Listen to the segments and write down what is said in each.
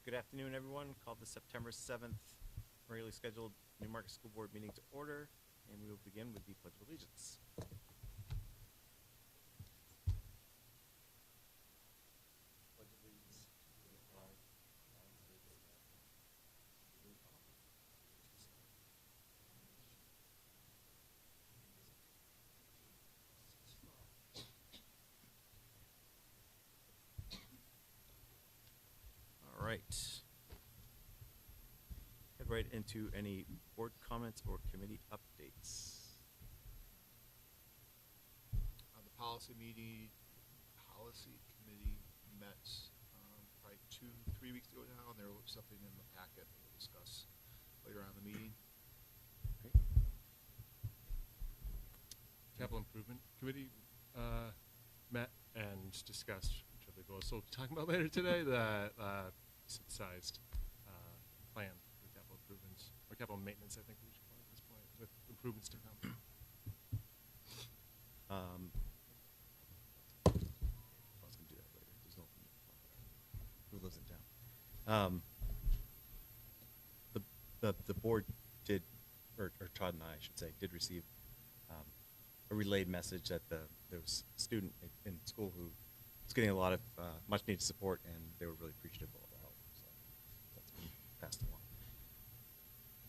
Good afternoon, everyone. Call the September 7th regularly scheduled Newmarket School Board meeting to order, and we will begin with the Pledge of Allegiance. Pledge allegiance to the flag of the United States of America, to the republic for which it stands, one nation, All right. Head right into any board comments or committee updates. The policy committee met probably 2-3 weeks ago now, and there was something in the packet that we'll discuss later on in the meeting. Great. Capital Improvement Committee met and discussed, which I believe we'll also be talking about later today, the synthesized plan for capital improvements, or capital maintenance, I think we should call it at this point, with improvements to come. I was going to do that later. There's no who lives in town. The board did, or Todd and I should say, did receive a relayed message that there was a student in school who was getting a lot of much needed support, and they were really appreciative of all the help. So that's been passed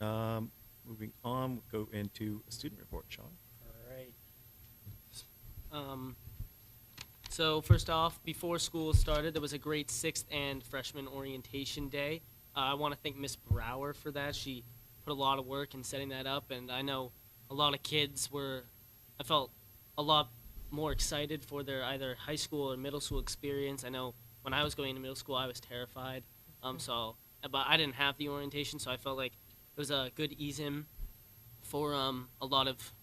along. Moving on, we'll go into a student report. Sean. All right. So first off, before school started, there was a great 6th and freshman orientation day. I want to thank Miss Brower for that. She put a lot of work in setting that up, and I know a lot of kids I felt a lot more excited for their either high school or middle school experience. I know when I was going to middle school, I was terrified. But I didn't have the orientation, so I felt like it was a good ease-in for a lot of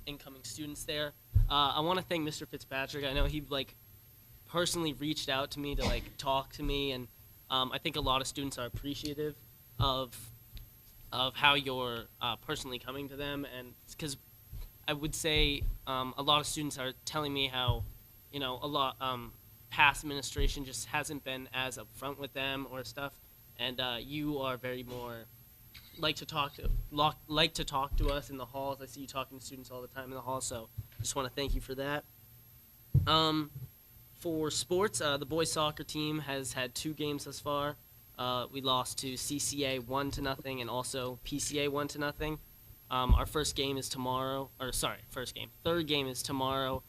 incoming students there. I want to thank Mr. Fitzpatrick. I know he personally reached out to me to talk to me, and I think a lot of students are appreciative of how you're personally coming to them, and because I would say a lot of students are telling me how past administration just hasn't been as upfront with them or stuff, and you are very more like to talk to us in the halls. I see you talking to students all the time in the halls, so I just want to thank you for that. For sports, the boys soccer team has had 2 games thus far. We lost to CCA 1-0 and also PCA 1-0. Our third game is tomorrow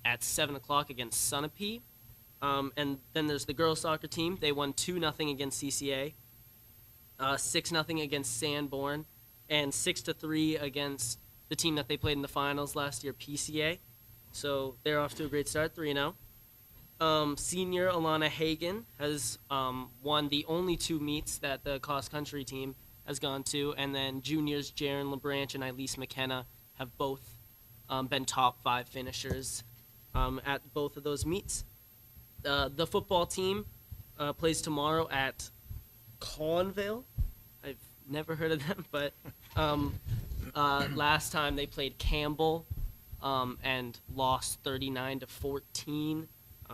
at 7 o'clock against Sunapee. And then there's the girls soccer team. They won 2-0 against CCA, 6-0 against Sanborn, and 6-3 against the team that they played in the finals last year, PCA. So they're off to a great start, 3-0. Senior Alana Hagan has won the only 2 meets that the cross-country team has gone to, and then juniors Jaron LeBranch and Elise McKenna have both been top 5 finishers at both of those meets. The football team plays tomorrow at Conville. I've never heard of them, but last time they played Campbell and lost 39-14.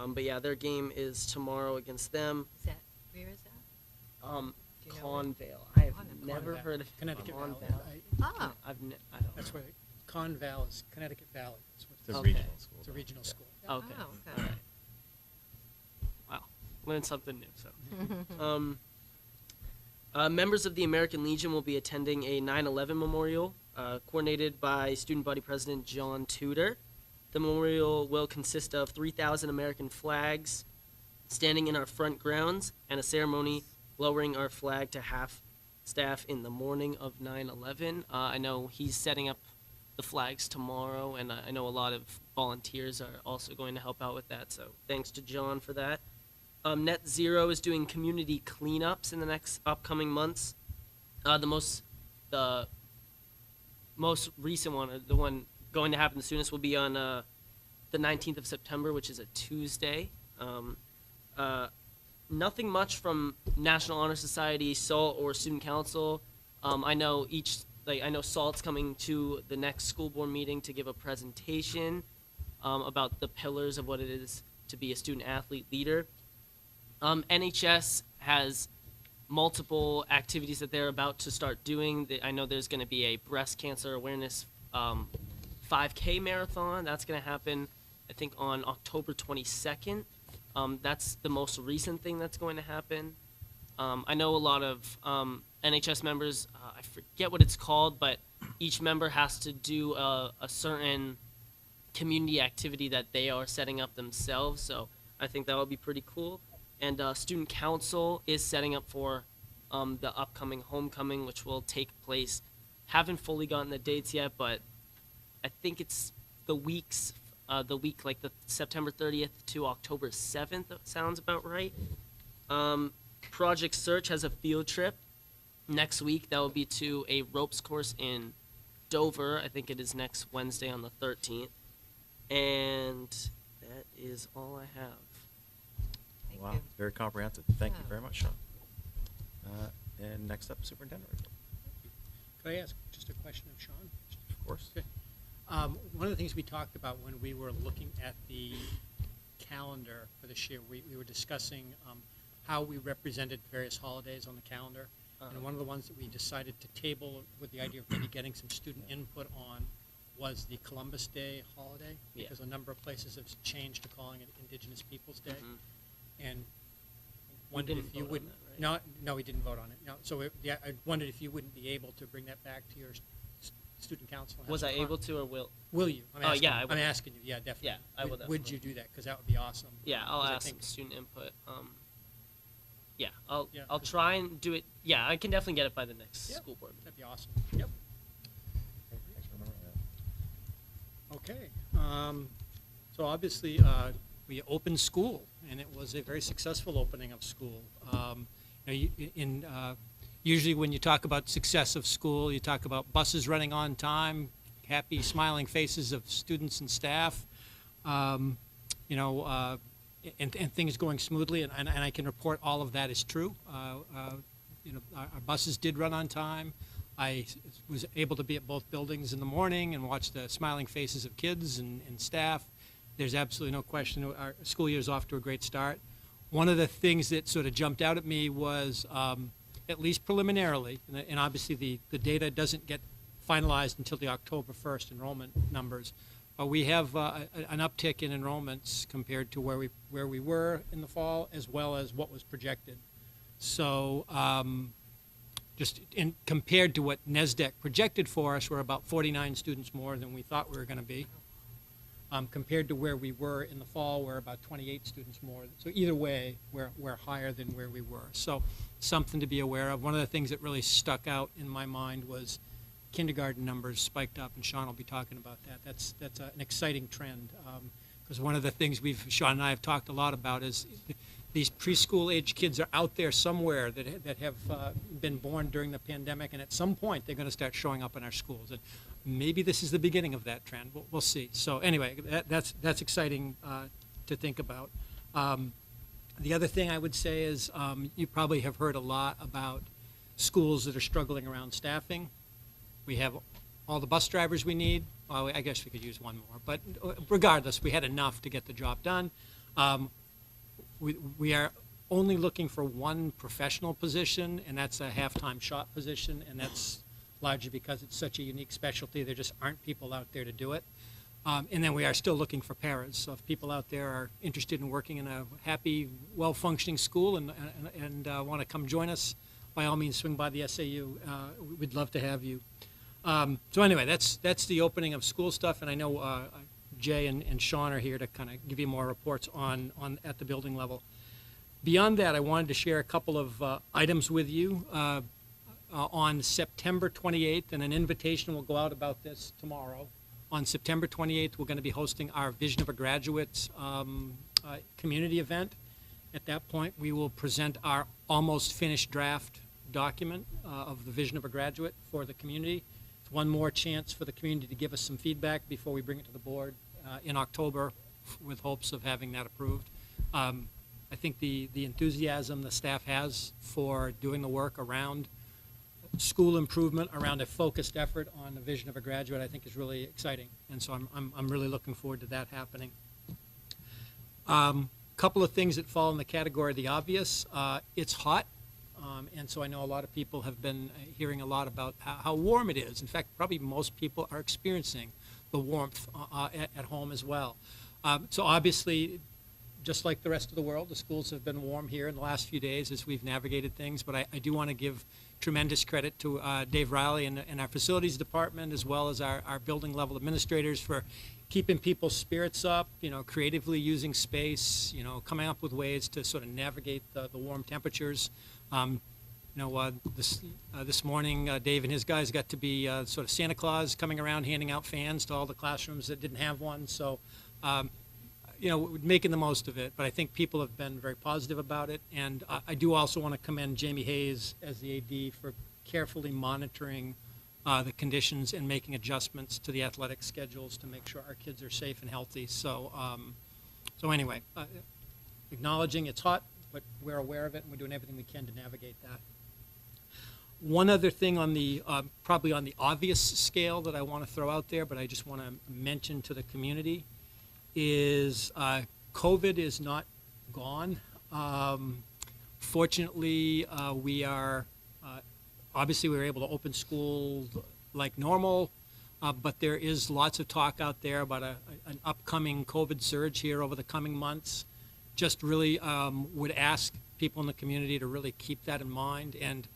But yeah, their game is tomorrow against them. Where is that? Do you know Convale. I have Convale. never heard of Connecticut Valley. Convale. Oh, I don't That's know. where Conval is Connecticut Valley. That's what It's a Okay. regional school. it's a regional school. Okay. Oh, All okay. right. Wow. Learned something new. So, members of the American Legion will be attending a 9/11 memorial coordinated by Student Body President John Tudor. The memorial will consist of 3,000 American flags standing in our front grounds and a ceremony lowering our flag to half-staff in the morning of 9/11. I know he's setting up the flags tomorrow, and I know a lot of volunteers are also going to help out with that, so thanks to John for that. Net Zero is doing community cleanups in the next upcoming months. The most recent one, or the one going to happen the soonest, will be on the 19th of September, which is a Tuesday. Nothing much from National Honor Society, SALT, or Student Council. I know SALT's coming to the next school board meeting to give a presentation about the pillars of what it is to be a student athlete leader. NHS has multiple activities that they're about to start doing. I know there's going to be a breast cancer awareness 5K marathon. That's going to happen, I think, on October 22nd. That's the most recent thing that's going to happen. I know a lot of NHS members, I forget what it's called, but each member has to do a certain community activity that they are setting up themselves. So I think that would be pretty cool. And student council is setting up for the upcoming homecoming, which will take place. Haven't fully gotten the dates yet, but I think it's the week like the September 30th to October 7th. Sounds about right. Project Search has a field trip next week. That will be to a ropes course in Dover. I think it is next Wednesday on the 13th. And that is all I have. Thank Wow, you. very comprehensive. Thank you Yeah. very much, Sean. And next up, superintendent report, Could I ask just a question of Sean? of course. Okay. One of the things we talked about when we were looking at the calendar for this year, we were discussing how we represented various holidays on the calendar. And one of the ones that we decided to table with the idea of maybe getting some student input on was the Columbus Day holiday, Yeah. because a number of places have changed to calling it Indigenous Peoples' Day. Mhm. And We wondered didn't if you vote on wouldn't. that, right? No, we didn't vote on it. No, so yeah, I wondered if you wouldn't be able to bring that back to your student council. and have Was some I able to or will? Will you? I'm Oh, asking, yeah, I I'm will. asking you. Yeah, definitely. Yeah, I will Would definitely. you do that? Because that would be awesome. Yeah, I'll 'Cause I ask some think- student input. Yeah, I'll Yeah, I'll 'cause- try and do it. Yeah, I can definitely get it by the next Yeah. school board meeting. That'd be awesome. Yep. Thanks for remembering that. Okay. So obviously, we opened school, and it was a very successful opening of school. Usually when you talk about success of school, you talk about buses running on time, happy, smiling faces of students and staff, and things going smoothly. And I can report all of that is true. Our buses did run on time. I was able to be at both buildings in the morning and watch the smiling faces of kids and staff. There's absolutely no question our school year is off to a great start. One of the things that sort of jumped out at me was, at least preliminarily, and obviously the data doesn't get finalized until the October 1st enrollment numbers, but we have an uptick in enrollments compared to where we were in the fall, as well as what was projected. So compared to what NESDEC projected for us, we're about 49 students more than we thought we were going to be. Compared to where we were in the fall, we're about 28 students more. So either way, we're higher than where we were. So something to be aware of. One of the things that really stuck out in my mind was kindergarten numbers spiked up, and Sean will be talking about that. That's an exciting trend, because one of the things Sean and I have talked a lot about is these preschool age kids are out there somewhere that have been born during the pandemic, and at some point they're going to start showing up in our schools. And maybe this is the beginning of that trend. We'll see. So anyway, that's exciting to think about. The other thing I would say is you probably have heard a lot about schools that are struggling around staffing. We have all the bus drivers we need. Well, I guess we could use one more, but regardless, we had enough to get the job done. We are only looking for one professional position, and that's a half-time shop position, and that's largely because it's such a unique specialty. There just aren't people out there to do it. And then we are still looking for paras. So if people out there are interested in working in a happy, well-functioning school and want to come join us, by all means, swing by the SAU. We'd love to have you. So anyway, that's the opening of school stuff, and I know Jay and Sean are here to kind of give you more reports on at the building level. Beyond that, I wanted to share a couple of items with you. On September 28th, and an invitation will go out about this tomorrow. On September 28th, we're going to be hosting our Vision of a Graduate community event. At that point, we will present our almost finished draft document of the Vision of a Graduate for the community. It's one more chance for the community to give us some feedback before we bring it to the board in October, with hopes of having that approved. I think the enthusiasm the staff has for doing the work around school improvement, around a focused effort on the Vision of a Graduate, I think is really exciting. And so I'm really looking forward to that happening. couple of things that fall in the category of the obvious. It's hot. And so I know a lot of people have been hearing a lot about how warm it is. In fact, probably most people are experiencing the warmth at home as well. So obviously, just like the rest of the world, the schools have been warm here in the last few days as we've navigated things. But I do want to give tremendous credit to Dave Riley and our facilities department, as well as our building level administrators, for keeping people's spirits up, creatively using space, coming up with ways to sort of navigate the warm temperatures. This morning, Dave and his guys got to be sort of Santa Claus, coming around handing out fans to all the classrooms that didn't have one. So, making the most of it. But I think people have been very positive about it. And I do also want to commend Jamie Hayes as the AD for carefully monitoring the conditions and making adjustments to the athletic schedules to make sure our kids are safe and healthy. So, anyway, acknowledging it's hot, but we're aware of it, and we're doing everything we can to navigate that. One other thing on the probably on the obvious scale that I want to throw out there, but I just want to mention to the community, is COVID is not gone. Fortunately, we are obviously we were able to open school like normal, but there is lots of talk out there about an upcoming COVID surge here over the coming months. Just really would ask people in the community to really keep that in mind and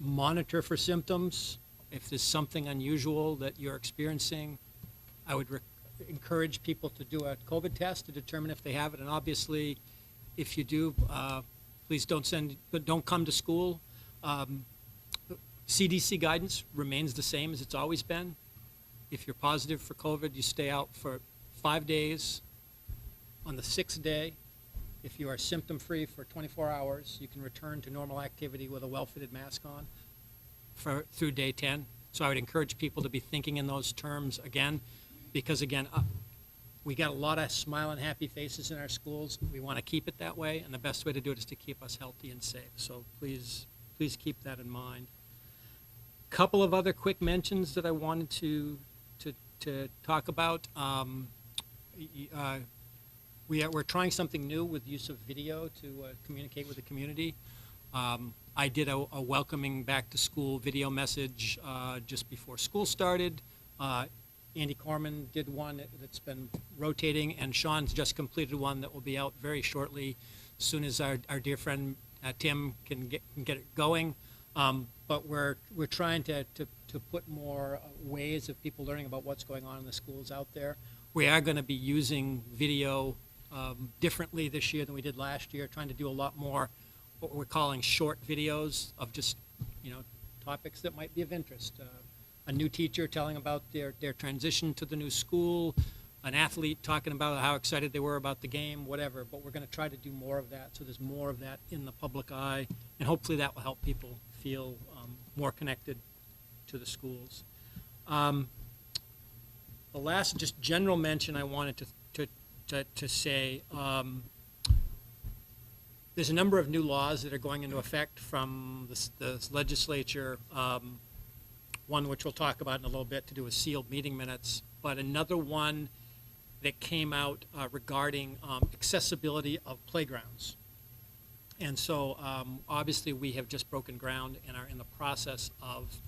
monitor for symptoms. If there's something unusual that you're experiencing, I would encourage people to do a COVID test to determine if they have it. And obviously, if you do, please don't come to school. CDC guidance remains the same as it's always been. If you're positive for COVID, you stay out for 5 days. On the 6th day, if you are symptom-free for 24 hours, you can return to normal activity with a well-fitted mask on through day 10. So I would encourage people to be thinking in those terms again, because again, we got a lot of smiling, happy faces in our schools. We want to keep it that way, and the best way to do it is to keep us healthy and safe. So please keep that in mind. Couple of other quick mentions that I wanted to talk about. We're trying something new with use of video to communicate with the community. I did a welcoming back to school video message just before school started. Andy Corman did one that's been rotating, and Sean's just completed one that will be out very shortly, as soon as our dear friend Tim can get it going. But we're trying to put more ways of people learning about what's going on in the schools out there. We are going to be using video differently this year than we did last year, trying to do a lot more what we're calling short videos of just topics that might be of interest. A new teacher telling about their transition to the new school, an athlete talking about how excited they were about the game, whatever. But we're going to try to do more of that, so there's more of that in the public eye, and hopefully that will help people feel more connected to the schools. The last just general mention I wanted to say, there's a number of new laws that are going into effect from the legislature, one which we'll talk about in a little bit to do with sealed meeting minutes, but another one that came out regarding accessibility of playgrounds. And so obviously we have just broken ground and are in the process of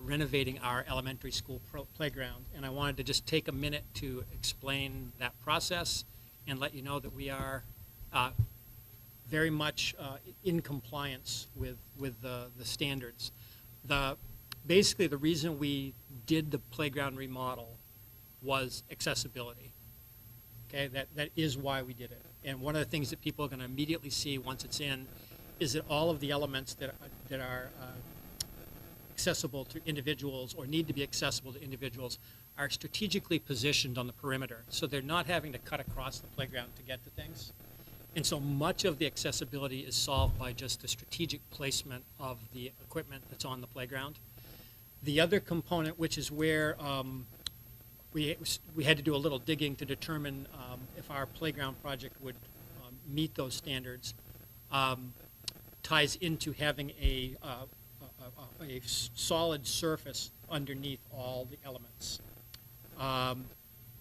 renovating our elementary school playground. And I wanted to just take a minute to explain that process and let you know that we are very much in compliance with the standards. Basically, the reason we did the playground remodel was accessibility. Okay, that is why we did it. And one of the things that people are going to immediately see once it's in is that all of the elements that are accessible to individuals or need to be accessible to individuals are strategically positioned on the perimeter. So they're not having to cut across the playground to get to things. And so much of the accessibility is solved by just the strategic placement of the equipment that's on the playground. The other component, which is where we had to do a little digging to determine if our playground project would meet those standards, ties into having a solid surface underneath all the elements.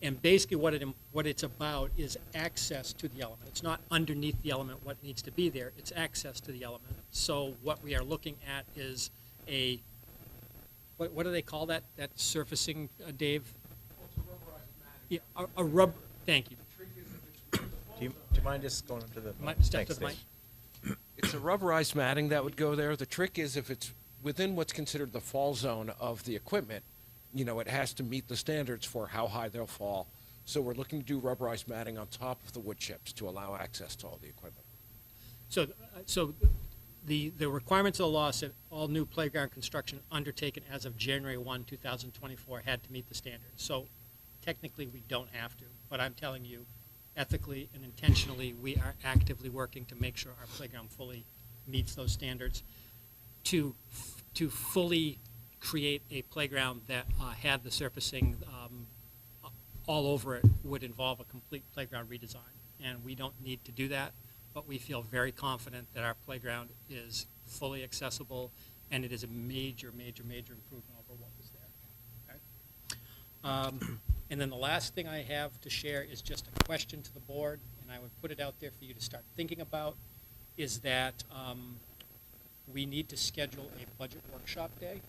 And basically what it's about is access to the element. It's not underneath the element what needs to be there, it's access to the element. So what we are looking at is what do they call that surfacing, Dave? Yeah, a rubber, thank you. Do you mind just going up to the mic? Step to Thanks, the mic. Dave. It's a rubberized matting that would go there. The trick is if it's within what's considered the fall zone of the equipment, it has to meet the standards for how high they'll fall. So we're looking to do rubberized matting on top of the wood chips to allow access to all the equipment. So the requirements of the law said all new playground construction undertaken as of January 1, 2024 had to meet the standards. So technically we don't have to, but I'm telling you, ethically and intentionally, we are actively working to make sure our playground fully meets those standards. To fully create a playground that had the surfacing all over it would involve a complete playground redesign. And we don't need to do that, but we feel very confident that our playground is fully accessible and it is a major, major, major improvement over what was there. Okay? And then the last thing I have to share is just a question to the board, and I would put it out there for you to start thinking about, is that we need to schedule a budget workshop day.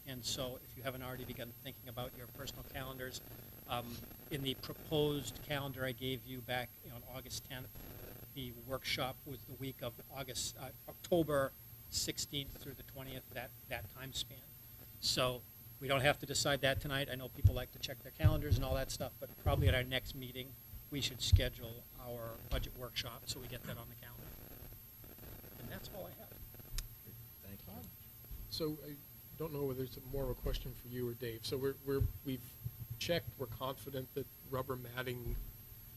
And so if you haven't already begun thinking about your personal calendars, in the proposed calendar I gave you back on August 10th, the workshop was the week of October 16th through the 20th, that time span. So we don't have to decide that tonight. I know people like to check their calendars and all that stuff, but probably at our next meeting, we should schedule our budget workshop so we get that on the calendar. And that's all I have. Thank you. So I don't know whether it's more of a question for you or Dave. So we've checked, we're confident that rubber matting,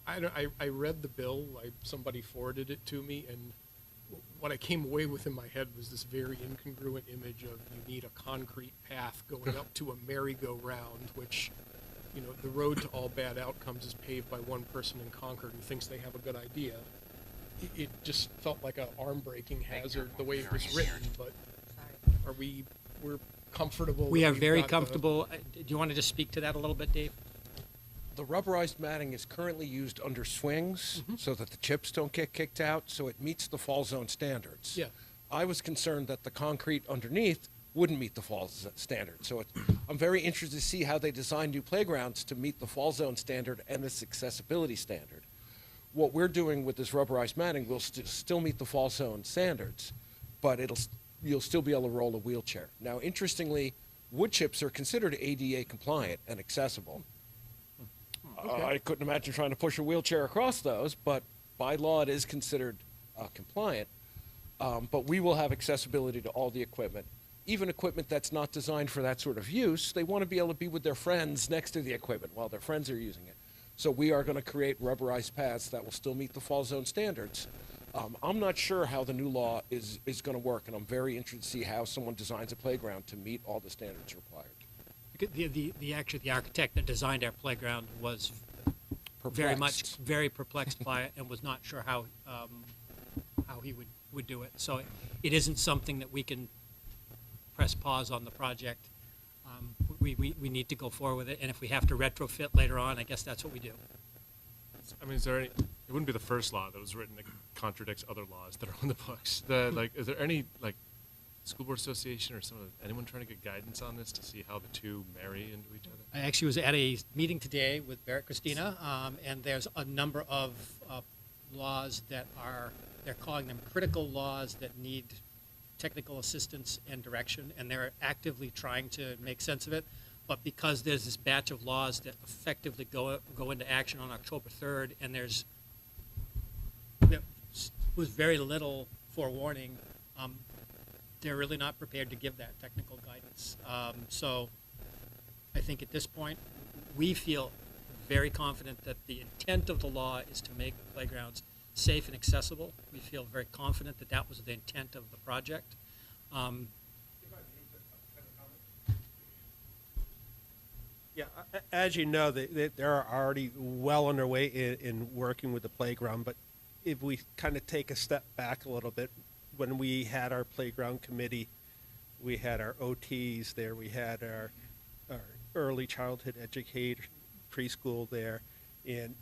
I read the bill, somebody forwarded it to me, and what I came away with in my head was this very incongruent image of you need a concrete path going up to a merry-go-round, which, the road to all bad outcomes is paved by one person in Concord who thinks they have a good idea. It just felt like an arm-breaking hazard the way it was written, but we're comfortable. We that are we've very got comfortable. Do you want to just speak to that a little bit, Dave? The rubberized matting is currently used under swings so that the chips don't get kicked out, so it meets the fall zone standards. Yeah. I was concerned that the concrete underneath wouldn't meet the fall standard. So I'm very interested to see how they design new playgrounds to meet the fall zone standard and this accessibility standard. What we're doing with this rubberized matting will still meet the fall zone standards, but you'll still be able to roll a wheelchair. Now, interestingly, wood chips are considered ADA compliant and accessible. I couldn't imagine trying to push a wheelchair across those, but by law it is considered compliant. But we will have accessibility to all the equipment. Even equipment that's not designed for that sort of use, they want to be able to be with their friends next to the equipment while their friends are using it. So we are going to create rubberized paths that will still meet the fall zone standards. I'm not sure how the new law is going to work, and I'm very interested to see how someone designs a playground to meet all the standards required. The architect that designed our playground was very perplexed by it and was not sure how he would do it. So it isn't something that we can press pause on the project. We need to go forward with it, and if we have to retrofit later on, I guess that's what we do. I mean, is there any? It wouldn't be the first law that was written that contradicts other laws that are on the books. Is there any school board association or anyone trying to get guidance on this to see how the two marry into each other? I actually was at a meeting today with Barrett Christina, and there's a number of laws that they're calling them critical laws that need technical assistance and direction, and they're actively trying to make sense of it. But because there's this batch of laws that effectively go into action on October 3rd, and there was very little forewarning, they're really not prepared to give that technical guidance. So I think at this point, we feel very confident that the intent of the law is to make the playgrounds safe and accessible. We feel very confident that that was the intent of the project. Yeah, as you know, they're already well underway in working with the playground, but if we kind of take a step back a little bit, when we had our playground committee, we had our OTs there, we had our early childhood education preschool there, and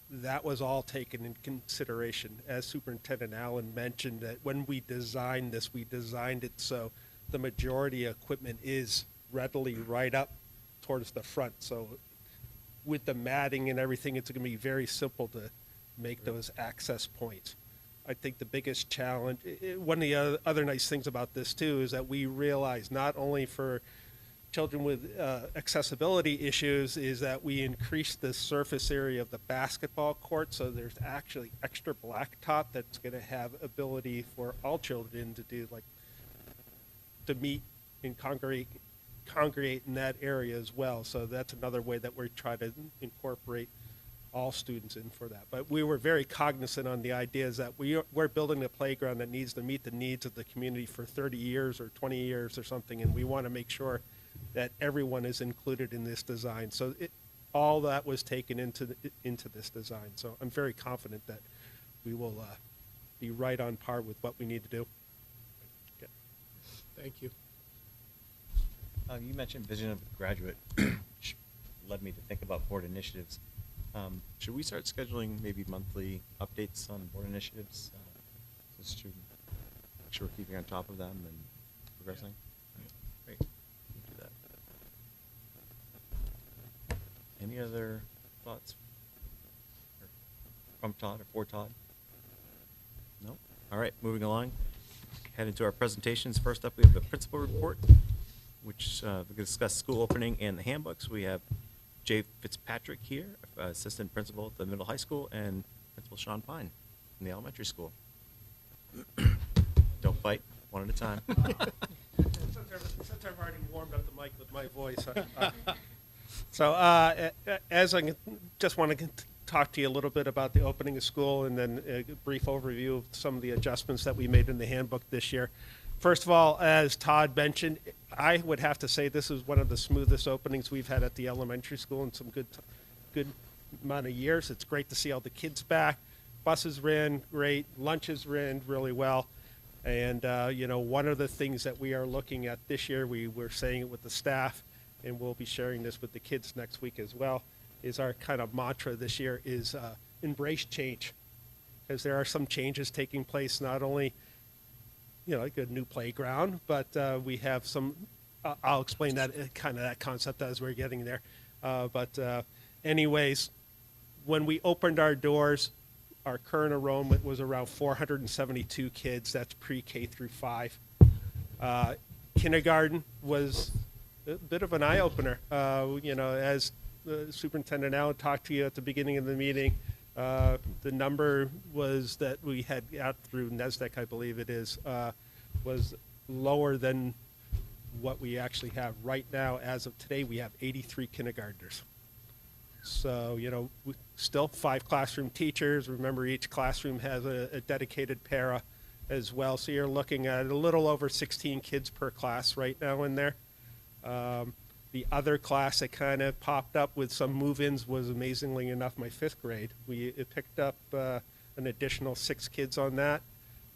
that was all taken in consideration. As Superintendent Allen mentioned, that when we designed this, we designed it so the majority of equipment is readily right up towards the front. So with the matting and everything, it's going to be very simple to make those access points. I think the biggest challenge, one of the other nice things about this too, is that we realize not only for children with accessibility issues is that we increase the surface area of the basketball court, so there's actually extra blacktop that's going to have ability for all children to do, like, to meet and congregate in that area as well. So that's another way that we're trying to incorporate all students in for that. But we were very cognizant on the ideas that we're building a playground that needs to meet the needs of the community for 30 years or 20 years or something, and we want to make sure that everyone is included in this design. So all that was taken into this design. So I'm very confident that we will be right on par with what we need to do. Okay. Thank you. You mentioned vision of the graduate, which led me to think about board initiatives. Should we start scheduling maybe monthly updates on board initiatives? Just to make sure we're keeping on top of them and progressing? Yeah. Great. We'll do that. Any other thoughts from Todd or for Todd? No? All right, moving along. Head into our presentations. First up, we have the principal report, which we're going to discuss school opening and the handbooks. We have Jay Fitzpatrick here, assistant principal at the middle high school, and Principal Sean Pine in the elementary school. Don't fight, one at a time. Since I've already warmed up the mic with my voice. As I just want to talk to you a little bit about the opening of school and then a brief overview of some of the adjustments that we made in the handbook this year. First of all, as Todd mentioned, I would have to say this is one of the smoothest openings we've had at the elementary school in some good amount of years. It's great to see all the kids back. Buses ran great. Lunches ran really well. And, one of the things that we are looking at this year, we were saying it with the staff, and we'll be sharing this with the kids next week as well, is our kind of mantra this year is embrace change. Because there are some changes taking place, not only like a new playground, but we have some, I'll explain that kind of that concept as we're getting there. Anyways, when we opened our doors, our current enrollment was around 472 kids. That's pre-K through 5. Kindergarten was a bit of an eye-opener. As Superintendent Allen talked to you at the beginning of the meeting, the number was that we had out through NESDEC, I believe it is, was lower than what we actually have right now. As of today, we have 83 kindergartners. So, still 5 classroom teachers. Remember, each classroom has a dedicated para as well. So you're looking at a little over 16 kids per class right now in there. The other class that kind of popped up with some move-ins was, amazingly enough, my 5th grade. We picked up an additional 6 kids on that.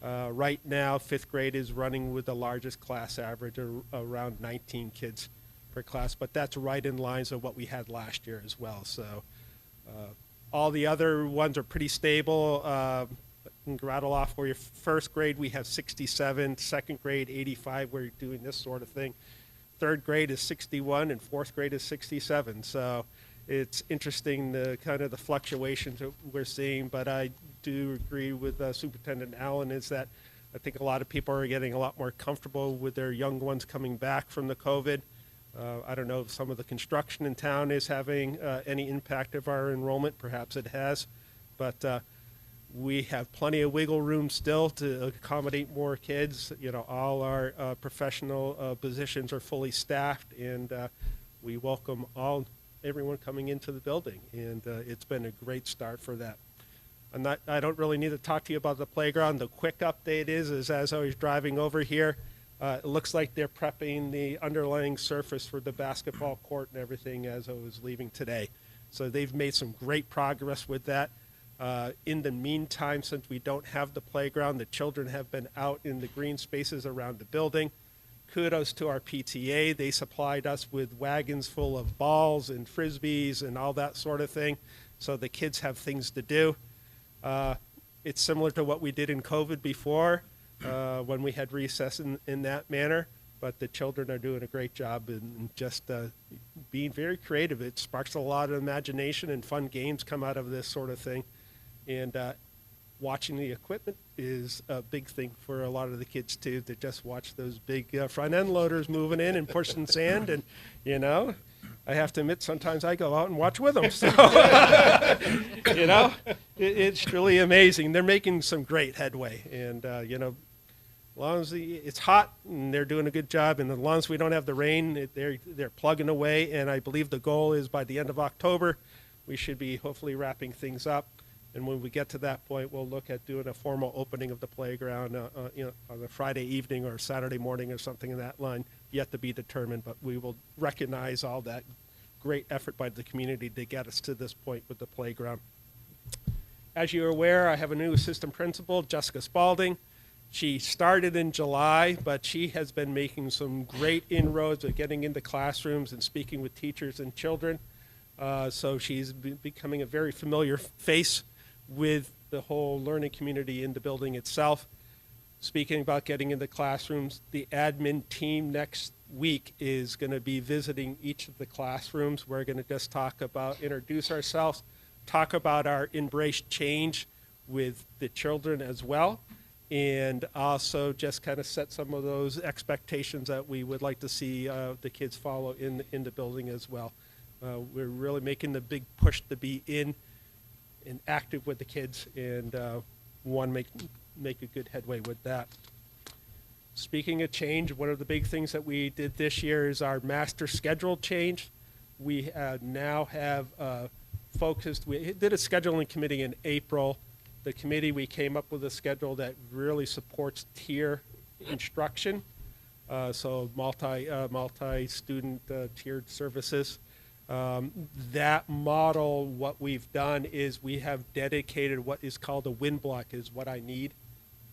Right now, 5th grade is running with the largest class average, around 19 kids per class, but that's right in lines of what we had last year as well. So all the other ones are pretty stable. I can rattle off for you. 1st grade, we have 67. 2nd grade, 85. We're doing this sort of thing. 3rd grade is 61, and 4th grade is 67. So it's interesting the kind of the fluctuations that we're seeing, but I do agree with Superintendent Allen is that I think a lot of people are getting a lot more comfortable with their young ones coming back from the COVID. I don't know if some of the construction in town is having any impact of our enrollment. Perhaps it has, but we have plenty of wiggle room still to accommodate more kids. All our professional positions are fully staffed, and we welcome everyone coming into the building, and it's been a great start for that. I don't really need to talk to you about the playground. The quick update is as I was driving over here, it looks like they're prepping the underlying surface for the basketball court and everything as I was leaving today. So they've made some great progress with that. In the meantime, since we don't have the playground, the children have been out in the green spaces around the building, kudos to our PTA. They supplied us with wagons full of balls and frisbees and all that sort of thing, so the kids have things to do. It's similar to what we did in COVID before, when we had recess in that manner, but the children are doing a great job in just being very creative. It sparks a lot of imagination, and fun games come out of this sort of thing. And watching the equipment is a big thing for a lot of the kids too, to just watch those big front end loaders moving in and pushing sand. And you know, I have to admit, sometimes I go out and watch with them. So you know, it's really amazing. They're making some great headway, and you know, as long as it's hot and they're doing a good job, and as long as we don't have the rain, they're plugging away. And I believe the goal is by the end of October, we should be hopefully wrapping things up. And when we get to that point, we'll look at doing a formal opening of the playground, you know, on a Friday evening or Saturday morning or something in that line. Yet to be determined, but we will recognize all that great effort by the community to get us to this point with the playground. As you're aware, I have a new assistant principal, Jessica Spalding. She started in July, but she has been making some great inroads at getting into classrooms and speaking with teachers and children. So she's becoming a very familiar face with the whole learning community in the building itself. Speaking about getting into classrooms, the admin team next week is going to be visiting each of the classrooms. We're going to just introduce ourselves, talk about our embrace change with the children as well, and also just kind of set some of those expectations that we would like to see the kids follow in the building as well. We're really making the big push to be in and active with the kids, and want to make a good headway with that. Speaking of change, one of the big things that we did this year is our master schedule change. We now have focused, we did a scheduling committee in April. The committee, we came up with a schedule that really supports tier instruction, so multi-student tiered services. That model, what we've done is we have dedicated what is called a win block, is what I need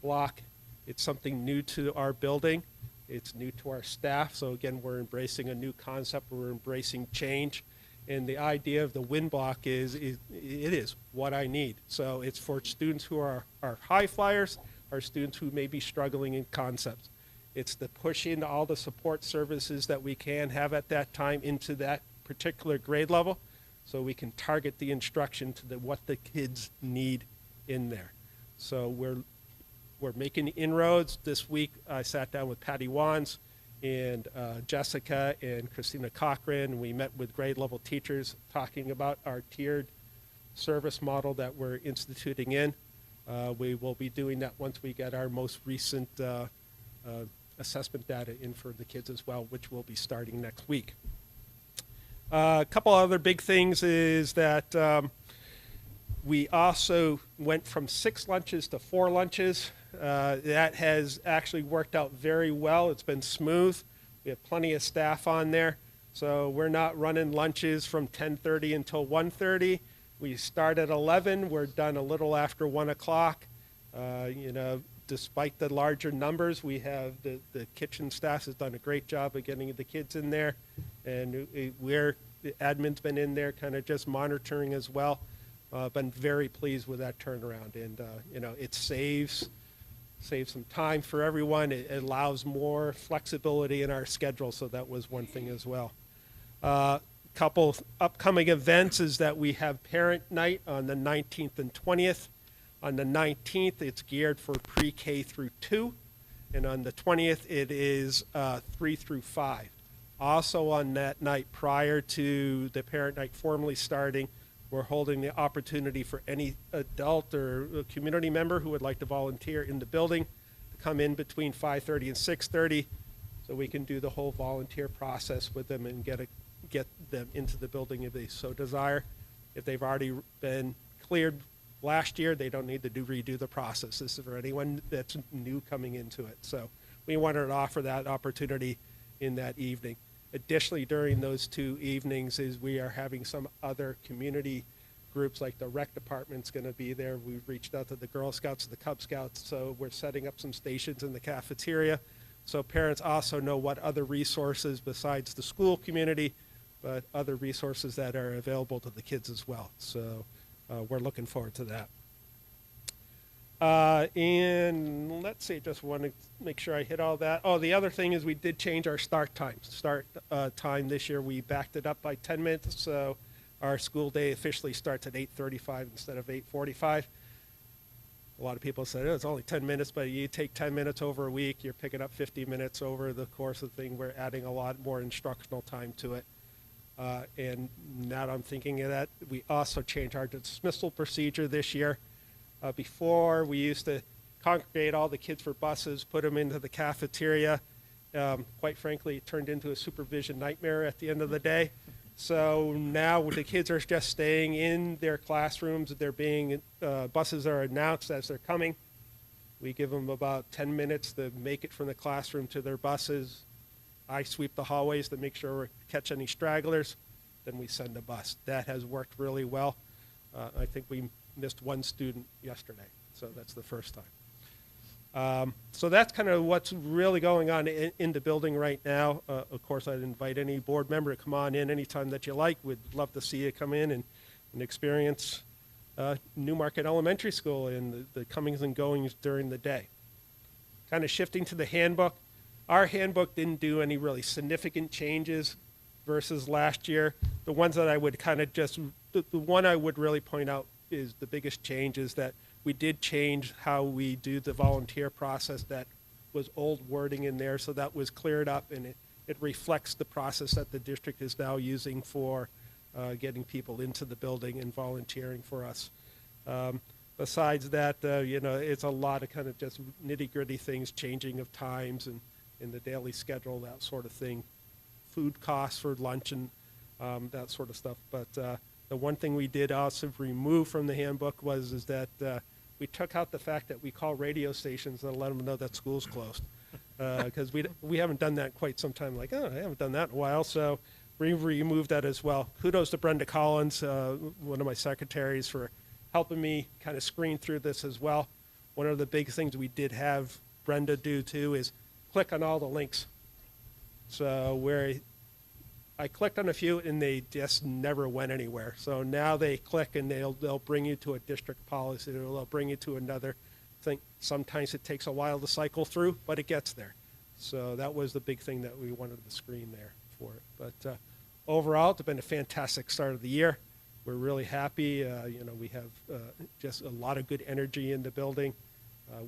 block. It's something new to our building. It's new to our staff. So again, we're embracing a new concept. We're embracing change. And the idea of the win block is it is what I need. So it's for students who are high flyers, or students who may be struggling in concepts. It's to push in all the support services that we can have at that time into that particular grade level, so we can target the instruction to what the kids need in there. So we're making inroads. This week I sat down with Patty Wands and Jessica and Christina Cochran. We met with grade level teachers talking about our tiered service model that we're instituting in. We will be doing that once we get our most recent assessment data in for the kids as well, which will be starting next week. A couple other big things is that we also went from 6 lunches to 4 lunches. That has actually worked out very well. It's been smooth. We have plenty of staff on there. So we're not running lunches from 10:30 until 1:30. We start at 11. We're done a little after 1 o'clock. You know, despite the larger numbers, we have the kitchen staff has done a great job of getting the kids in there. And the admin's been in there kind of just monitoring as well. Been very pleased with that turnaround. And, you know, it saves some time for everyone. It allows more flexibility in our schedule, so that was one thing as well. Couple upcoming events is that we have parent night on the 19th and 20th. On the 19th, it's geared for pre-K through 2, and on the 20th, it is 3 through 5. Also on that night, prior to the parent night formally starting, we're holding the opportunity for any adult or community member who would like to volunteer in the building to come in between 5:30 and 6:30, so we can do the whole volunteer process with them and get them into the building if they so desire. If they've already been cleared last year, they don't need to redo the process. This is for anyone that's new coming into it. So we wanted to offer that opportunity in that evening. Additionally, during those 2 evenings is we are having some other community groups, like the rec department's going to be there. We've reached out to the Girl Scouts and the Cub Scouts, so we're setting up some stations in the cafeteria so parents also know what other resources besides the school community, but other resources that are available to the kids as well. So we're looking forward to that. And let's see, just want to make sure I hit all that. Oh, the other thing is we did change our start time. Time this year, we backed it up by 10 minutes, so our school day officially starts at 8:35 instead of 8:45. A lot of people say, oh, it's only 10 minutes, but you take 10 minutes over a week, you're picking up 50 minutes over the course of the thing. We're adding a lot more instructional time to it. And now that I'm thinking of that, we also changed our dismissal procedure this year. Before, we used to congregate all the kids for buses, put them into the cafeteria. Quite frankly, it turned into a supervision nightmare at the end of the day. So now the kids are just staying in their classrooms. They're being, buses are announced as they're coming. We give them about 10 minutes to make it from the classroom to their buses. I sweep the hallways to make sure we catch any stragglers. Then we send a bus. That has worked really well. I think we missed one student yesterday, so that's the first time. So that's kind of what's really going on in the building right now. Of course, I'd invite any board member to come on in anytime that you like. We'd love to see you come in and experience Newmarket Elementary School and the comings and goings during the day. Kind of shifting to the handbook. Our handbook didn't do any really significant changes versus last year. The ones that I would kind of just, the one I would really point out is the biggest change is that we did change how we do the volunteer process. That was old wording in there, so that was cleared up, and it reflects the process that the district is now using for getting people into the building and volunteering for us. Besides that, it's a lot of kind of just nitty-gritty things, changing of times and in the daily schedule, that sort of thing. Food costs for lunch and that sort of stuff. But the one thing we did also remove from the handbook is that we took out the fact that we call radio stations and let them know that school's closed. Because we haven't done that in quite some time. Like, oh, I haven't done that in a while. So we removed that as well. Kudos to Brenda Collins, one of my secretaries, for helping me kind of screen through this as well. One of the big things we did have Brenda do too is click on all the links. So where I clicked on a few and they just never went anywhere. So now they click and they'll bring you to a district policy, or they'll bring you to another thing. Sometimes it takes a while to cycle through, but it gets there. So that was the big thing that we wanted to screen there for it. But overall, it's been a fantastic start of the year. We're really happy. We have just a lot of good energy in the building.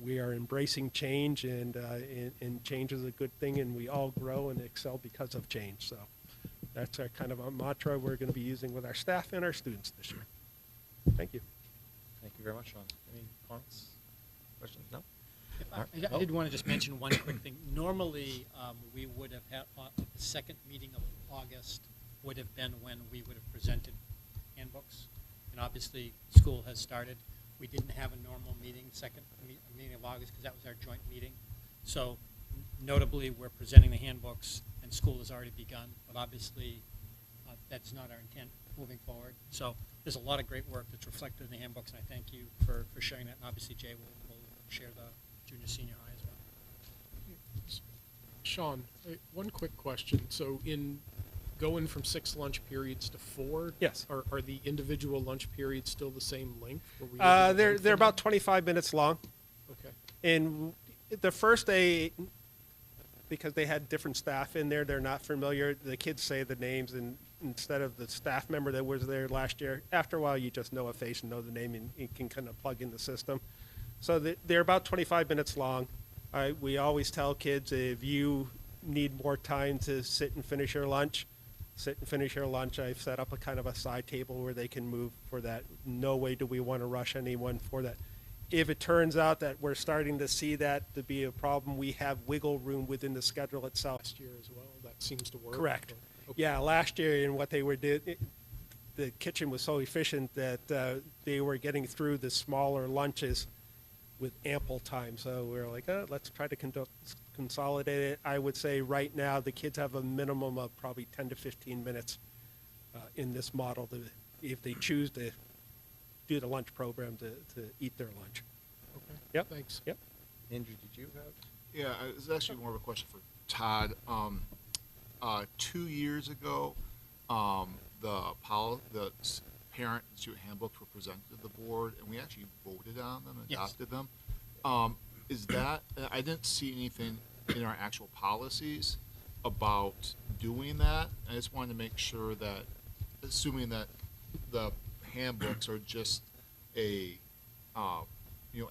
We are embracing change, and change is a good thing, and we all grow and excel because of change. So that's our kind of a mantra we're going to be using with our staff and our students this year. Thank you. Thank you very much, Sean. Any comments, questions? No? I did want to just mention one quick thing. Normally, we would have had the second meeting of August would have been when we would have presented handbooks, and obviously school has started. We didn't have a normal meeting, meeting of August, because that was our joint meeting. So notably, we're presenting the handbooks, and school has already begun, but obviously that's not our intent moving forward. So there's a lot of great work that's reflected in the handbooks, and I thank you for sharing that. And obviously, Jay will share the junior, senior high as well. Sean, one quick question. So in going from 6 lunch periods to 4, Yes. Are the individual lunch periods still the same length? Were we able to They're lengthen about them? 25 minutes long. Okay. And the first day, because they had different staff in there, they're not familiar. The kids say the names, and instead of the staff member that was there last year, after a while you just know a face and know the name, and you can kind of plug in the system. So they're about 25 minutes long. We always tell kids, if you need more time to sit and finish your lunch, sit and finish your lunch. I've set up a kind of a side table where they can move for that. No way do we want to rush anyone for that. If it turns out that we're starting to see that to be a problem, we have wiggle room within the schedule itself. Last year as well, that seems to work. Correct. Okay. Yeah, last year, and what they were did, the kitchen was so efficient that they were getting through the smaller lunches with ample time. So we were like, let's try to consolidate it. I would say right now the kids have a minimum of probably 10 to 15 minutes in this model if they choose to do the lunch program to eat their lunch. Okay. Yep. Thanks. Yep. Andrew, did you have? Yeah, it's actually more of a question for Todd. 2 years ago, the parent and student handbooks were presented to the board, and we actually voted on them, Yes. adopted them. Is that, I didn't see anything in our actual policies about doing that. I just wanted to make sure that, assuming that the handbooks are just a,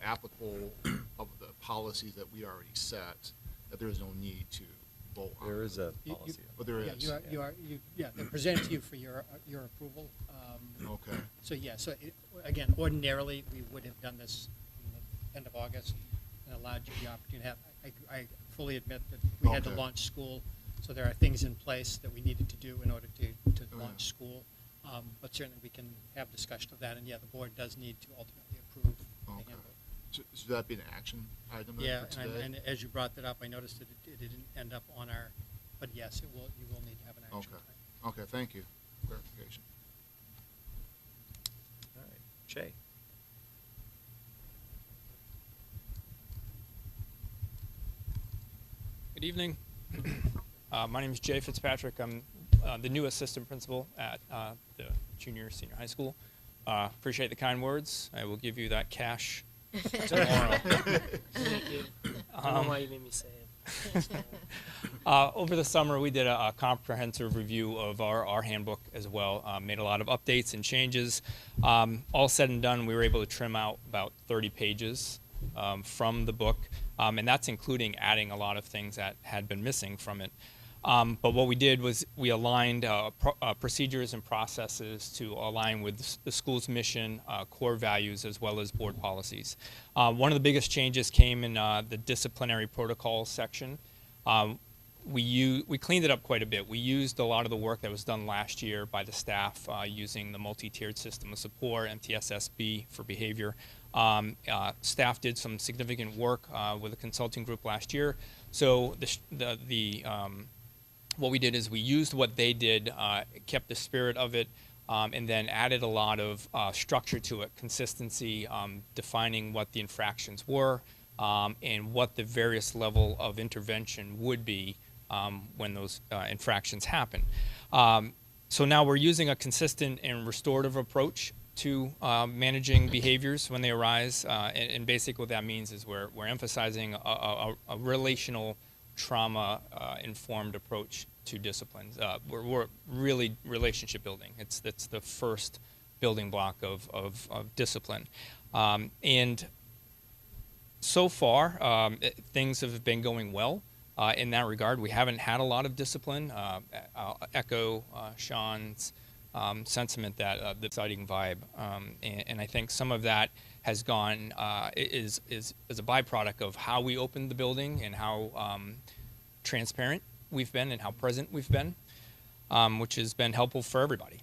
applicable of the policies that we already set, that there is no need to vote on. There is a You- policy. But there Yeah, is. they're presented to you for your approval. Okay. So, yeah, again, ordinarily, we would have done this in the end of August and allowed you the opportunity to have, I fully admit that we had to Okay. launch school, so there are things in place that we needed to do in order to Oh, launch yeah. school. But certainly, we can have discussion of that, and yeah, the board does need to ultimately approve the Okay. handbook. Should that be an action item then Yeah, for and, today? and as you brought that up, I noticed that it didn't end up on our, but yes, you will need to have an action. Okay. item. Okay, thank you. Clarification. All right. Shay. Good evening. My name is Jay Fitzpatrick. I'm the new assistant principal at the senior high school. Appreciate the kind words. I will give you that cash tomorrow. Thank you. I don't know why you made me say it. Over the summer, we did a comprehensive review of our handbook as well. Made a lot of updates and changes. All said and done, we were able to trim out about 30 pages from the book, and that's including adding a lot of things that had been missing from it. But what we did was we aligned procedures and processes to align with the school's mission, core values, as well as board policies. One of the biggest changes came in the disciplinary protocol section. We cleaned it up quite a bit. We used a lot of the work that was done last year by the staff using the multi-tiered system of support, MTSSB for behavior. Staff did some significant work with a consulting group last year. So what we did is we used what they did, kept the spirit of it, and then added a lot of structure to it, consistency, defining what the infractions were, and what the various level of intervention would be when those infractions happen. So now we're using a consistent and restorative approach to managing behaviors when they arise, and basically what that means is we're emphasizing a relational trauma-informed approach to disciplines. We're really relationship building. It's the first building block of discipline. And so far, things have been going well in that regard. We haven't had a lot of discipline. I'll echo Sean's sentiment that the exciting vibe, and I think some of that has gone is a byproduct of how we opened the building and how transparent we've been and how present we've been, which has been helpful for everybody,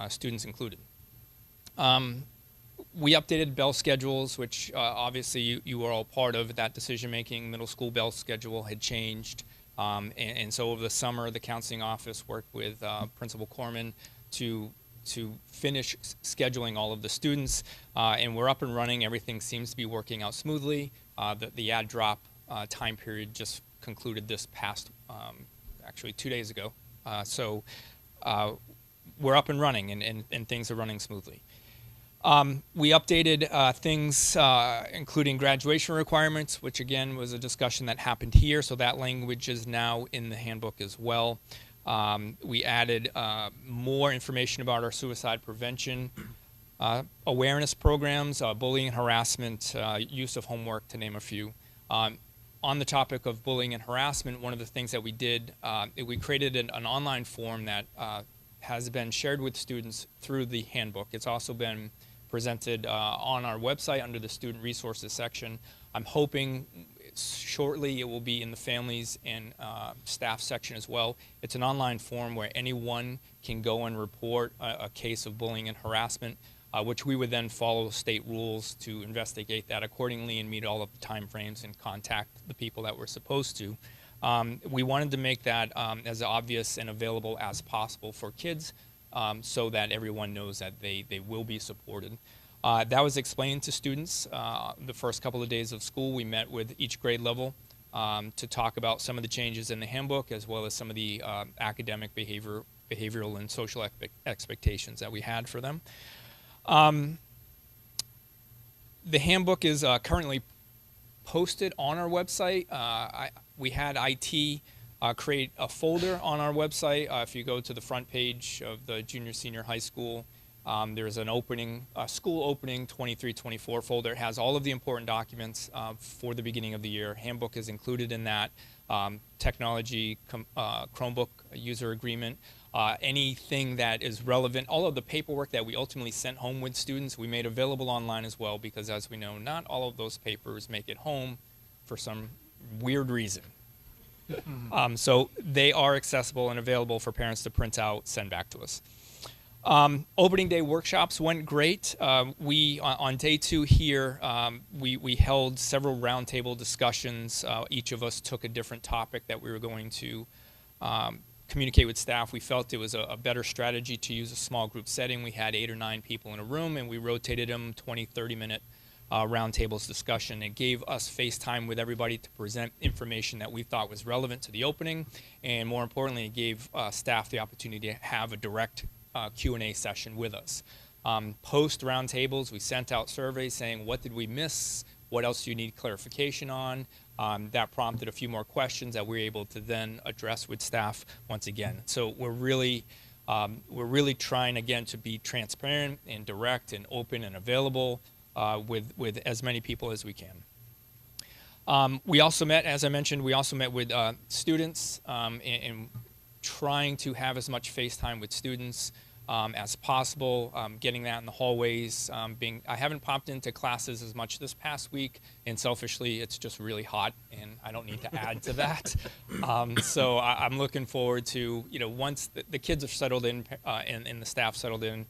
students included. We updated bell schedules, which obviously you were all part of that decision making. Middle school bell schedule had changed, and so over the summer, the counseling office worked with Principal Corman to finish scheduling all of the students, and we're up and running. Everything seems to be working out smoothly. The add drop time period just concluded this past, actually 2 days ago. So we're up and running, and things are running smoothly. We updated things, including graduation requirements, which again was a discussion that happened here, so that language is now in the handbook as well. We added more information about our suicide prevention awareness programs, bullying and harassment, use of homework, to name a few. On the topic of bullying and harassment, one of the things that we did, we created an online form that has been shared with students through the handbook. It's also been presented on our website under the student resources section. I'm hoping shortly it will be in the families and staff section as well. It's an online form where anyone can go and report a case of bullying and harassment, which we would then follow state rules to investigate that accordingly and meet all of the time frames and contact the people that we're supposed to. We wanted to make that as obvious and available as possible for kids, so that everyone knows that they will be supported. That was explained to students the first couple of days of school. We met with each grade level to talk about some of the changes in the handbook as well as some of the academic behavioral and social expectations that we had for them. The handbook is currently posted on our website. We had IT create a folder on our website. If you go to the front page of the junior senior high school, there's an school opening 23-24 folder. It has all of the important documents for the beginning of the year. Handbook is included in that. Technology, Chromebook user agreement, anything that is relevant, all of the paperwork that we ultimately sent home with students, we made available online as well, because as we know, not all of those papers make it home for some weird reason. So they are accessible and available for parents to print out, send back to us. Opening day workshops went great. We on day 2 here, we held several roundtable discussions. Each of us took a different topic that we were going to communicate with staff. We felt it was a better strategy to use a small group setting. We had 8 or 9 people in a room, and we rotated them 20-30 minute roundtables discussion. It gave us face time with everybody to present information that we thought was relevant to the opening, and more importantly, it gave staff the opportunity to have a direct Q&A session with us. Post roundtables, we sent out surveys saying, what did we miss? What else do you need clarification on? That prompted a few more questions that we were able to then address with staff once again. So we're really trying again to be transparent and direct and open and available with as many people as we can. We also met, as I mentioned, with students and trying to have as much face time with students as possible, getting that in the hallways. I haven't popped into classes as much this past week, and selfishly, it's just really hot, and I don't need to add to that. So I'm looking forward to, once the kids are settled in and the staff settled in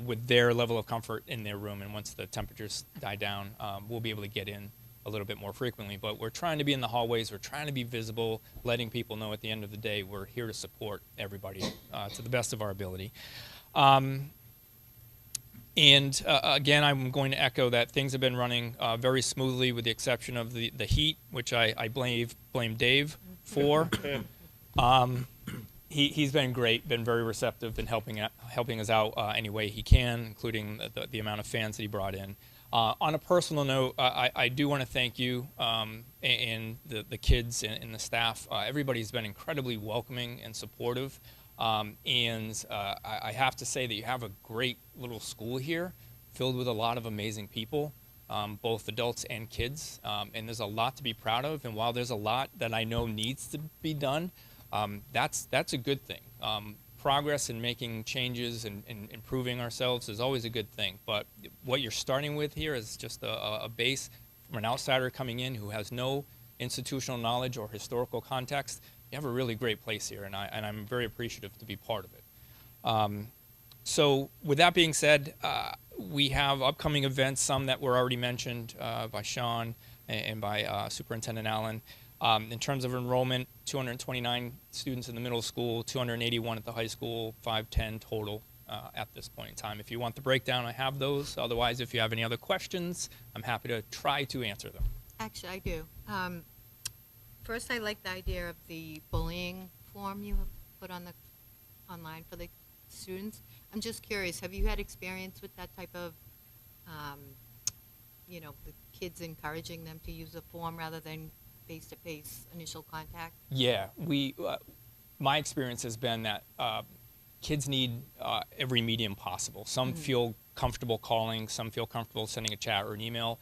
with their level of comfort in their room, and once the temperatures die down, we'll be able to get in a little bit more frequently. But we're trying to be in the hallways, we're trying to be visible, letting people know at the end of the day we're here to support everybody to the best of our ability. Again, I'm going to echo that things have been running very smoothly with the exception of the heat, which I blame Dave for. He's been great, been very receptive, been helping us out any way he can, including the amount of fans that he brought in. On a personal note, I do want to thank you and the kids and the staff. Everybody's been incredibly welcoming and supportive. I have to say that you have a great little school here filled with a lot of amazing people, both adults and kids. And there's a lot to be proud of. And while there's a lot that I know needs to be done, that's a good thing. Progress in making changes and improving ourselves is always a good thing. But what you're starting with here is just a base from an outsider coming in who has no institutional knowledge or historical context. You have a really great place here, and I'm very appreciative to be part of it. So with that being said, we have upcoming events, some that were already mentioned by Sean and by Superintendent Allen. In terms of enrollment, 229 students in the middle school, 281 at the high school, 510 total at this point in time. If you want the breakdown, I have those. Otherwise, if you have any other questions, I'm happy to try to answer them. Actually, I do. First, I like the idea of the bullying form you have put on online for the students. I'm just curious, have you had experience with that type of, the kids encouraging them to use a form rather than face-to-face initial contact? Yeah, my experience has been that kids need every medium possible. Some feel comfortable calling, some feel comfortable sending a chat or an email.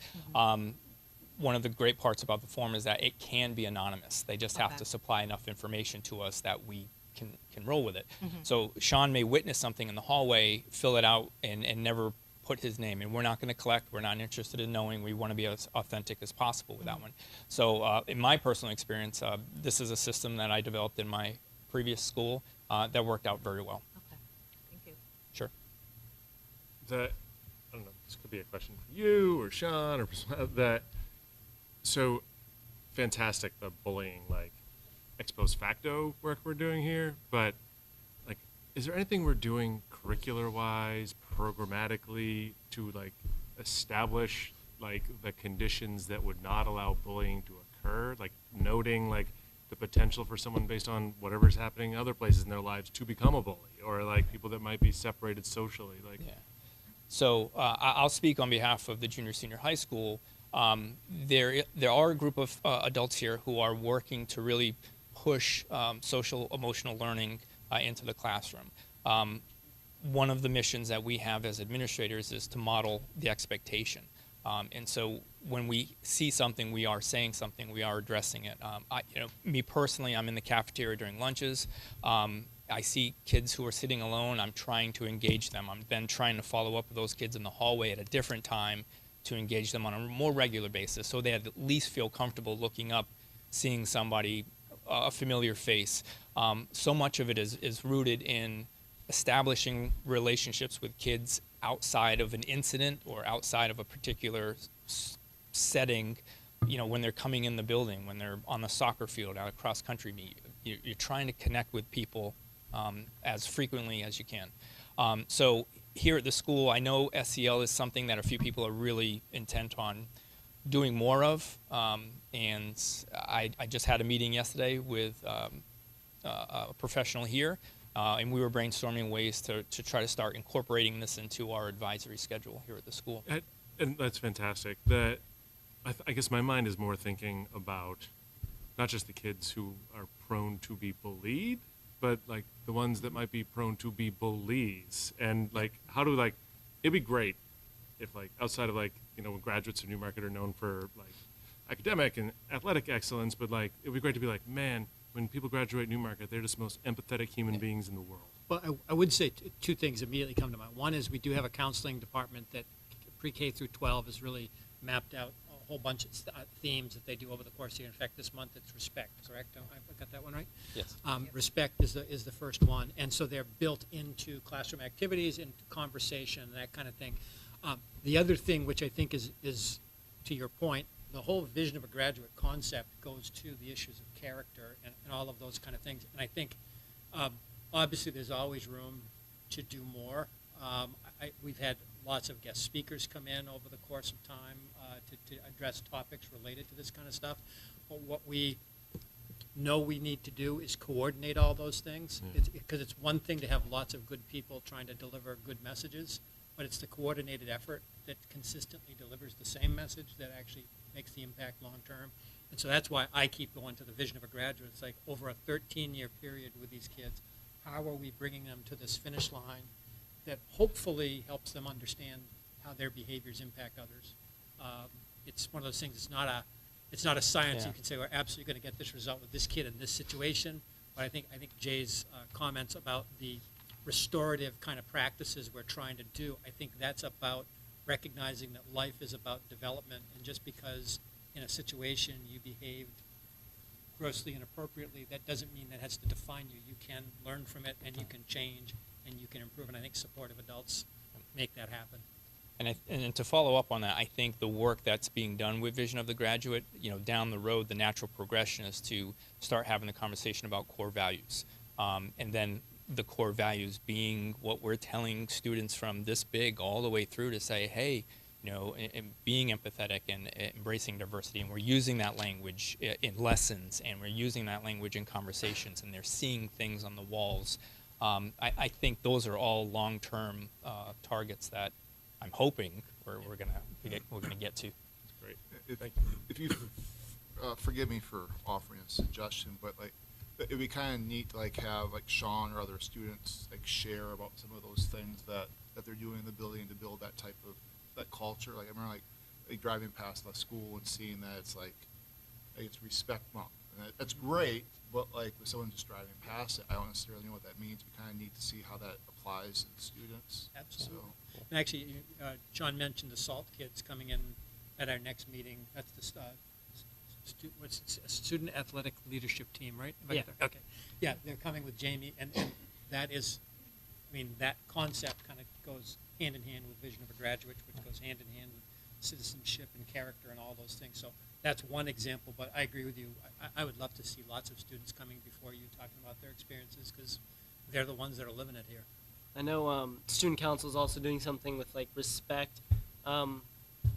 One of the great parts about the form is that it can be anonymous. They just have to supply enough information to us that we can roll with it. So Sean may witness something in the hallway, fill it out, and never put his name in. We're not going to collect. We're not interested in knowing. We want to be as authentic as possible with that one. So in my personal experience, this is a system that I developed in my previous school that worked out very well. Okay, thank you. Sure. I don't know, this could be a question for you or Sean or that. So fantastic, the bullying, like ex post facto work we're doing here, but like, is there anything we're doing curricular wise, programmatically to like establish like the conditions that would not allow bullying to occur, like noting like the potential for someone based on whatever's happening in other places in their lives to become a bully, or like people that might be separated socially, like. Yeah. So I'll speak on behalf of the junior senior high school. There are a group of adults here who are working to really push social emotional learning into the classroom. One of the missions that we have as administrators is to model the expectation. And so when we see something, we are saying something, we are addressing it. Me personally, I'm in the cafeteria during lunches. I see kids who are sitting alone. I'm trying to engage them. I'm then trying to follow up with those kids in the hallway at a different time to engage them on a more regular basis so they at least feel comfortable looking up, seeing somebody, a familiar face. So much of it is rooted in establishing relationships with kids outside of an incident or outside of a particular setting. When they're coming in the building, when they're on the soccer field, at a cross-country meet, you're trying to connect with people as frequently as you can. So here at the school, I know SEL is something that a few people are really intent on doing more of. And I just had a meeting yesterday with a professional here, and we were brainstorming ways to try to start incorporating this into our advisory schedule here at the school. And that's fantastic. I guess my mind is more thinking about not just the kids who are prone to be bullied, but like the ones that might be prone to be bullies. And like, how do it'd be great if like outside of like, when graduates of Newmarket are known for like academic and athletic excellence, but like, it'd be great to be like, man, when people graduate Newmarket, they're just the most empathetic human beings in the world. Well, I would say two things immediately come to mind. One is we do have a counseling department that pre-K through 12 has really mapped out a whole bunch of themes that they do over the course of the year. In fact, this month it's respect, correct? I got that one right? Yes. Respect is the first one. And so they're built into classroom activities, into conversation, and that kind of thing. The other thing, which I think is to your point, the whole vision of a graduate concept goes to the issues of character and all of those kind of things. And I think, obviously, there's always room to do more. We've had lots of guest speakers come in over the course of time to address topics related to this kind of stuff. But what we know we need to do is coordinate all those things. Because it's one thing to have lots of good people trying to deliver good messages, but it's the coordinated effort that consistently delivers the same message that actually makes the impact long term. And so that's why I keep going to the vision of a graduate. It's like over a 13-year period with these kids, how are we bringing them to this finish line that hopefully helps them understand how their behaviors impact others. It's one of those things. It's not a science. Yeah. You can say we're absolutely going to get this result with this kid in this situation. But I think Jay's comments about the restorative kind of practices we're trying to do, I think that's about recognizing that life is about development, and just because in a situation you behaved grossly inappropriately, that doesn't mean that has to define you. You can learn from it, and you can change, and you can improve. And I think supportive adults make that happen. And to follow up on that, I think the work that's being done with Vision of the Graduate, down the road, the natural progression is to start having the conversation about core values. And then the core values being what we're telling students from this big all the way through to say, hey, and being empathetic and embracing diversity. And we're using that language in lessons, and we're using that language in conversations, and they're seeing things on the walls. I think those are all long-term targets that I'm hoping we're gonna get to. Great. If you forgive me for offering a suggestion, but like it'd be kind of neat to have Sean or other students share about some of those things that they're doing in the building to build that type of that culture. I remember driving past the school and seeing that it's it's respect month, and that's great. But with someone just driving past it, I don't necessarily know what that means. We kind of need to see how that applies to the students. Absolutely. So, And actually, John mentioned the SALT kids coming in at our next meeting. That's the student athletic leadership team, right? Yeah. Okay. Yeah, they're coming with Jamie, and that is, that concept kind of goes hand in hand with Vision of a Graduate, which goes hand in hand with citizenship and character and all those things. So that's one example, but I agree with you. I would love to see lots of students coming before you talking about their experiences, because they're the ones that are living it here. I know student council is also doing something with respect. I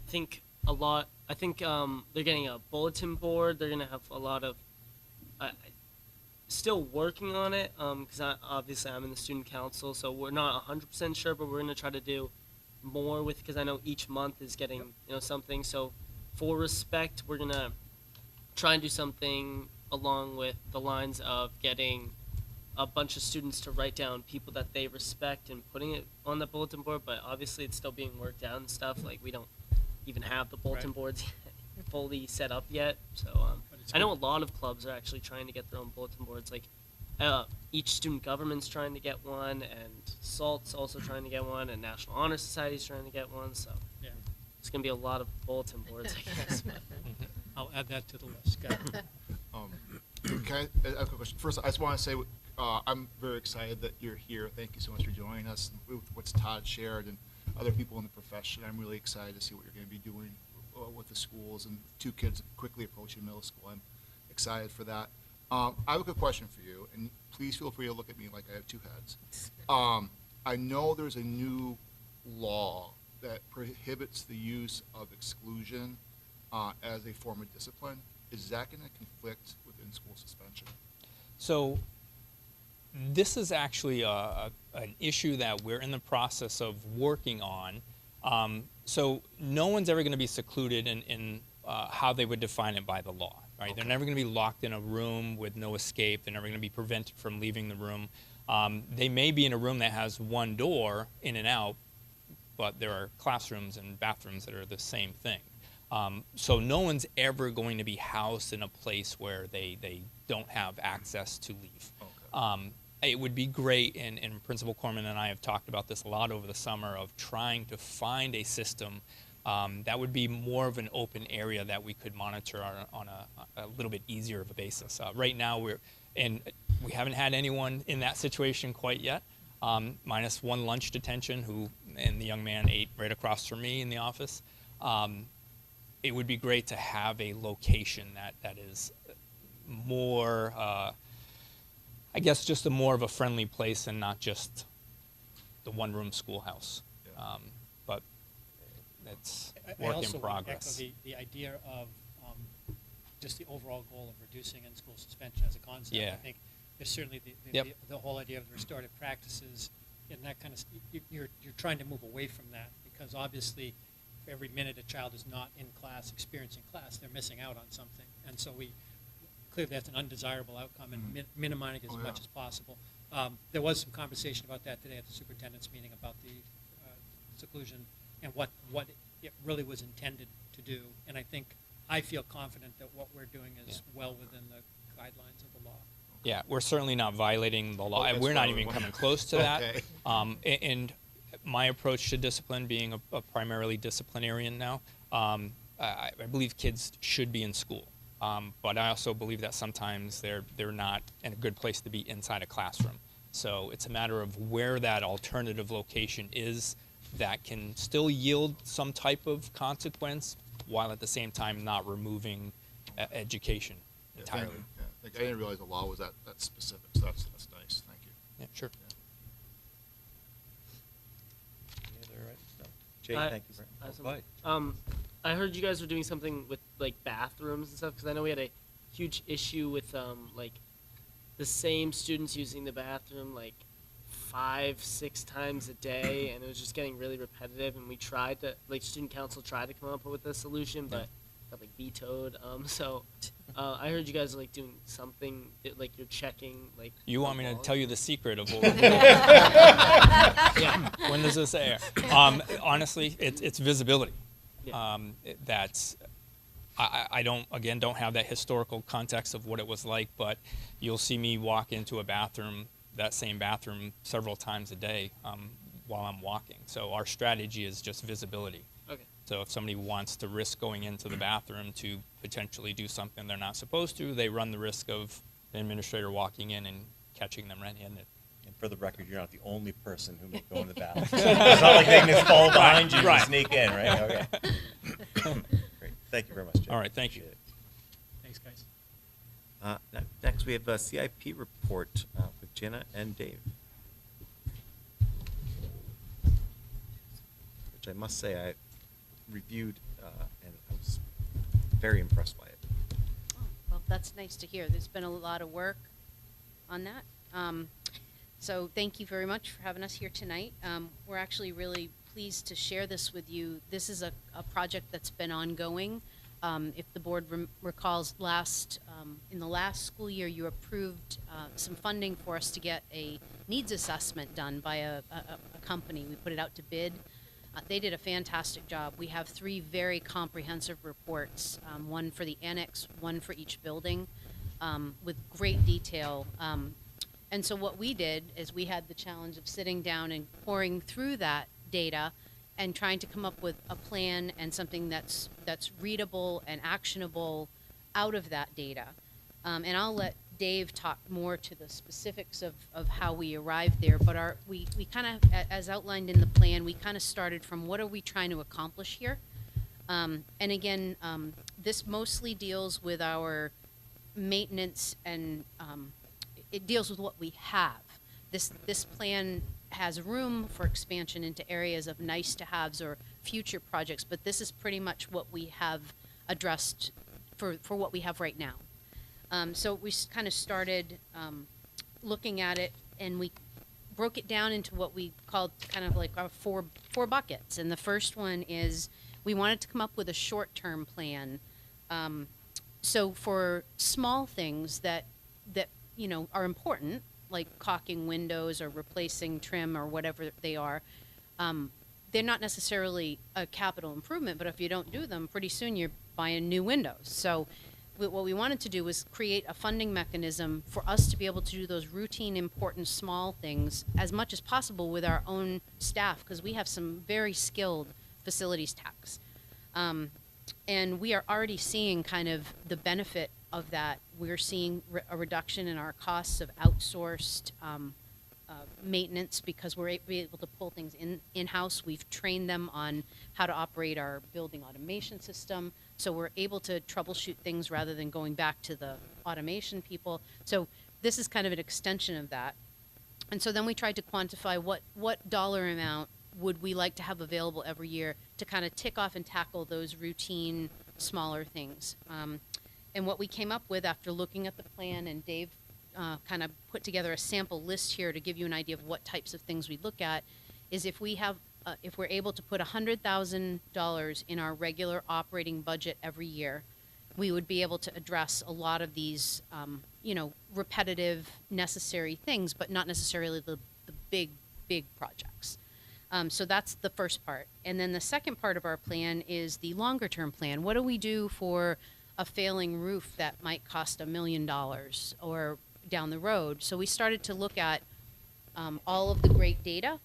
think a lot. I think they're getting a bulletin board. They're gonna have a lot of. Still working on it because obviously I'm in the student council, so we're not 100% sure, but we're gonna try to do more with because I know each month is getting something. So for respect, we're gonna try and do something along with the lines of getting a bunch of students to write down people that they respect and putting it on the bulletin board, but obviously it's still being worked out and stuff. Like, we don't even have the bulletin Right. boards fully set up yet. So But it's I know a good. lot of clubs are actually trying to get their own bulletin boards. Like, each student government's trying to get one, and SALT's also trying to get one, and National Honor Society's trying to get one. So Yeah, it's going to be a lot of bulletin boards, I guess. But I'll add that to the list. Got it. Okay, I have a quick question. First, I just want to say I'm very excited that you're here. Thank you so much for joining us. With what's Todd shared and other people in the profession, I'm really excited to see what you're going to be doing with the schools and 2 kids quickly approaching middle school. I'm excited for that. I have a quick question for you, and please feel free to look at me like I have 2 heads. I know there's a new law that prohibits the use of exclusion as a form of discipline. Is that going to conflict with in-school suspension? So this is actually an issue that we're in the process of working on. So no one's ever going to be secluded in how they would define it by the law, right? They're never going to be locked in a room with no escape. They're never going to be prevented from leaving the room. They may be in a room that has one door in and out, but there are classrooms and bathrooms that are the same thing. So no one's ever going to be housed in a place where they don't have access to leave. Okay. It would be great, and Principal Corman and I have talked about this a lot over the summer, of trying to find a system that would be more of an open area that we could monitor on a little bit easier of a basis. Right now, we haven't had anyone in that situation quite yet, minus one lunch detention and the young man ate right across from me in the office. It would be great to have a location that is more, I guess, just more of a friendly place and not just the one-room schoolhouse. Yeah. But it's I work also in want to progress. echo the idea of just the overall goal of reducing in-school suspension as a concept. Yeah. I think there's certainly Yep. the whole idea of restorative practices and that kind of you're trying to move away from that, because obviously for every minute a child is not in class, experiencing class, they're missing out on something. And so clearly that's an undesirable outcome, and minimizing it as much as possible. There was some conversation about that today at the superintendent's meeting about the seclusion and what it really was intended to do. And I feel confident that what we're doing is well within the guidelines of the law. Yeah, we're certainly not violating the law. Oh, that's We're not what I even was coming close to that. Okay. And my approach to discipline, being a primarily disciplinarian now, I believe kids should be in school. But I also believe that sometimes they're not in a good place to be inside a classroom. So it's a matter of where that alternative location is that can still yield some type of consequence, while at the same time not removing education Yeah, entirely. thank you. Yeah, I didn't realize the law was that specific, so that's nice. Thank you. Yeah, sure. Any other items? No. Jay, I- thank you very I have much. some- Oh, go ahead. I heard you guys were doing something with like bathrooms and stuff, because I know we had a huge issue with like the same students using the bathroom like 5-6 times a day, and it was just getting really repetitive. And we tried to, like, student council tried to come up with a solution, but got like vetoed. So I heard you guys are like doing something like you're checking like. You want me to the tell you the walls. secret of what we're doing? Yeah. When does this air? Honestly, it's visibility. Yeah. I don't have that historical context of what it was like, but you'll see me walk into a bathroom, that same bathroom, several times a day while I'm walking. So our strategy is just visibility. Okay. So if somebody wants to risk going into the bathroom to potentially do something they're not supposed to, they run the risk of the administrator walking in and catching them red-handed. And for the record, you're not the only person who may go in the bathroom. It's not like they can just fall behind you Right. and sneak in, right? Okay. Great. Thank you very much, Jay. All right, thank you. Appreciate Thanks, guys. it. Next, we have a CIP report with Jenna and Dave. Which I must say I reviewed and very impressed by it. Oh, well, that's nice to hear. There's been a lot of work on that. So thank you very much for having us here tonight. We're actually really pleased to share this with you. This is a project that's been ongoing. If the board recalls, in the last school year, you approved some funding for us to get a needs assessment done by a company. We put it out to bid. They did a fantastic job. We have 3 very comprehensive reports, one for the annex, one for each building, with great detail. And so what we did is we had the challenge of sitting down and pouring through that data and trying to come up with a plan and something that's readable and actionable out of that data. And I'll let Dave talk more to the specifics of how we arrived there, but we kind of, as outlined in the plan, we kind of started from what are we trying to accomplish here? And again, this mostly deals with our maintenance and it deals with what we have. This plan has room for expansion into areas of nice to haves or future projects, but this is pretty much what we have addressed for what we have right now. So we kind of started looking at it, and we broke it down into what we called kind of like our four buckets. And the first one is we wanted to come up with a short-term plan. So for small things that you know are important, like caulking windows or replacing trim or whatever they are, they're not necessarily a capital improvement, but if you don't do them, pretty soon you're buying new windows. So what we wanted to do was create a funding mechanism for us to be able to do those routine, important, small things as much as possible with our own staff, because we have some very skilled facilities techs. And we are already seeing kind of the benefit of that. We're seeing a reduction in our costs of outsourced maintenance because we're able to pull things in-house. We've trained them on how to operate our building automation system, so we're able to troubleshoot things rather than going back to the automation people. So this is kind of an extension of that. And so then we tried to quantify what dollar amount would we like to have available every year to kind of tick off and tackle those routine, smaller things. And what we came up with after looking at the plan, and Dave kind of put together a sample list here to give you an idea of what types of things we look at, is if we have, if we're able to put $100,000 in our regular operating budget every year, we would be able to address a lot of these, you know, repetitive, necessary things, but not necessarily the big projects. So that's the first part. And then the second part of our plan is the longer term plan. What do we do for a failing roof that might cost $1 million or down the road? So we started to look at all of the great data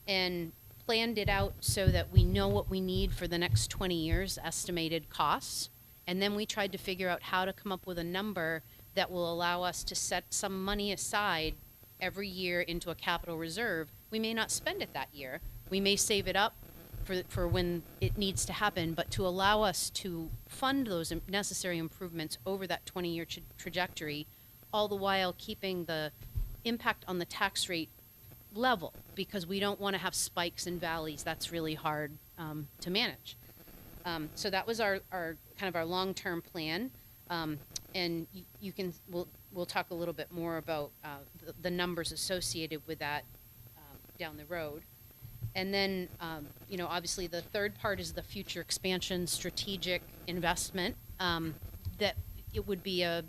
and planned it out so that we know what we need for the next 20 years, estimated costs. And then we tried to figure out how to come up with a number that will allow us to set some money aside every year into a capital reserve. We may not spend it that year. We may save it up for when it needs to happen, but to allow us to fund those necessary improvements over that 20-year trajectory, all the while keeping the impact on the tax rate level, because we don't want to have spikes and valleys. That's really hard to manage. So that was our kind of our long-term plan, and we'll talk a little bit more about the numbers associated with that down the road. And then, you know, obviously the third part is the future expansion, strategic investment. That it would be a,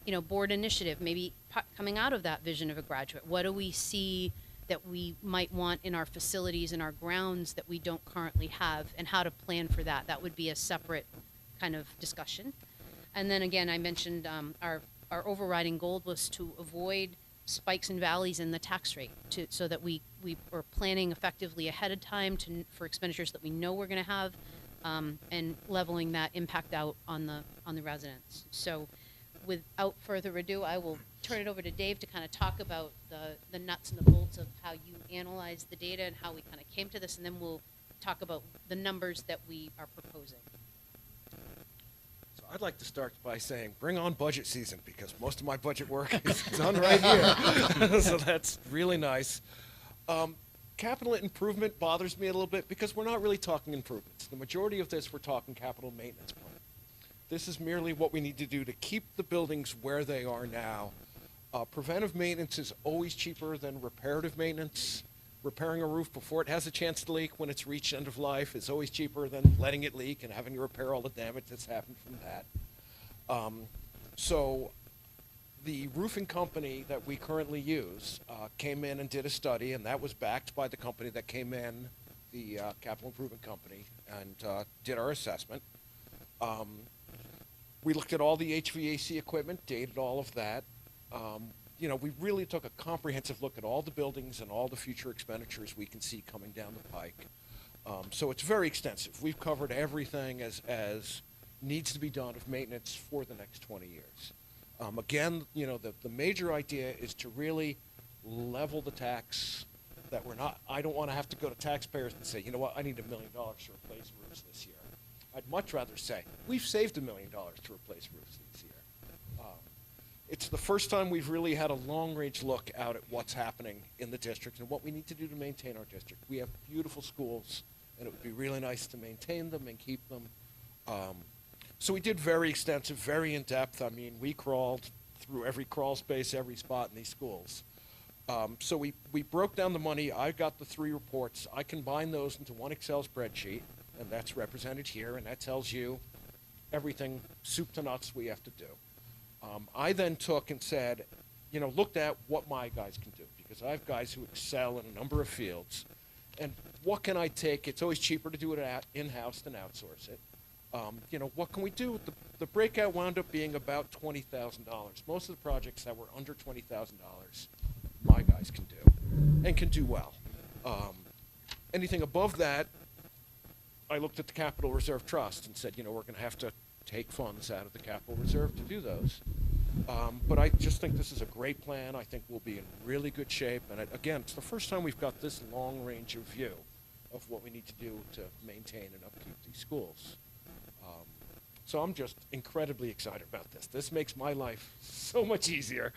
you know, board initiative, maybe coming out of that vision of a graduate. What do we see that we might want in our facilities and our grounds that we don't currently have, and how to plan for that? That would be a separate kind of discussion. And then again, I mentioned our overriding goal was to avoid spikes and valleys in the tax rate, so that we were planning effectively ahead of time for expenditures that we know we're going to have, and leveling that impact out on the residents. So without further ado, I will turn it over to Dave to kind of talk about the nuts and the bolts of how you analyze the data and how we kind of came to this, and then we'll talk about the numbers that we are proposing. So I'd like to start by saying, bring on budget season, because most of my budget work is done right here. So that's really nice. Capital improvement bothers me a little bit because we're not really talking improvements. The majority of this, we're talking capital maintenance plan. This is merely what we need to do to keep the buildings where they are now. Preventive maintenance is always cheaper than reparative maintenance. Repairing a roof before it has a chance to leak when it's reached end of life is always cheaper than letting it leak and having to repair all the damage that's happened from that. So the roofing company that we currently use came in and did a study, and that was backed by the company that came in, the capital improvement company, and did our assessment. We looked at all the HVAC equipment, dated all of that. You know, we really took a comprehensive look at all the buildings and all the future expenditures we can see coming down the pike. So it's very extensive. We've covered everything as needs to be done of maintenance for the next 20 years. Again, you know, the major idea is to really level the tax that we're not. I don't want to have to go to taxpayers and say, you know what, I need $1 million to replace roofs this year. I'd much rather say, we've saved $1 million to replace roofs this year. It's the first time we've really had a long-range look out at what's happening in the district and what we need to do to maintain our district. We have beautiful schools, and it would be really nice to maintain them and keep them. So we did very extensive, very in-depth. I mean, we crawled through every crawl space, every spot in these schools. So we broke down the money. I got the 3 reports. I combined those into one Excel spreadsheet, and that's represented here, and that tells you everything, soup to nuts, we have to do. I then took and said, you know, looked at what my guys can do, because I have guys who excel in a number of fields, and what can I take? It's always cheaper to do it in-house than outsource it. You know, what can we do? The breakout wound up being about $20,000. Most of the projects that were under $20,000, my guys can do, and can do well. Anything above that, I looked at the Capital Reserve Trust and said, you know, we're going to have to take funds out of the Capital Reserve to do those. But I just think this is a great plan. I think we'll be in really good shape. And again, it's the first time we've got this long range of view of what we need to do to maintain and upkeep these schools. So I'm just incredibly excited about this. This makes my life so much easier.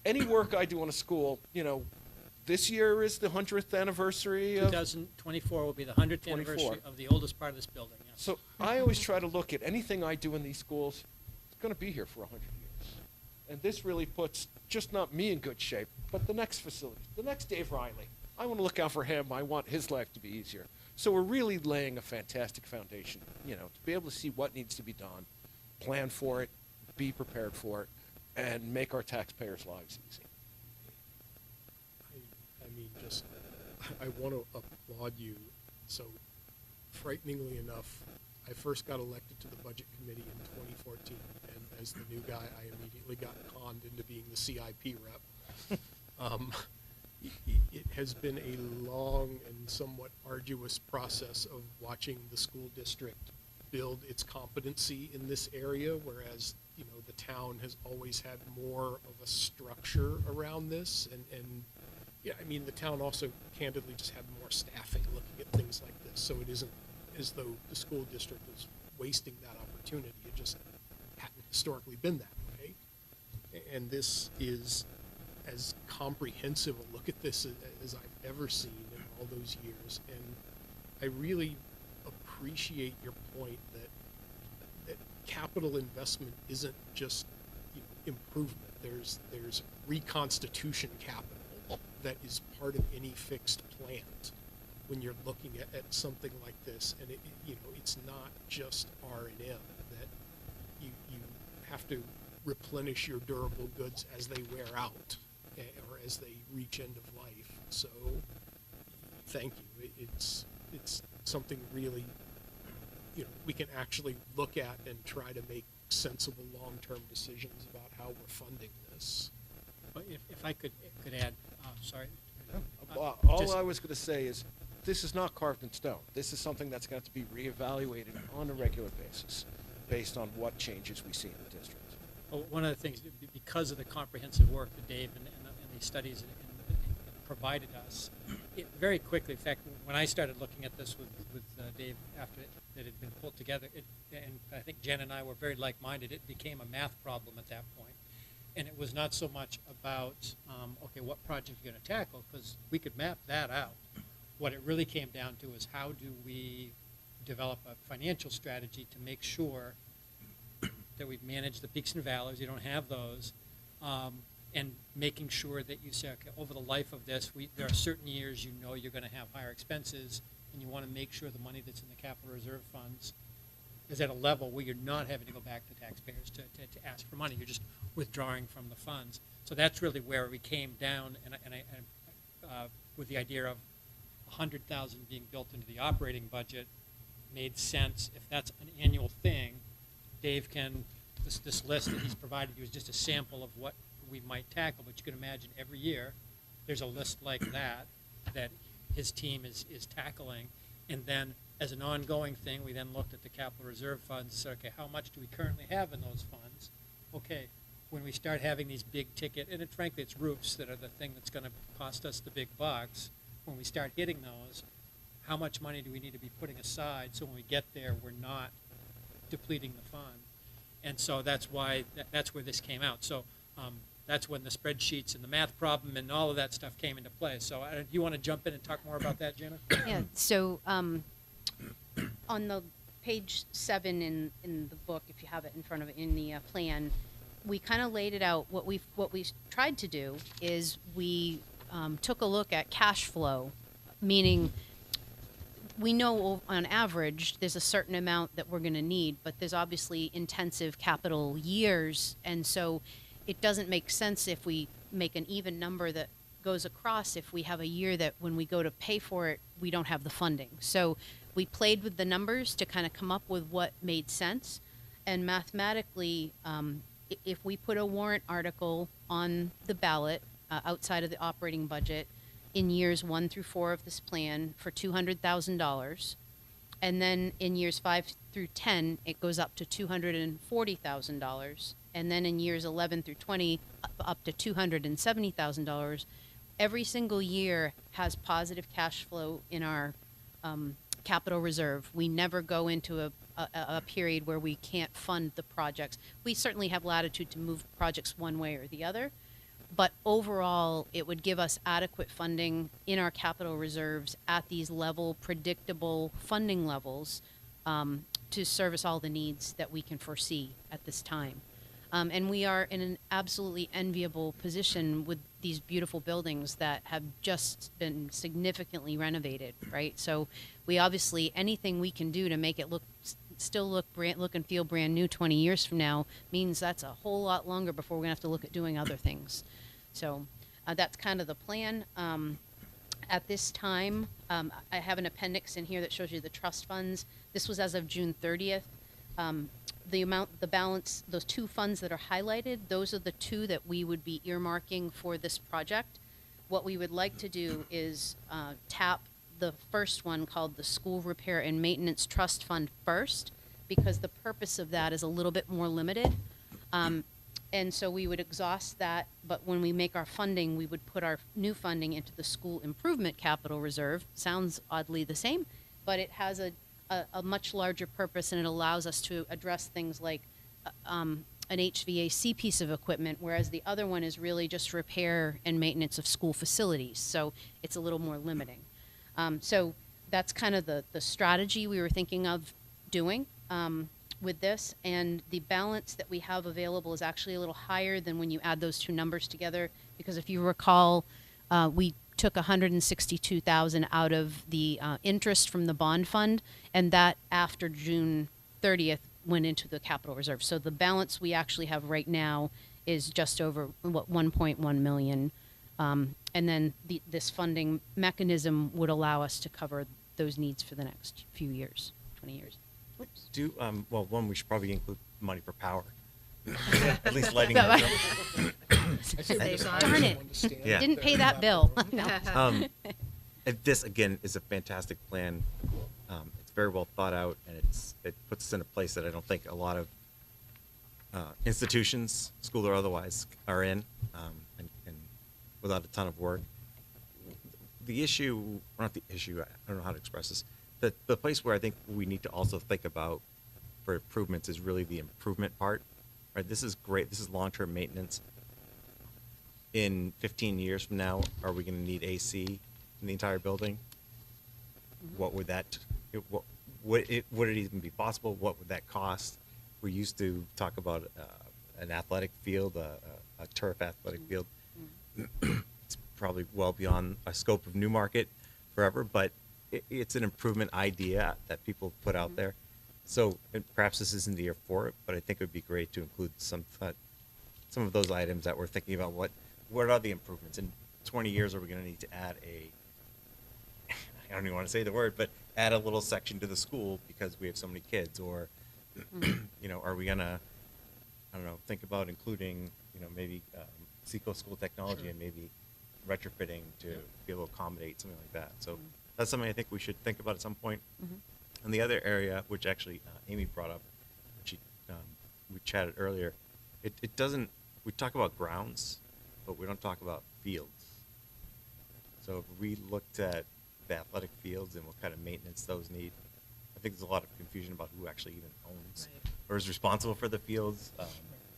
Any work I do on a school, you know, this year is the 100th anniversary of 2024 will be the 100th 24. anniversary of the oldest part of this building. Yes. So I always try to look at anything I do in these schools, it's going to be here for 100 years. And this really puts just not me in good shape, but the next facility, the next Dave Riley. I want to look out for him. I want his life to be easier. So we're really laying a fantastic foundation, you know, to be able to see what needs to be done, plan for it, be prepared for it, and make our taxpayers' lives easy. I mean, just, I want to applaud you. So, frighteningly enough, I first got elected to the Budget Committee in 2014, and as the new guy, I immediately got conned into being the CIP rep. It has been a long and somewhat arduous process of watching the school district build its competency in this area, whereas, you know, the town has always had more of a structure around this, and yeah, I mean, the town also candidly just had more staffing looking at things like this, so it isn't as though the school district is wasting that opportunity. It just hadn't historically been that way. And this is as comprehensive a look at this as I've ever seen in all those years. And I really appreciate your point that capital investment isn't just, you know, improvement. There's reconstitution capital that is part of any fixed plant when you're looking at something like this. And you know, it's not just R&M, that you have to replenish your durable goods as they wear out or as they reach end of life. So thank you. It's something really, you know, we can actually look at and try to make sensible long-term decisions about how we're funding this. But if I could add, sorry. All Just- I was going to say is, this is not carved in stone. This is something that's going to have to be reevaluated on a regular basis based on what changes we see in the district. Well, one of the things, because of the comprehensive work that Dave and the studies provided us, it very quickly, in fact, when I started looking at this with Dave after it had been pulled together, and I think Jen and I were very like-minded, it became a math problem at that point. And it was not so much about, okay, what project you're going to tackle, because we could map that out. What it really came down to is how do we develop a financial strategy to make sure that we've managed the peaks and valleys, you don't have those, and making sure that you say, okay, over the life of this, there are certain years you know you're going to have higher expenses, and you want to make sure the money that's in the capital reserve funds is at a level where you're not having to go back to taxpayers to ask for money. You're just withdrawing from the funds. So that's really where we came down, and with the idea of 100,000 being built into the operating budget made sense. If that's an annual thing, Dave can, this list that he's provided you is just a sample of what we might tackle, but you can imagine every year there's a list like that that his team is tackling. And then as an ongoing thing, we then looked at the capital reserve funds and said, okay, how much do we currently have in those funds? Okay, when we start having these big ticket, and frankly it's roofs that are the thing that's going to cost us the big bucks, when we start hitting those, how much money do we need to be putting aside so when we get there we're not depleting the fund? And so that's why, that's where this came out. So that's when the spreadsheets and the math problem and all of that stuff came into play. So do you want to jump in and talk more about that, Jana? Yeah, so on the page 7 in the book, if you have it in front of it, in the plan, we kind of laid it out. What we tried to do is we took a look at cash flow, meaning we know on average there's a certain amount that we're going to need, but there's obviously intensive capital years, and so it doesn't make sense if we make an even number that goes across if we have a year that when we go to pay for it, we don't have the funding. So we played with the numbers to kind of come up with what made sense, and mathematically, if we put a warrant article on the ballot outside of the operating budget in years 1 through 4 of this plan for $200,000, and then in years 5 through 10 it goes up to $240,000, and then in years 11 through 20 up to $270,000. Every single year has positive cash flow in our capital reserve. We never go into a period where we can't fund the projects. We certainly have latitude to move projects one way or the other, but overall it would give us adequate funding in our capital reserves at these predictable funding levels to service all the needs that we can foresee at this time. And we are in an absolutely enviable position with these beautiful buildings that have just been significantly renovated, right? So we obviously, anything we can do to make it still look and feel brand new 20 years from now means that's a whole lot longer before we're going to have to look at doing other things. So that's kind of the plan. At this time, I have an appendix in here that shows you the trust funds. This was as of June 30th. The balance, those 2 funds that are highlighted, those are the 2 that we would be earmarking for this project. What we would like to do is tap the first one called the School Repair and Maintenance Trust Fund first, because the purpose of that is a little bit more limited. And so we would exhaust that, but when we make our funding, we would put our new funding into the School Improvement Capital Reserve. Sounds oddly the same, but it has a much larger purpose, and it allows us to address things like an HVAC piece of equipment, whereas the other one is really just repair and maintenance of school facilities. So it's a little more limiting. So that's kind of the strategy we were thinking of doing with this. And the balance that we have available is actually a little higher than when you add those 2 numbers together, because if you recall, we took $162,000 out of the interest from the bond fund, and that after June 30th went into the capital reserve. So the balance we actually have right now is just over 1.1 million, and then this funding mechanism would allow us to cover those needs for the next few years, 20 years. Oops. Well, one, we should probably include money for power. At least lighting. No, up. Darn it. Yeah. Didn't pay that bill. No. This again is a fantastic plan. It's very well thought out, and it puts us in a place that I don't think a lot of institutions, school or otherwise, are in, and without a ton of work. The issue, or not the issue, I don't know how to express this. The place where I think we need to also think about for improvements is really the improvement part. Right? This is great. This is long-term maintenance. In 15 years from now, are we going to need AC in the entire building? What would that? Would it even be possible? What would that cost? we used to talk about an athletic field, a turf athletic field. It's probably well beyond a scope of Newmarket forever, but it's an improvement idea that people put out there. So and perhaps this isn't the year for it, but I think it would be great to include some of those items that we're thinking about. What are the improvements? In 20 years, are we going to need to add I don't even want to say the word, but add a little section to the school because we have so many kids? Or, are we going to, I don't know, think about including, maybe Seco School Technology and maybe retrofitting to be able to accommodate something like that. So that's something I think we should think about at some point. And the other area, which actually Amy brought up, which we chatted earlier, it doesn't, we talk about grounds, but we don't talk about fields. So if we looked at the athletic fields and what kind of maintenance those need, I think there's a lot of confusion about who actually even owns or is responsible for the fields.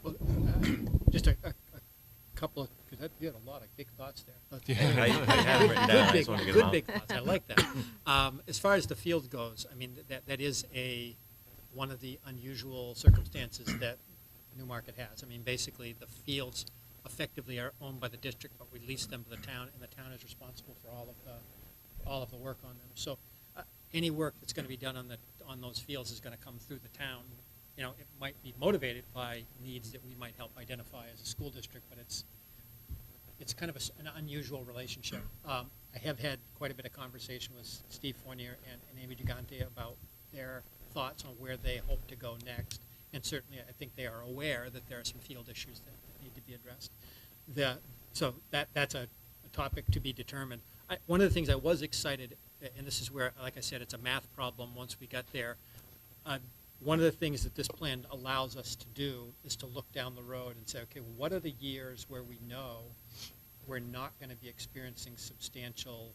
Well, just a couple of, because you had a lot of big thoughts there. I had them written down. I just wanted to get them Good out. big thoughts. I like that. As far as the field goes, I mean, that is one of the unusual circumstances that Newmarket has. I mean, basically, the fields effectively are owned by the district, but we lease them to the town, and the town is responsible for all of the work on them. So any work that's going to be done on those fields is going to come through the town. It might be motivated by needs that we might help identify as a school district, but it's kind of an unusual relationship. I have had quite a bit of conversation with Steve Fournier and Amy Gigante about their thoughts on where they hope to go next, and certainly I think they are aware that there are some field issues that need to be addressed. So that's a topic to be determined. One of the things I was excited, and this is where, like I said, it's a math problem once we got there. One of the things that this plan allows us to do is to look down the road and say, okay, what are the years where we know we're not going to be experiencing substantial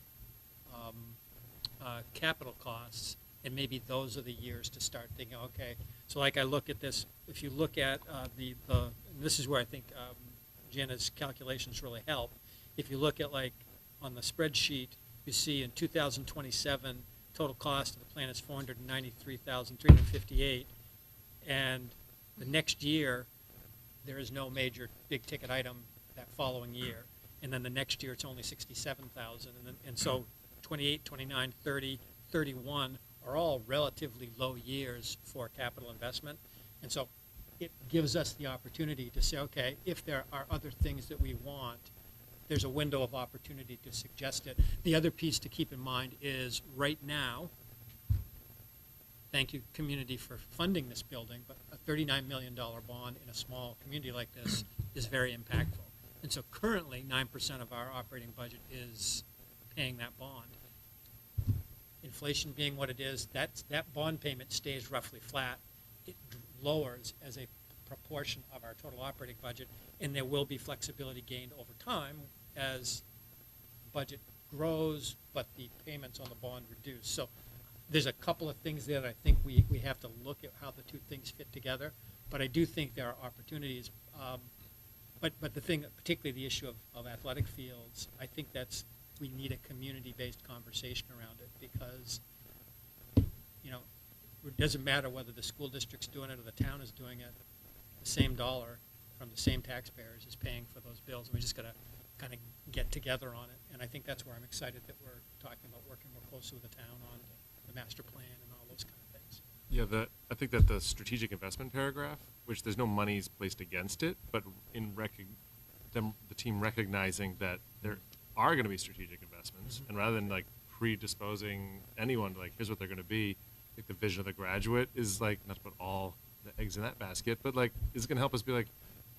capital costs, and maybe those are the years to start thinking, okay, so like I look at this, if you look at and this is where I think Jenna's calculations really help. If you look at, like, on the spreadsheet, you see in 2027, total cost of the plan is $493,358, and the next year there is no major big ticket item that following year, and then the next year it's only $67,000, and so 28, 29, 30, 31 are all relatively low years for capital investment, and so it gives us the opportunity to say, okay, if there are other things that we want, there's a window of opportunity to suggest it. The other piece to keep in mind is right now, thank you, community, for funding this building, but a $39 million bond in a small community like this is very impactful. And so currently, 9% of our operating budget is paying that bond. Inflation being what it is, that bond payment stays roughly flat. It lowers as a proportion of our total operating budget, and there will be flexibility gained over time as budget grows, but the payments on the bond reduce. So there's a couple of things there that I think we have to look at how the two things fit together, but I do think there are opportunities. But the thing, particularly the issue of athletic fields, I think we need a community-based conversation around it, because it doesn't matter whether the school district's doing it or the town is doing it. The same dollar from the same taxpayers is paying for those bills, and we just got to kind of get together on it. And I think that's where I'm excited that we're talking about working more closely with the town on the master plan and all those kind of things. Yeah, I think that the strategic investment paragraph, which there's no monies placed against it, but in the team recognizing that there are going to be strategic investments, and rather than like predisposing anyone to like, here's what they're going to be, I think the vision of the graduate is like, not to put all the eggs in that basket, but like, is it going to help us be like,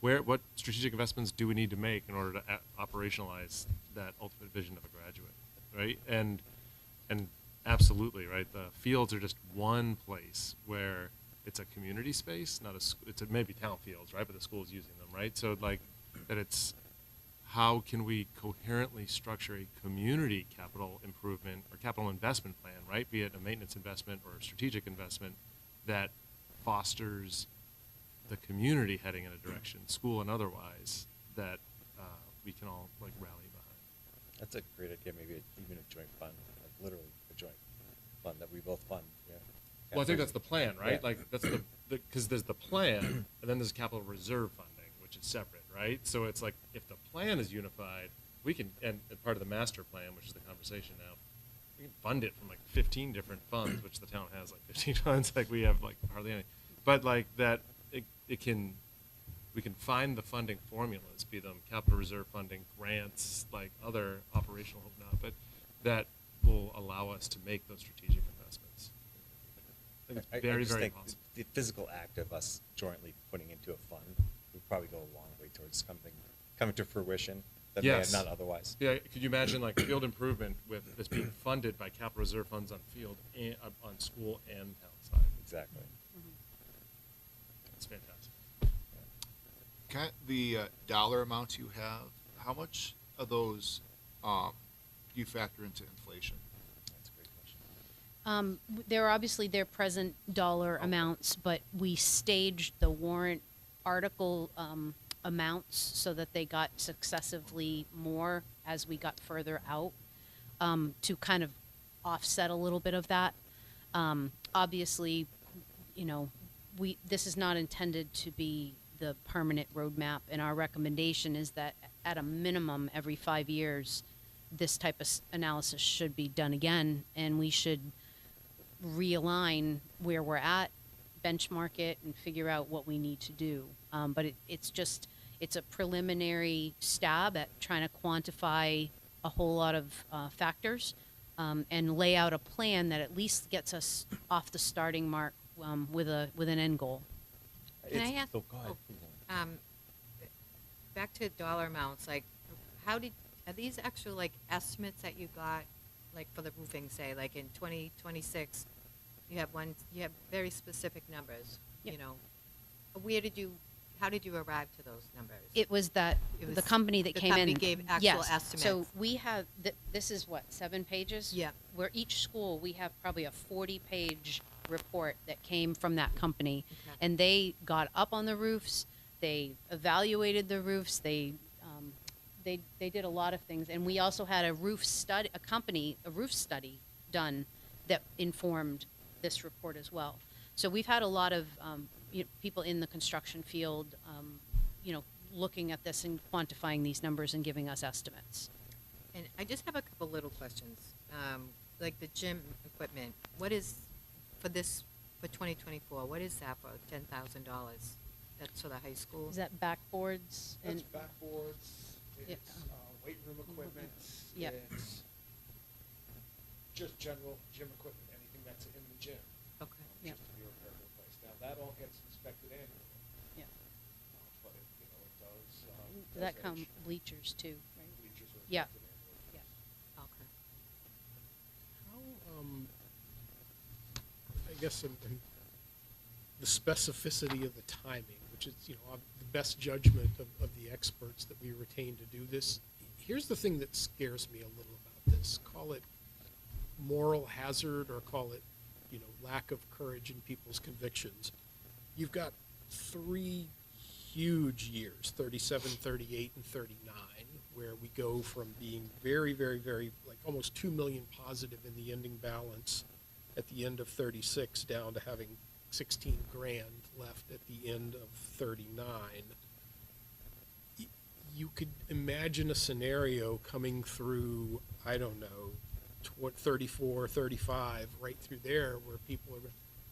what strategic investments do we need to make in order to operationalize that ultimate vision of a graduate, right? And absolutely, right, the fields are just one place where it's a community space, it's maybe town fields, right, but the school's using them, right? So like, that it's, how can we coherently structure a community capital improvement or capital investment plan, right, be it a maintenance investment or a strategic investment that fosters the community heading in a direction, school and otherwise, that we can all like rally behind. That's a great idea. Maybe even a joint fund, like literally a joint fund that we both fund. Yeah. Well, I think that's the plan, right? Yeah. Like, that's because there's the plan, and then there's capital reserve funding, which is separate, right? So it's like, if the plan is unified, we can, and part of the master plan, which is the conversation now, we can fund it from like 15 different funds, which the town has like 15 funds, like we have like hardly any. But like that, we can find the funding formulas, be them capital reserve funding, grants, like other operational, hope not, but that will allow us to make those strategic investments. I think it's very, just very think possible. the physical act of us jointly putting into a fund would probably go a long way towards coming to fruition that may have Yes. not otherwise. Yeah, could you imagine like field improvement with this being funded by capital reserve funds on field and on school and town side? Exactly. It's fantastic. The dollar amounts you have, how much of those do you factor into inflation? That's a great question. There are obviously their present dollar amounts, but we staged the warrant article amounts so that they got successively more as we got further out, to kind of offset a little bit of that. Obviously, this is not intended to be the permanent roadmap, and our recommendation is that at a minimum every 5 years, this type of analysis should be done again, and we should realign where we're at, benchmark it, and figure out what we need to do. But it's a preliminary stab at trying to quantify a whole lot of factors, and lay out a plan that at least gets us off the starting mark with an end goal. Can I ask? Oh, go ahead. Back to dollar amounts, like, are these actual, like, estimates that you got, like, for the roofing, say, like, in 2026, you have very specific numbers, Yep. How did you arrive to those numbers? It was that It was the company that the came company in gave actual yes. estimates. So we have this is what 7 pages. Yeah. Where each school we have probably a 40-page report that came from that company, Okay. and they got up on the roofs, they evaluated the roofs, they did a lot of things, and we also had a roof study done that informed this report as well. So we've had a lot of people in the construction field, looking at this and quantifying these numbers and giving us estimates. And I just have a couple little questions. Like the gym equipment, what is, for 2024, what is that for $10,000? That's for the high school? Is that backboards? That's And backboards, Yeah. it's weight room equipment, Yeah. it's just general gym equipment, anything that's in the gym. Okay. Yeah. Just to be repaired and replaced. Now, that all gets inspected annually, Yeah. but it does. Does that does come edge. bleachers too, right? Bleachers are Yeah. inspected annually. Yeah. Okay. How, I guess the specificity of the timing, which is, the best judgment of the experts that we retain to do this. Here's the thing that scares me a little about this. Call it moral hazard or call it, lack of courage in people's convictions. You've got 3 huge years, 37, 38, and 39, where we go from being very, very, very, like almost 2 million positive in the ending balance at the end of 36 down to having 16 grand left at the end of 39. You could imagine a scenario coming through, I don't know, 34, 35, right through there, where people are,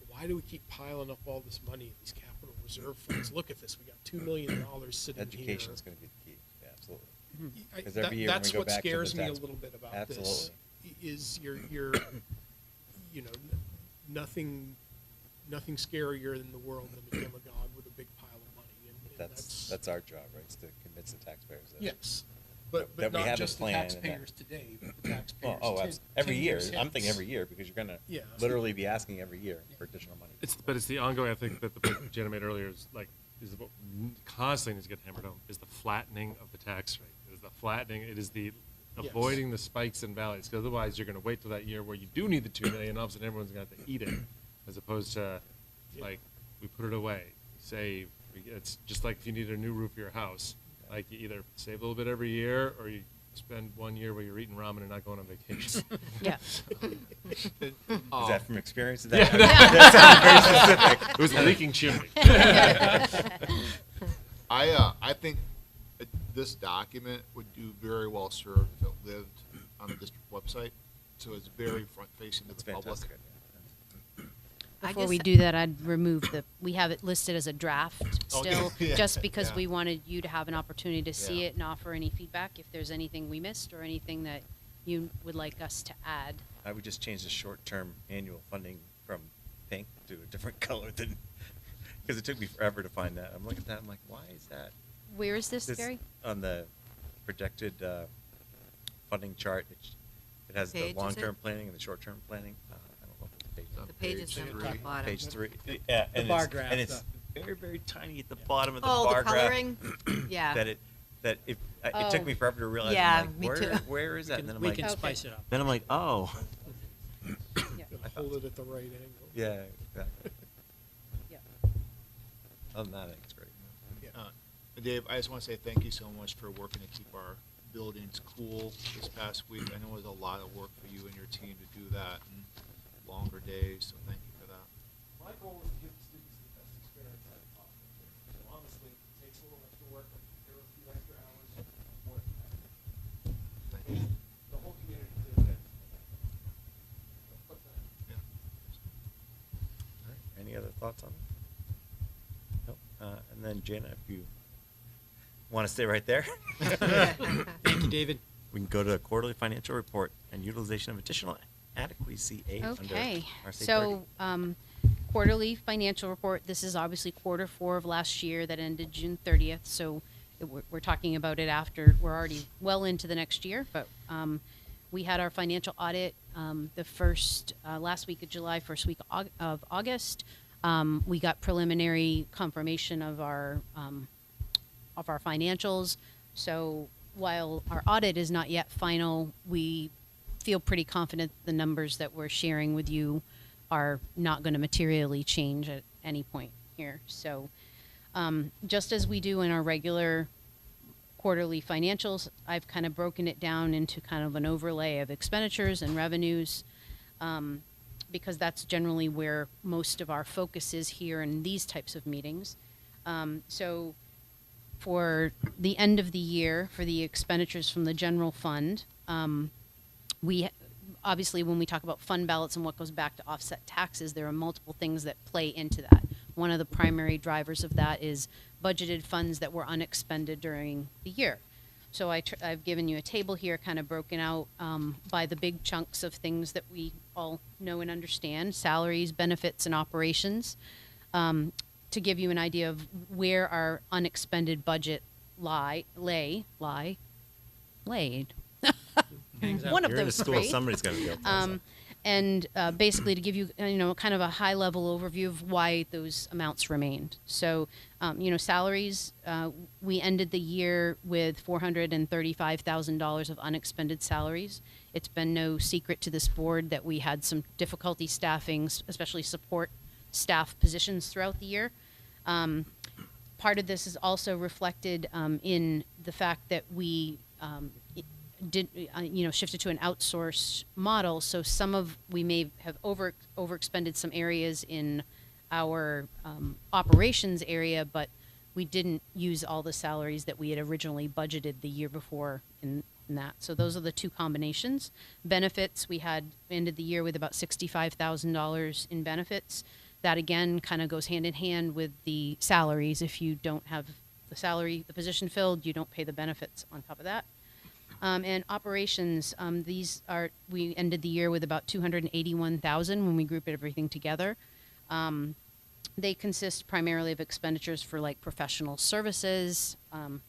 why do we keep piling up all this money in these capital reserve funds? Look at this, we got $2 million sitting here. Education is going to be the key. Yeah, absolutely. Mm-hmm. 'Cause every year when That's we go what back to the scares me a tax- little bit about this. Absolutely. Is you're nothing scarier in the world than a demagogue with a big pile of money. And That's our job, right? Is to convince the taxpayers that. yes, that but we not have a just the plan and that- taxpayers today, but the taxpayers. Every 10 year. years I'm thinking hence. every year because you're going to Yeah. literally be asking every year for additional money. But it's the ongoing, I think, that the point Jenna made earlier is what constantly needs to get hammered home, is the flattening of the tax rate. It is the flattening, it is the Yes. avoiding the spikes and valleys, because otherwise you're going to wait till that year where you do need the 2 million, all of a sudden everyone's going to have to eat it, as opposed to, we put it away, we save. It's just like if you need a new roof for your house, like you either save a little bit every year, or you spend 1 year where you're eating ramen and not going on vacation. Yeah. Is Um, that from experience? Is Yeah. that sounds very specific. It was a leaking chimney. I think this document would do very well served if it lived on the district website, so it's very front-facing to That's the public. fantastic. I Before guess we I- do that, I'd remove we have it listed as a draft Okay. still, Yeah, just because yeah. we wanted you to have an opportunity to see Yeah. it and offer any feedback if there's anything we missed or anything that you would like us to add. I would just change the short-term annual funding from pink to a different color than, because it took me forever to find that. I'm looking at that, I'm like, why is that? Where is this, This- Gary? On the projected funding chart, it has Page the is long-term it? planning and the short-term planning. I don't know if it's page. The pages Page are at three. the bottom. Page 3. Yeah, The and bar it's, graph, and it's the- very, very tiny at the bottom of the Oh, bar the graph. coloring? Yeah. It took Oh. me forever to realize. Yeah, I'm like, me where, too. where is that? And then I'm We like, can Okay. spice it up. then I'm like, oh, Yeah. Hold it at the right angle. yeah, exactly. Yeah. Other than that, I think it's great. Dave, I just want to say thank you so much for working to keep our buildings cool this past week. I know it was a lot of work for you and your team to do that, and longer days, so thank you for that. My goal is to give the students the best experience as possible. So honestly, it takes a little extra work, but there are a few extra hours more than that. Thank you. The whole community did that. What's that? Yeah. All right. Any other thoughts on it? Nope. And then Jana, if you want to stay right there, Thank you, David. we can go to quarterly financial report and utilization of additional adequacy aid under Okay, RSA 30. so quarterly financial report, this is obviously quarter 4 of last year that ended June 30th, so we're talking about it after, we're already well into the next year, but we had our financial audit the first, last week of July, first week of August. We got preliminary confirmation of our financials, so while our audit is not yet final, we feel pretty confident the numbers that we're sharing with you are not going to materially change at any point here. So just as we do in our regular quarterly financials, I've kind of broken it down into kind of an overlay of expenditures and revenues, because that's generally where most of our focus is here in these types of meetings. So for the end of the year, for the expenditures from the general fund, we obviously, when we talk about fund ballots and what goes back to offset taxes, there are multiple things that play into that. One of the primary drivers of that is budgeted funds that were unexpended during the year. So I've given you a table here, kind of broken out by the big chunks of things that we all know and understand: salaries, benefits, and operations. To give you an idea of where our unexpended budget laid. Hangs out. One of You're in a those school, three. somebody's got to be able to tell us that. And basically to give you, kind of a high-level overview of why those amounts remained. So, salaries, we ended the year with $435,000 of unexpended salaries. It's been no secret to this board that we had some difficulty staffing, especially support staff positions throughout the year. Part of this is also reflected in the fact that we shifted to an outsourced model. So we may have overexpended some areas in our operations area, but we didn't use all the salaries that we had originally budgeted the year before in that. So those are the two combinations. Benefits, we ended the year with about $65,000 in benefits. That again kind of goes hand in hand with the salaries. If you don't have the position filled, you don't pay the benefits on top of that. And operations, we ended the year with about $281,000 when we grouped everything together. They consist primarily of expenditures for like professional services,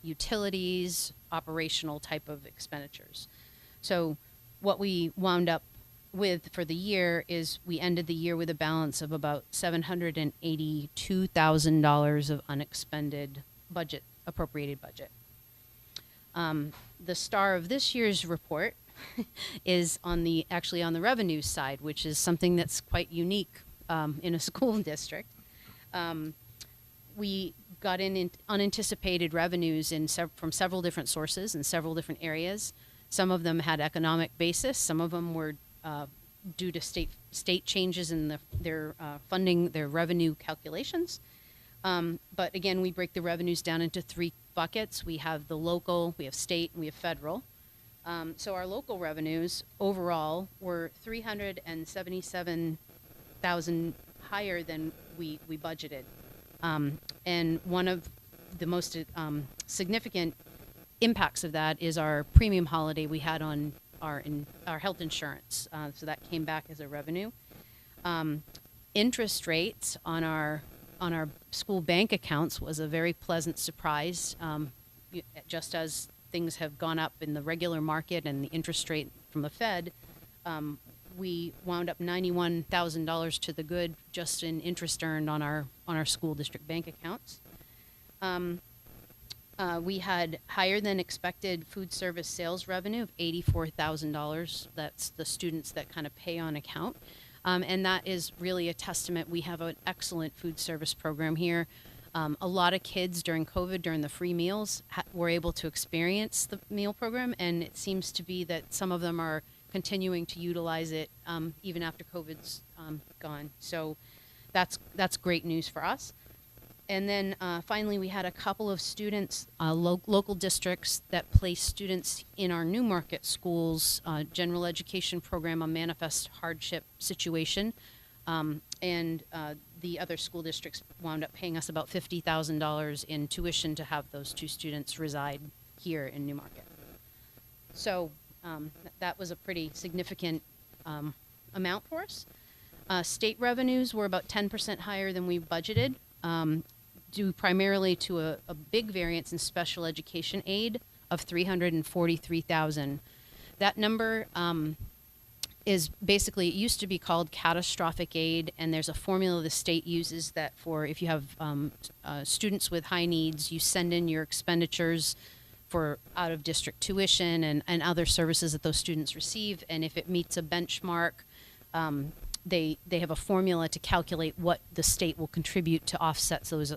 utilities, operational type of expenditures. So what we wound up with for the year is we ended the year with a balance of about $782,000 of unexpended budget, appropriated budget. The star of this year's report is actually on the revenue side, which is something that's quite unique in a school district. We got in unanticipated revenues from several different sources and several different areas. Some of them had economic basis. Some of them were due to state changes in their funding, their revenue calculations. But again, we break the revenues down into three buckets. We have the local, we have state, and we have federal. So our local revenues overall were $377,000 higher than we budgeted. And one of the most significant impacts of that is our premium holiday we had on our health insurance. So that came back as a revenue. Interest rates on our school bank accounts was a very pleasant surprise. Just as things have gone up in the regular market and the interest rate from the Fed, we wound up $91,000 to the good just in interest earned on our school district bank accounts. We had higher than expected food service sales revenue of $84,000. That's the students that kind of pay on account. And that is really a testament. We have an excellent food service program here. A lot of kids during COVID, during the free meals, were able to experience the meal program, and it seems to be that some of them are continuing to utilize it even after COVID's gone. So that's great news for us. And then finally, we had a couple of students, local districts that place students in our Newmarket schools general education program, a manifest hardship situation. And the other school districts wound up paying us about $50,000 in tuition to have those two students reside here in Newmarket. So that was a pretty significant amount for us. State revenues were about 10% higher than we budgeted, due primarily to a big variance in special education aid of $343,000. That number is basically, it used to be called catastrophic aid, and there's a formula the state uses that for if you have students with high needs, you send in your expenditures for out-of-district tuition and other services that those students receive, and if it meets a benchmark, they have a formula to calculate what the state will contribute to offset those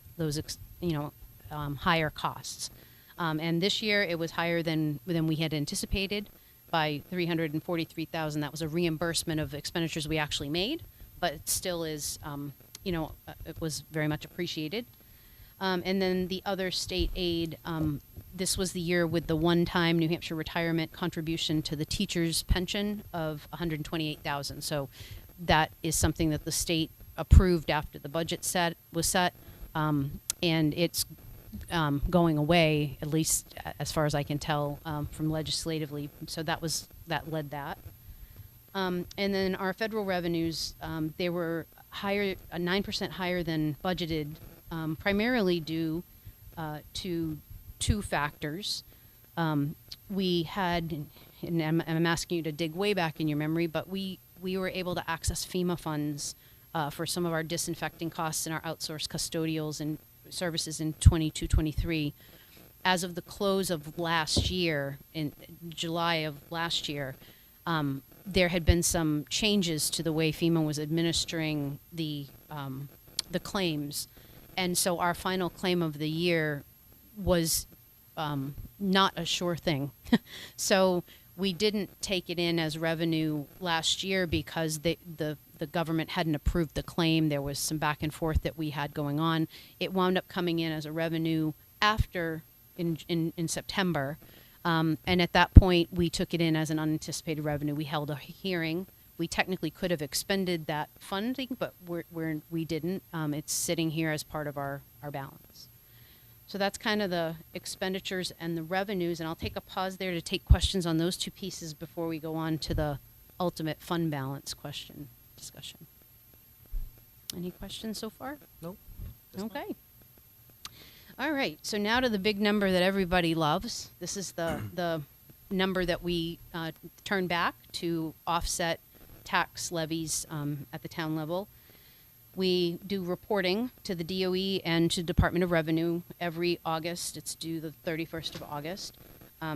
higher costs. And this year it was higher than we had anticipated by $343,000. That was a reimbursement of expenditures we actually made, but it still is, it was very much appreciated. And then the other state aid, this was the year with the one-time New Hampshire retirement contribution to the teacher's pension of $128,000. So that is something that the state approved after the budget was set, and it's going away, at least as far as I can tell, from legislatively. So that led that. And then our federal revenues, they were higher, 9% higher than budgeted, primarily due to two factors. We had, and I'm asking you to dig way back in your memory, but we were able to access FEMA funds for some of our disinfecting costs and our outsourced custodials and services in 22-23. As of the close of last year, in July of last year, there had been some changes to the way FEMA was administering the claims, and so our final claim of the year was not a sure thing. So we didn't take it in as revenue last year because the government hadn't approved the claim. There was some back and forth that we had going on. It wound up coming in as a revenue after in September. And at that point, we took it in as an unanticipated revenue. We held a hearing. We technically could have expended that funding, but we didn't. It's sitting here as part of our balance. So that's kind of the expenditures and the revenues, and I'll take a pause there to take questions on those two pieces before we go on to the ultimate fund balance discussion. Any questions so far? Nope. Okay. All right, so now to the big number that everybody loves. This is the number that we turn back to offset tax levies at the town level. We do reporting to the DOE and to Department of Revenue every August. It's due the 31st of August.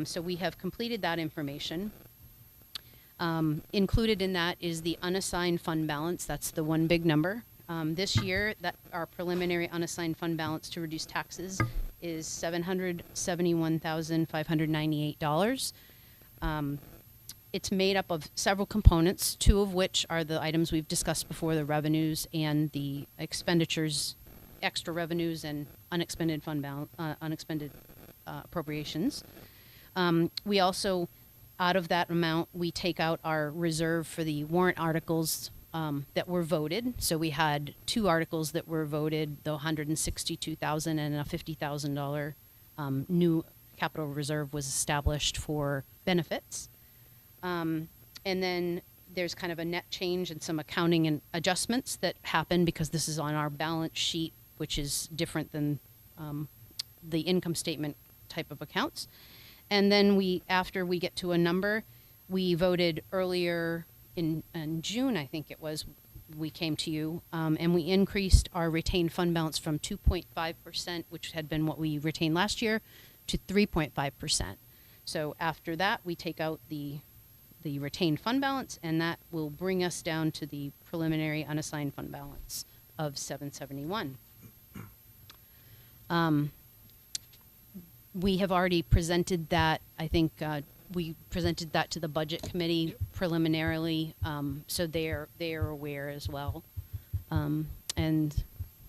So we have completed that information. Included in that is the unassigned fund balance. That's the one big number. This year, our preliminary unassigned fund balance to reduce taxes is $771,598. It's made up of several components, two of which are the items we've discussed before, the revenues and the expenditures, extra revenues and unexpended fund balance, unexpended appropriations. We also, out of that amount, we take out our reserve for the warrant articles that were voted. So we had two articles that were voted, the $162,000 and a $50,000 new capital reserve was established for benefits. And then there's kind of a net change and some accounting and adjustments that happen because this is on our balance sheet, which is different than the income statement type of accounts. And then after we get to a number, we voted earlier in June, I think it was, we came to you, and we increased our retained fund balance from 2.5%, which had been what we retained last year, to 3.5%. So after that, we take out the retained fund balance, and that will bring us down to the preliminary unassigned fund balance of 771. We have already presented that. I think we presented that to the budget committee preliminarily, so they're aware as well. And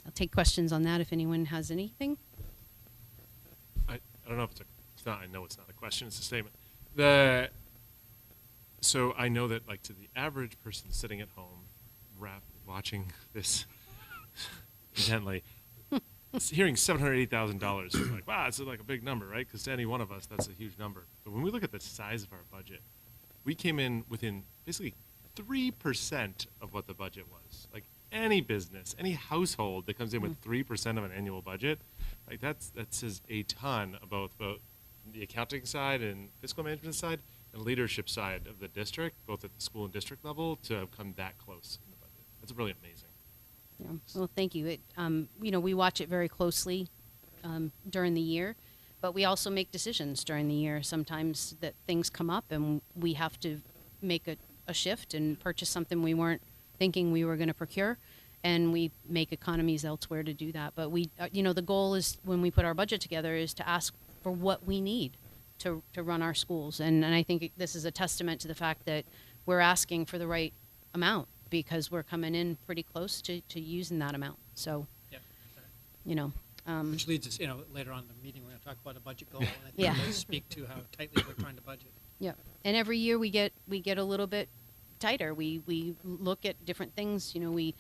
I'll take questions on that if anyone has anything. I don't know if it's not. I know it's not a question. It's a statement. So I know that, like, to the average person sitting at home, watching this intently, hearing $780,000 is like, wow, it's like a big number, right? Because to any one of us, that's a huge number. But when we look at the size of our budget, we came in within basically 3% of what the budget was. Like, any business, any household that comes in with 3% of an annual budget, like that says a ton about the accounting side and fiscal management side and leadership side of the district, both at the school and district level, to have come that close in the budget. That's really amazing. Yeah. Well, thank you. We watch it very closely during the year, but we also make decisions during the year. Sometimes that things come up and we have to make a shift and purchase something we weren't thinking we were going to procure, and we make economies elsewhere to do that. But the goal is, when we put our budget together, is to ask for what we need to run our schools. And I think this is a testament to the fact that we're asking for the right amount, because we're coming in pretty close to using that amount. So, Which leads us, later on in the meeting, we're going to talk about a budget goal. And I think Yeah. it does speak to how tightly we're trying to budget. yeah. And every year we get a little bit tighter. We look at different things. We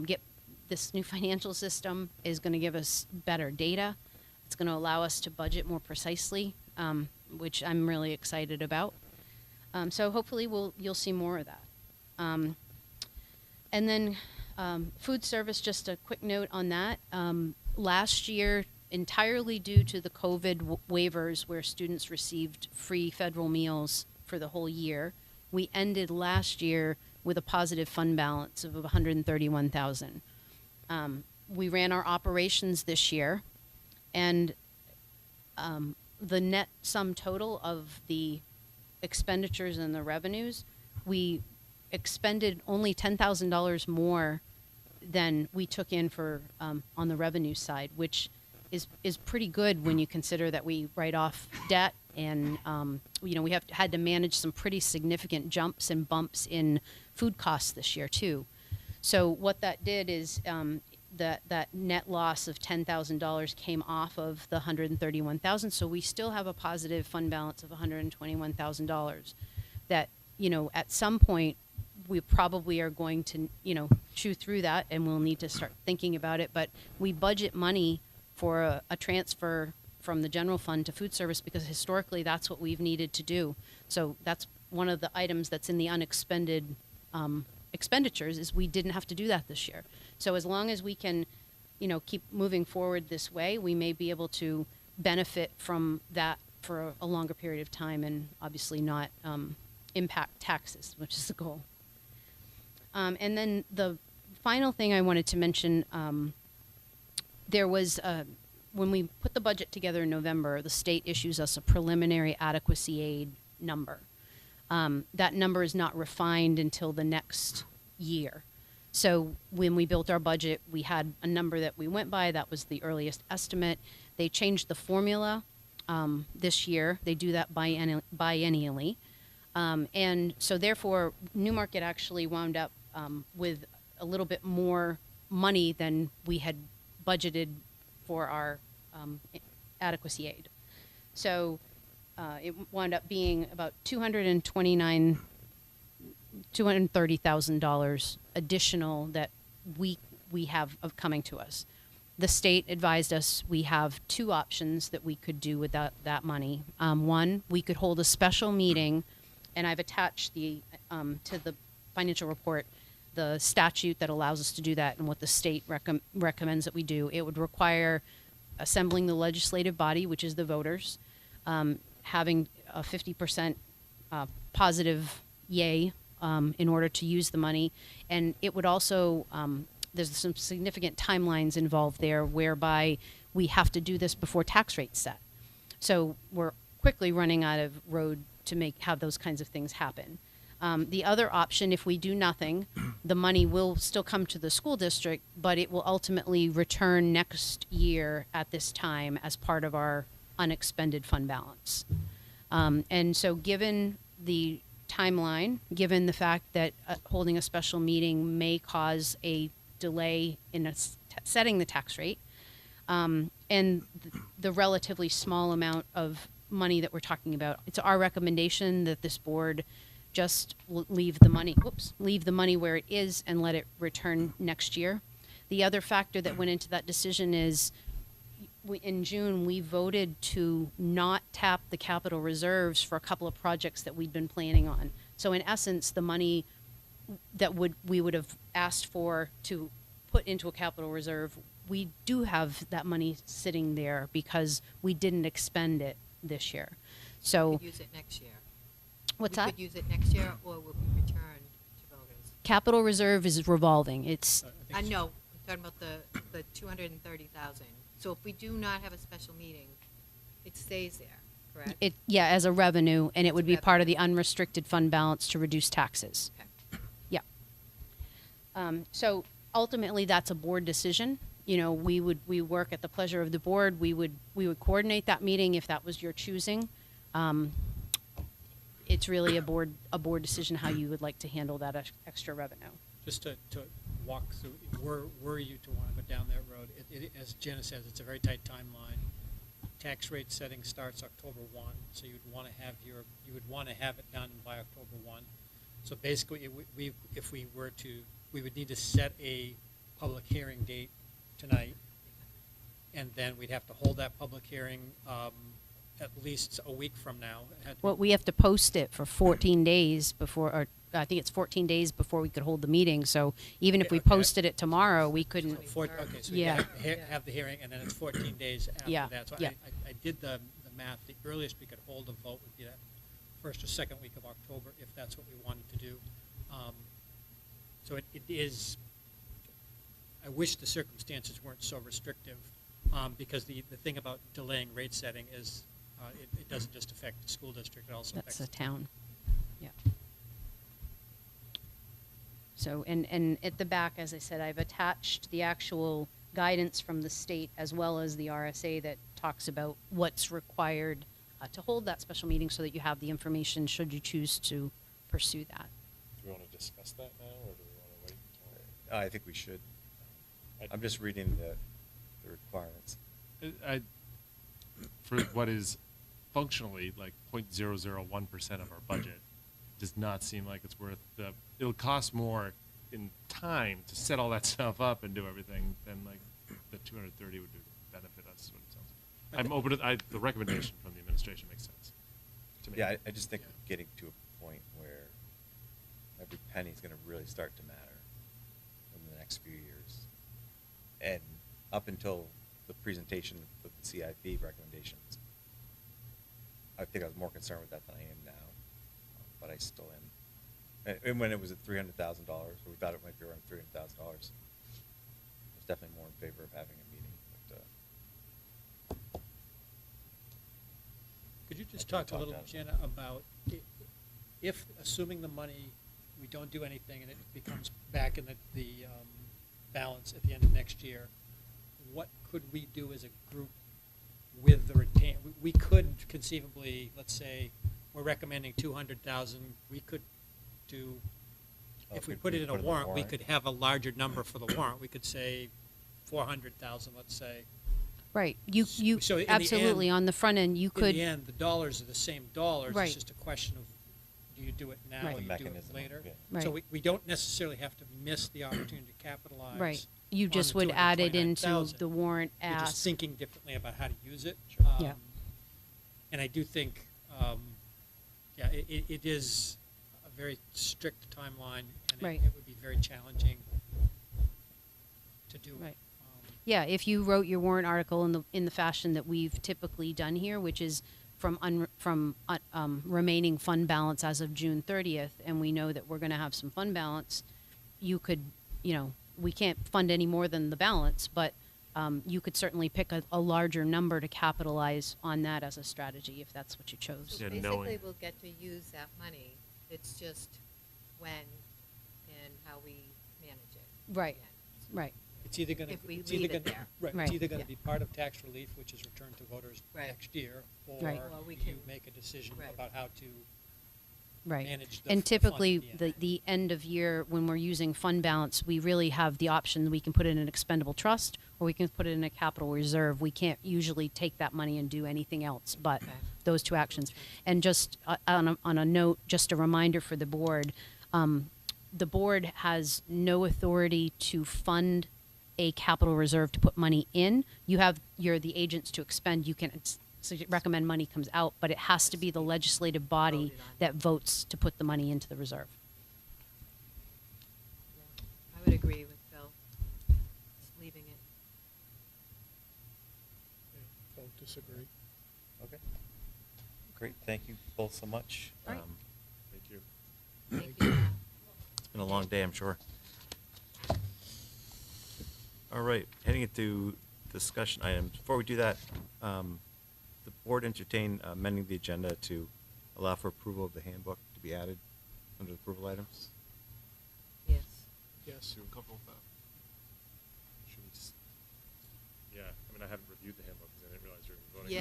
get this new financial system is going to give us better data. It's going to allow us to budget more precisely, which I'm really excited about. So hopefully you'll see more of that. And then food service, just a quick note on that. Last year, entirely due to the COVID waivers where students received free federal meals for the whole year, we ended last year with a positive fund balance of $131,000. We ran our operations this year, and the net sum total of the expenditures and the revenues, we expended only $10,000 more than we took in for on the revenue side, which is pretty good when you consider that we write off debt, and we had to manage some pretty significant jumps and bumps in food costs this year too. So what that did is that net loss of $10,000 came off of the $131,000. So we still have a positive fund balance of $121,000. That at some point we probably are going to chew through that, and we'll need to start thinking about it. But we budget money for a transfer from the general fund to food service because historically that's what we've needed to do. So that's one of the items that's in the unexpended expenditures, is we didn't have to do that this year. So as long as we can, keep moving forward this way, we may be able to benefit from that for a longer period of time, and obviously not impact taxes, which is the goal. And then the final thing I wanted to mention, there was, when we put the budget together in November, the state issues us a preliminary adequacy aid number. That number is not refined until the next year. So when we built our budget, we had a number that we went by. That was the earliest estimate. They changed the formula this year. They do that biennially. And so therefore, Newmarket actually wound up with a little bit more money than we had budgeted for our adequacy aid. So it wound up being about $230,000 additional that we have of coming to us. The state advised us we have two options that we could do with that money. One, we could hold a special meeting, and I've attached the to the financial report the statute that allows us to do that and what the state recommends that we do. It would require assembling the legislative body, which is the voters, having a 50% positive yay in order to use the money. And it would also, there's some significant timelines involved there whereby we have to do this before tax rates set. So we're quickly running out of road to have those kinds of things happen. The other option, if we do nothing, the money will still come to the school district, but it will ultimately return next year at this time as part of our unexpended fund balance. And so given the timeline, given the fact that holding a special meeting may cause a delay in setting the tax rate, and the relatively small amount of money that we're talking about, it's our recommendation that this board just leave the money where it is and let it return next year. The other factor that went into that decision is in June, we voted to not tap the capital reserves for a couple of projects that we'd been planning on. So in essence, the money that we would have asked for to put into a capital reserve, we do have that money sitting there because we didn't expend it this year. So We could use it next year. what's We that? could use it next year, or will be returned to voters. Capital reserve is revolving. It's I know, I'm talking about the 230,000. So if we do not have a special meeting, it stays there, correct? as a revenue, and it As would a be part of the revenue. unrestricted fund balance to reduce taxes. Okay. Yeah. So ultimately, that's a board decision. You know, we work at the pleasure of the board. We would coordinate that meeting if that was your choosing. It's really a board decision how you would like to handle that extra revenue. Just to walk through, were you to want to go down that road, as Jenna says, it's a very tight timeline. Tax rate setting starts October 1, so you would want to have it done by October 1. So basically, if we were to, we would need to set a public hearing date tonight, and then we'd have to hold that public hearing at least a week from now. It had to be- Well, we have to post it for 14 days before, or I think it's 14 days before we could hold the meeting. So even if we Okay. posted it tomorrow, we couldn't. Okay, so Yeah. you have the hearing, and then it's 14 days after Yeah, that. So yeah. I did the math. The earliest we could hold a vote would be that first or second week of October, if that's what we wanted to do. So it is, I wish the circumstances weren't so restrictive, because the thing about delaying rate setting is it doesn't just affect the school district, it also That's affects the town. Yeah. So, and at the back, as I said, I've attached the actual guidance from the state as well as the RSA that talks about what's required to hold that special meeting so that you have the information should you choose to pursue that. Do we want to discuss that now, or do we want to wait until? I think we should. I'm just reading the requirements. For what is functionally like 0.001% of our budget, does not seem like it's worth it'll cost more in time to set all that stuff up and do everything than like the 230 would benefit us. Is what it sounds like. I'm open to the recommendation from the administration makes sense to me. Yeah, I just think we're getting to a point where every penny is going to really start to matter in the next few years. And up until the presentation of the CIP recommendations, I think I was more concerned with that than I am now, but I still am. And when it was at $300,000, or we thought it might be around $300,000, I was definitely more in favor of having a meeting. But, Could you just I talk can a little, talk Jenna, about if, assuming the money, we don't do anything and it becomes back in the balance at the end of next year, what could we do as a group with the retain, we could conceivably, let's say, we're recommending 200,000, we could do, if we put it in a warrant, we could have a larger number for the warrant. We could say 400,000, let's say. Right. You So in the absolutely, end- on the front end, you In could, the end, the dollars are the same dollars. Right. It's just a question of, do you do it now Right. or The you do it mechanism, later? yeah. Right. So we don't necessarily have to miss the opportunity to capitalize. right. You on just the would add it into 229,000. the warrant We're just ask. thinking differently about how to use it. Yeah. And I do think, it is a very strict timeline, and Right. it would be very challenging to do. Right. Yeah, if you wrote your warrant article in the fashion that we've typically done here, which is from remaining fund balance as of June 30th, and we know that we're going to have some fund balance, you could, we can't fund any more than the balance, but you could certainly pick a larger number to capitalize on that as a strategy if that's what you chose. So Yeah, basically, knowing- we'll get to use that money. It's just when and how we manage it. Right, Yeah. right. It's either going to, If we it's either leave it going to, there. right, Right. it's either going Yeah. to be part of tax relief, which is returned to voters Right. next year, or Right. Or we you can- make a decision Right. about how to Right. manage the And fund typically, at the end. the end of year, when we're using fund balance, we really have the option, we can put it in an expendable trust, or we can put it in a capital reserve. We can't usually take that money and do anything else but Okay. those two actions. And just on a note, just a reminder for the board has no authority to fund a capital reserve to put money in. You're the agents to expend. You can recommend money comes out, but it has to be the legislative body Voted on. that votes to put the money into the reserve. Yeah. I would agree with Bill, just leaving it. Don't disagree. Okay. Great, thank you both so much. All right. Thank you. Thank you. It's been a long day, I'm sure. All right, heading into discussion items. Before we do that, the board entertain amending the agenda to allow for approval of the handbook to be added under the approval items. Yes. Yes. Do a couple of that. Should we just, yeah, I mean, I haven't reviewed the handbook because I didn't realize we were voting.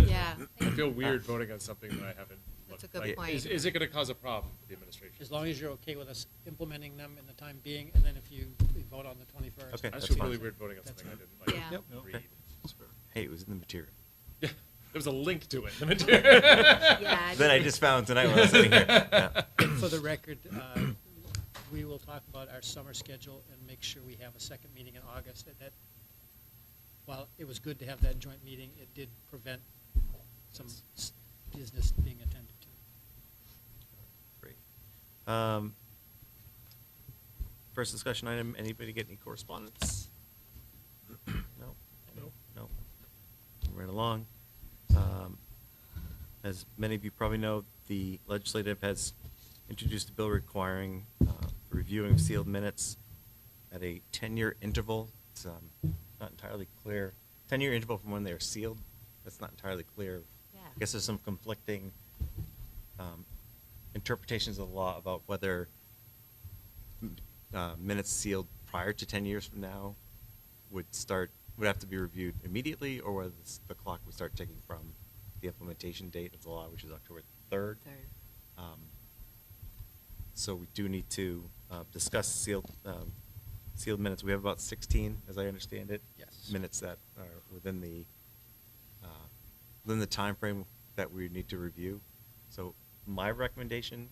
Yeah, I feel weird voting on something that I haven't That's looked. a good like, point. Is it going to cause a problem for the administration? As long as you're okay with us implementing them in the time being, and then if you vote on the 21st. Okay, I that's just feel fine. really weird voting on That's something I fine. didn't like Yeah. Yep. read. Okay. That's fair. Hey, it was in the material. Yeah, there was a link to it in the material. Yeah. Then I just found tonight when I was sitting here. Yeah. For the record, we will talk about our summer schedule and make sure we have a second meeting in August. That, while it was good to have that joint meeting, it did prevent some business being attended to. Great. First discussion item, anybody get any correspondence? No? No. Right along. As many of you probably know, the legislative has introduced a bill requiring reviewing sealed minutes at a 10-year interval. It's not entirely clear. 10-year interval from when they are sealed, that's not entirely clear. Yeah. I guess there's some conflicting interpretations of the law about whether minutes sealed prior to 10 years from now would have to be reviewed immediately, or whether the clock would start ticking from the implementation date of the law, which is October 3rd. So we do need to discuss sealed minutes. We have about 16, as I understand it. Yes. Minutes that are within the time frame that we need to review. So my recommendation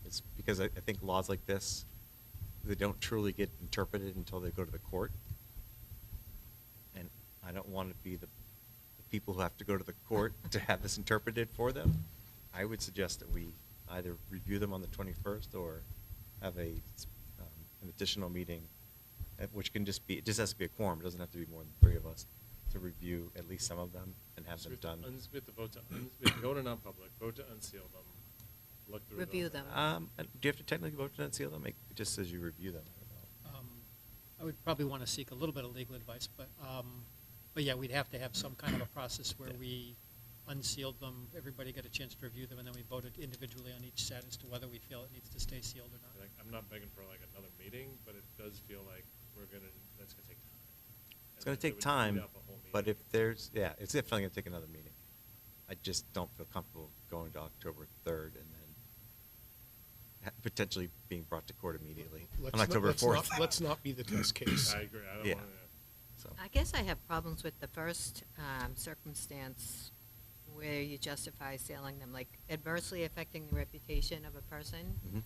is, because I think laws like this, they don't truly get interpreted until they go to the court. And I don't want to be the people who have to go to the court to have this interpreted for them. I would suggest that we either review them on the 21st or have an additional meeting, which can just be, it just has to be a quorum. It doesn't have to be more than 3 of us to review at least some of them and have them done. We have to vote to go to non-public, vote to unseal them, look through Review them. And do you have to technically vote to unseal them? It just says you review them. I would probably want to seek a little bit of legal advice, but yeah, we'd have to have some kind of a process where we unsealed them, everybody got a chance to review them, and then we voted individually on each set as to whether we feel it needs to stay sealed or not. Like, I'm not begging for like another meeting, but it does feel like that's gonna take time. It's going to take time, but if there's, yeah, it's definitely going to take another meeting. I just don't feel comfortable going to October 3rd and then potentially being brought to court immediately on October 4th. Let's not be the test case. I agree. I don't Yeah. want to. So, I guess I have problems with the first circumstance where you justify selling them, like adversely affecting the reputation of a person. mhm.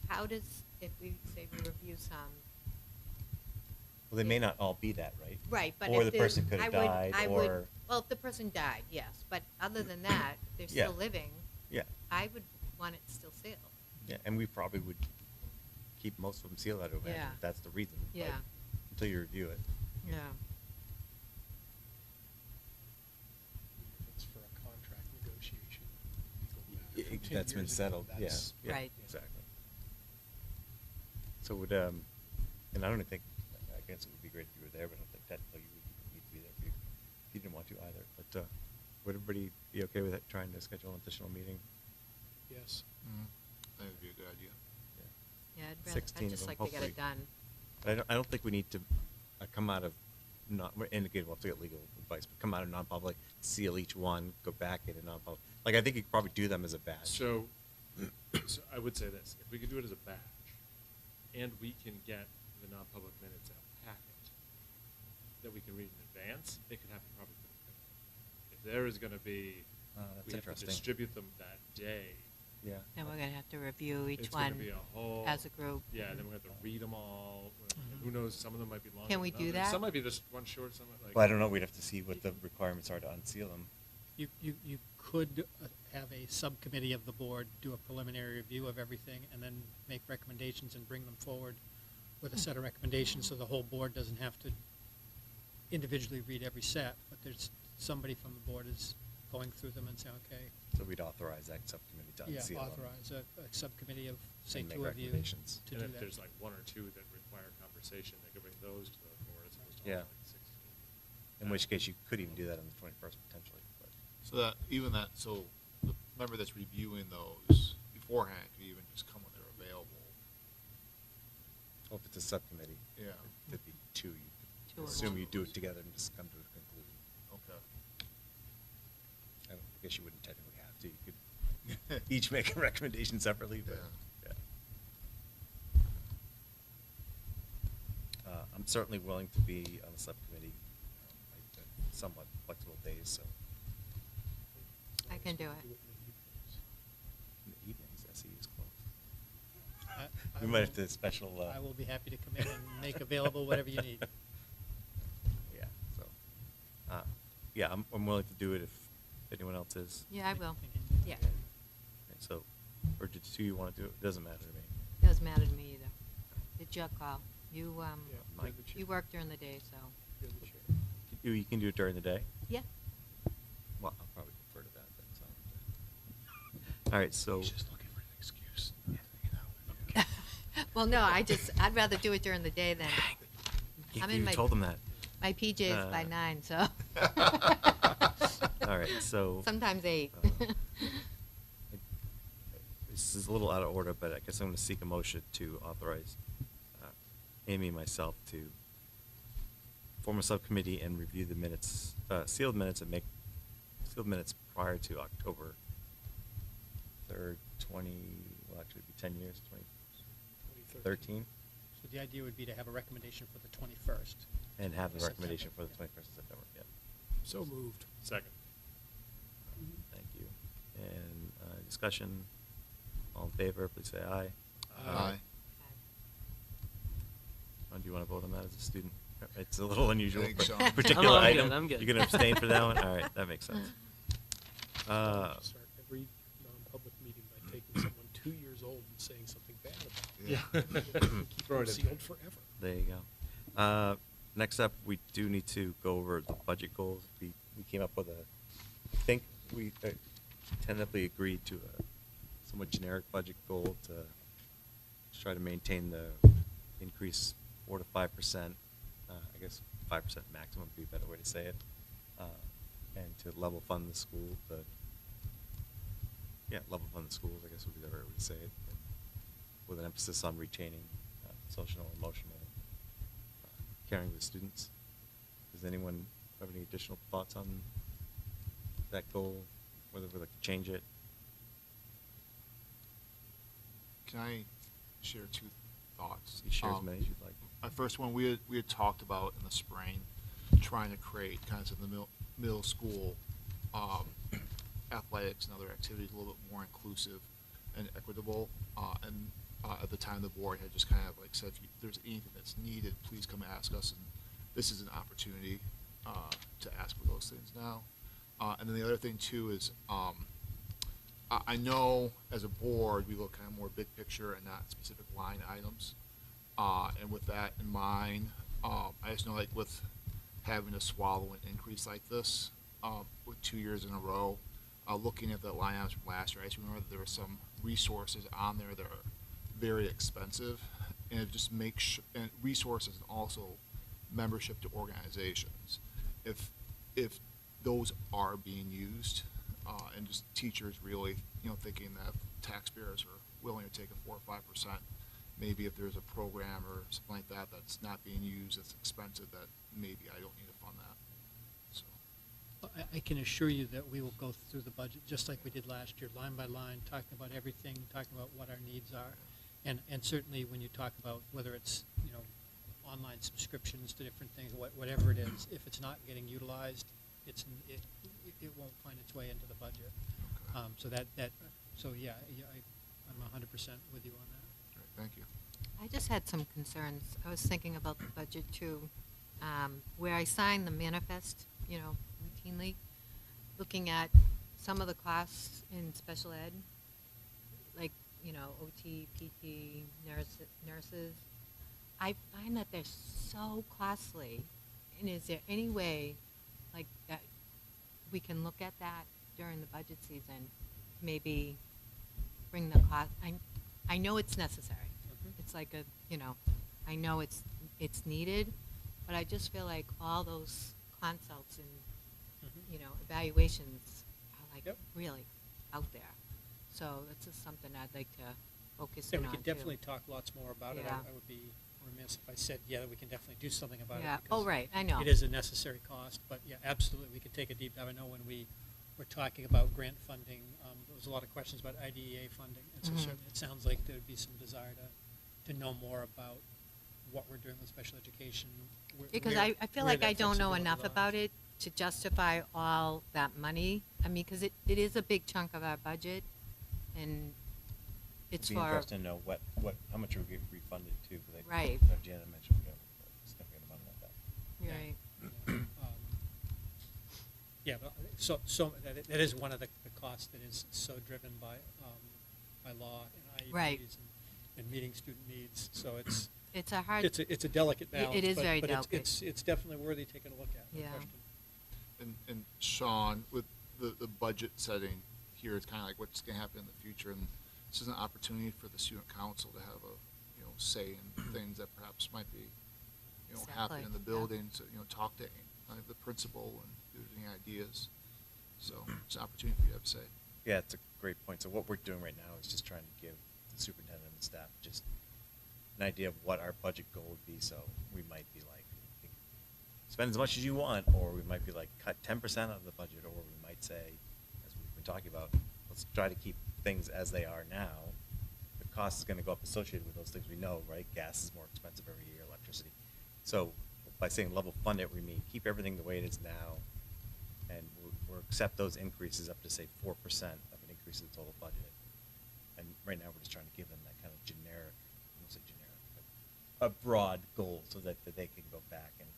How does, if we say we review some, Well, they may not all be that, right? right, but Or if the there's- person could I have would- died, I would- or, well, if the person died, yes, but other than that, if they're Yeah. still living, yeah, I would want it still sealed. yeah, and we probably would keep most of them sealed, I would imagine, Yeah. if that's the reason. but Yeah. Until you review it. Yeah. If it's for a contract negotiation, legal matter from 10 That's been years ago, settled, yeah, that's- yeah, Right. exactly. So would, and I don't think, I guess it would be great if you were there, but I don't think technically you would need to be there if you didn't want to either. But would everybody be okay with it, trying to schedule an additional meeting? Yes. I think it'd be a good idea. Yeah, I'd 16 of just them, like to get hopefully. it done. I don't think we need to come out of, and again, we'll have to get legal advice, but come out of non-public, seal each one, go back into non-public. Like, I think you could probably do them as a batch. So I would say this: if we could do it as a batch, and we can get the non-public minutes in a packet that we can read in advance, it could happen probably pretty quickly. If there is going to be, That's we have to interesting. distribute them that day. Yeah. Then we're gonna have to review each It's gonna one be a whole, as a group. Yeah, then we have to read them all. Who knows? Some of them might be longer. Can we than do others. that? Some might be just one short. Some might like. Well, I don't know, we'd have to see what the requirements are to unseal them. You could have a subcommittee of the board do a preliminary review of everything and then make recommendations and bring them forward with a set of recommendations, so the whole board doesn't have to individually read every set, but there's somebody from the board is going through them and saying, okay, So we'd authorize that subcommittee to yeah, unseal them. authorize a subcommittee of, say, And make 2 of you recommendations. to And do if that. there's like one or two that require conversation, they could bring those to the board as opposed to Yeah. all like 16. In which case, you could even do that on the 21st potentially, but. So that, even that, so the member that's reviewing those beforehand could even just come when they're available. Well, if it's a subcommittee. Yeah. It'd be two. You Two could of assume them. you do it together and just come to a conclusion. Okay. I guess you wouldn't technically have to. You could each make a recommendation separately, but, yeah. I'm certainly willing to be on a subcommittee. I have somewhat flexible days, so I can do it. in the evenings. in the evenings, SE is closed. I We might have will- to special, I will be happy to come in and make available whatever you need. Yeah, so, yeah, I'm willing to do it if anyone else is. Yeah, I will. Yeah. Okay, so, or did two you want to do it? It doesn't matter to me. Doesn't matter to me either. It's your call. You, Yeah, Mike. you're the chair. you work during the day, so, You're the chair. You can do it during the day? yeah. Well, I'll probably defer to that then, so. All right, so. He's just looking for an excuse. Well, no, I'd rather do it during the day than, I'm in You my- told them that. my PJs by Uh, 9, so. All right, so. Sometimes 8. This is a little out of order, but I guess I'm going to seek a motion to authorize Amy and myself to form a subcommittee and review the minutes, sealed minutes, and make sealed minutes prior to October 3rd, well, actually it'd be 10 years, 2013, So the idea would be to have a recommendation for the 21st. and have the September, recommendation for the yeah. 21st of September, yeah. So moved. Second. Thank you. And discussion, all in favor, please say aye. Aye. Do you want to vote on that as a student? It's a little unusual, think but so. particular I'm good, item. I'm good. You're going to abstain for that one? All right, that makes sense. Start every non-public meeting by taking someone 2 years old and saying something bad about them. Yeah. Keep Throw them it in. sealed forever. There you go. Next up, we do need to go over the budget goals. We came up with I think we tentatively agreed to a somewhat generic budget goal to try to maintain the increase 4 to 5%. I guess 5% maximum would be a better way to say it. And to level fund the school. Level fund the schools, I guess would be the right way to say it. And with an emphasis on retaining social and emotional caring with students. Does anyone have any additional thoughts on that goal, whether we'd like to change it? Can I share two thoughts? You share as many as you'd like. My first one, we had talked about in the spring, trying to create kinds of the middle school athletics and other activities a little bit more inclusive and equitable. At the time, the board had just kind of like said, if there's anything that's needed, please come ask us. And this is an opportunity to ask for those things now. And then the other thing too is, I know as a board, we look kind of more big picture and not specific line items. And with that in mind, I just know like with having to swallow an increase like this, with 2 years in a row, looking at the line items from last year, I just remember that there were some resources on there that are very expensive, and it just makes and resources and also membership to organizations. If those are being used, and just teachers really, thinking that taxpayers are willing to take a 4 or 5%, maybe if there's a program or something like that that's not being used, that's expensive, that maybe I don't need to fund that. So. I can assure you that we will go through the budget just like we did last year, line by line, talking about everything, talking about what our needs are. And certainly when you talk about whether it's, online subscriptions to different things, whatever it is, if it's not getting utilized, it won't find its way into the budget. So yeah, I'm 100% with you on that. Great, thank you. I just had some concerns. I was thinking about the budget too, where I sign the manifest, routinely, looking at some of the costs in special ed, like, OT, PT, nurses. I find that they're so costly. And is there any way, like, that we can look at that during the budget season, maybe bring the cost? I know it's necessary. It's like I know it's needed, but I just feel like all those consults and evaluations are like really out there. So that's just something I'd like to focus Yeah, in we on can definitely too. talk lots more about it. Yeah. I would be remiss if I said, yeah, we can definitely do something about Yeah. it. Oh, because right. I know. It is a necessary cost, but yeah, absolutely, we could take a deep dive. I know when we were talking about grant funding, there was a lot of questions about IDEA funding, and so certainly it sounds like there'd be some desire to know more about what we're doing with special education. Because I feel like I don't know enough about it to justify all that money. I mean, because it is a big chunk of our budget, and it's It'd be for, interesting to know how much we get refunded too. 'Cause Right. Janet mentioned we got a significant amount like that. you're right. Yeah, but so that is one of the costs that is so driven by law and IEPs Right. and meeting student needs. So it's It's a hard, it's a delicate balance. It is but, very but delicate. It's definitely worthy taking a look at. No Yeah. question. And Sean, with the budget setting here, it's kind of like what's going to happen in the future, and this is an opportunity for the student council to have a say in things that perhaps might be happen in the Exactly, yeah. building. So talk to the principal and if there's any ideas. So it's an opportunity for you to have a say. Yeah, it's a great point. So what we're doing right now is just trying to give the superintendent and staff just an idea of what our budget goal would be. So we might be like, spend as much as you want, or we might be like, cut 10% of the budget, or we might say, as we've been talking about, let's try to keep things as they are now. The cost is going to go up associated with those things we know, right? Gas is more expensive every year, electricity. So by saying level fund it, we mean keep everything the way it is now, and we'll accept those increases up to, say, 4% of an increase in the total budget. And right now, we're just trying to give them that kind of generic, I won't say generic, but a broad goal so that they can go back and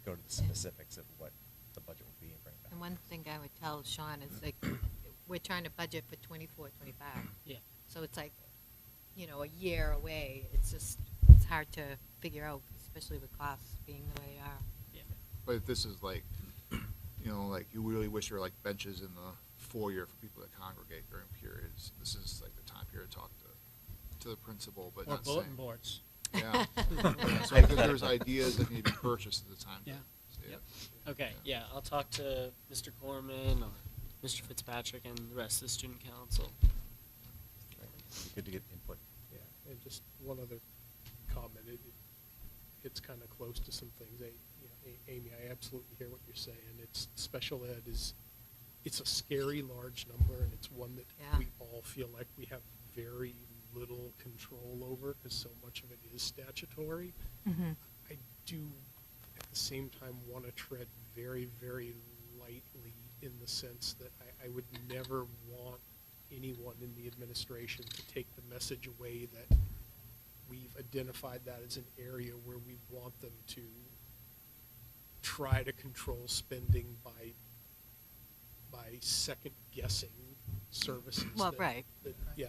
go to the specifics of what the budget will be and bring it back. and one thing I would tell Sean is like, we're trying to budget for 24, 25. Yeah. So it's like, a year away. It's hard to figure out, especially with costs being the way they are. Yeah. But if this is like, like you really wish there were like benches in the foyer for people to congregate during periods, this is like the time period to talk to the principal, but Or not bulletin saying. boards. Yeah. So I think there's ideas that need to be purchased at the time. Yeah. To Yep. Okay, yeah, I'll talk to Mr. Corman or Mr. Fitzpatrick and the rest of the student council. Right. It'd be good to get input. Yeah, and just one other comment. gets kind of close to some things. Amy, I absolutely hear what you're saying. It's special ed it's a scary large number, and it's one that Yeah. we all feel like we have very little control over because so much of it is statutory. Mm-hmm. I do, at the same time, want to tread very, very lightly in the sense that I would never want anyone in the administration to take the message away that we've identified that as an area where we want them to try to control spending by second guessing services. Well, right. Yeah,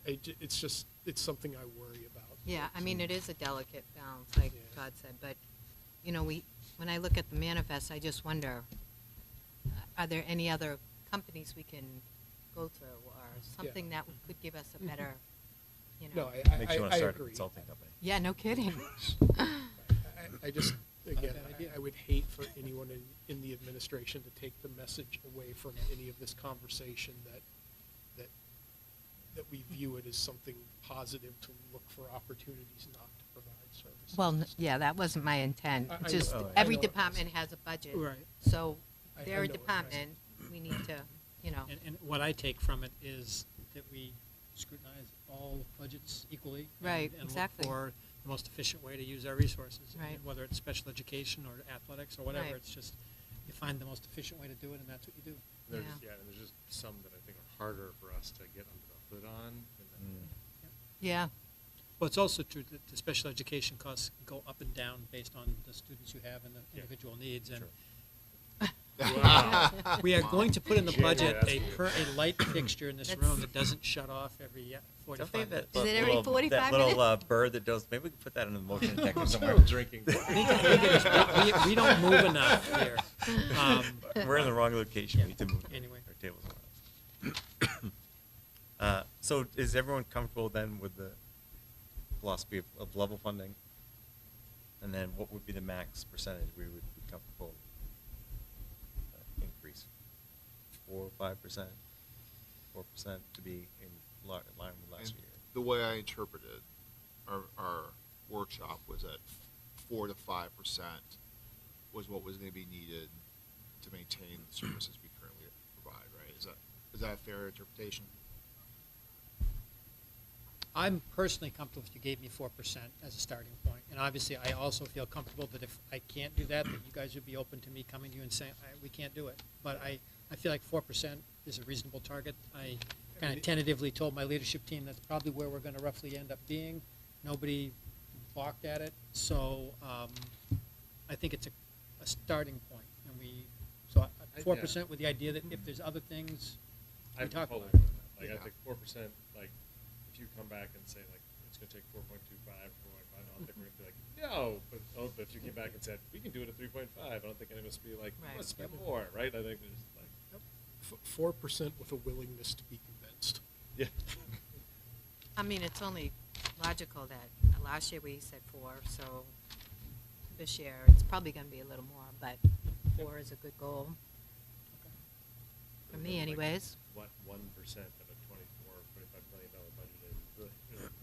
it's just, it's something I worry about. Yeah, I mean, it is a delicate balance, like Yeah. Todd said, but, when I look at the manifest, I just wonder, are there any other companies we can go through, or something that could give us a better, No, Makes you want I to start a agree. consulting company. Yeah, no kidding. I just, again, bad idea. I would hate for anyone in the administration to take the message away from any of this conversation that we view it as something positive to look for opportunities not to provide services. Well, yeah, that wasn't my intent. I It's just, know- I every know it was. department has a budget. Right. So, I their know it, right. department, we need to, And what I take from it is that we scrutinize all budgets equally. Right, And exactly. look for the most efficient way to use our resources. Right. And whether it's special education or athletics or whatever, Right. it's just, you find the most efficient way to do it, and that's what you do. There's, Yeah. and there's just some that I think are harder for us to get under the hood on. And then, yeah. Well, it's also true that the special education costs go up and down based on the students you have and the individual needs. And Wow. we are going to put in the budget January, a light fixture in this That's- room that doesn't shut off every 45 Something minutes. that Is it every little- 45 that little minutes? bird that does. Maybe we can put that in the motion detector I'm somewhere. still drinking. We don't move enough here. We're in the wrong location. We need to move Anyway. our tables around. So is everyone comfortable then with the philosophy of level funding? And then what would be the max percentage we would be comfortable increase? 4 or 5%? 4% to be in line with last And year? the way I interpreted our workshop was that 4 to 5% was what was going to be needed to maintain the services we currently provide, right? Is that a fair interpretation? I'm personally comfortable if you gave me 4% as a starting point. And obviously, I also feel comfortable that if I can't do that, that you guys would be open to me coming to you and saying, we can't do it. But I feel like 4% is a reasonable target. I kind of tentatively told my leadership team that's probably where we're going to roughly end up being. Nobody balked at it. So I think it's a starting point. And so 4% with the idea that if there's other things, we I'm talk totally about it. with that. Like, Yeah. I think 4%, like, if you come back and say, like, it's gonna take 4.25, 4.5, I don't think we're gonna be like, no, but if you came back and said, we can do it at 3.5, I don't think any of us would be like, Right. let's spend more, right? I think there's like, 4% with a willingness to be convinced. yeah. I mean, it's only logical that last year we said 4, so this year it's probably going to be a little more, but 4 is a good goal. For me Like, anyways. What 1% of a $25 million budget is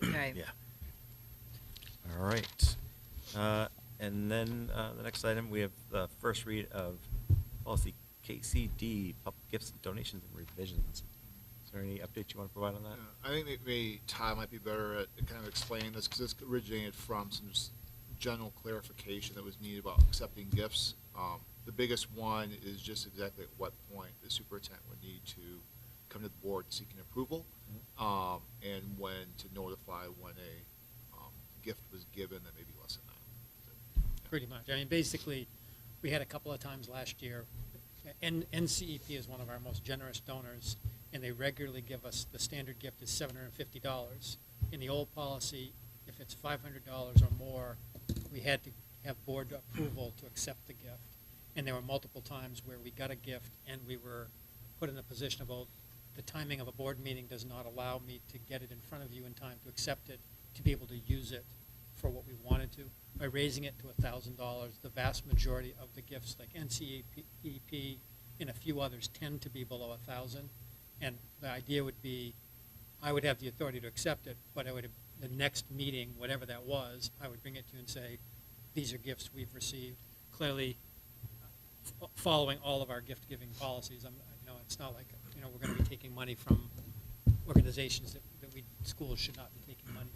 really Right. Yeah. All right. And then the next item, we have the first read of policy KCD, public gifts, donations, and revisions. Is there any update you want to provide on that? I think that maybe Ty might be better at kind of explaining this, because this originated from some just general clarification that was needed about accepting gifts. The biggest one is just exactly at what point the superintendent would need to come to the board seeking approval, and when to notify when a gift was given that may be less than that. Yeah. Pretty much. I mean, basically, we had a couple of times last year. NCEP is one of our most generous donors, and they regularly give us, the standard gift is $750. In the old policy, if it's $500 or more, we had to have board approval to accept the gift. And there were multiple times where we got a gift and we were put in a position of, well, the timing of a board meeting does not allow me to get it in front of you in time to accept it, to be able to use it for what we wanted to. By raising it to $1,000, the vast majority of the gifts, like NCEP and a few others, tend to be below 1,000. And the idea would be, I would have the authority to accept it, but I would have, the next meeting, whatever that was, I would bring it to you and say, these are gifts we've received. Clearly, following all of our gift-giving policies, it's not like, we're going to be taking money from organizations that schools should not be taking money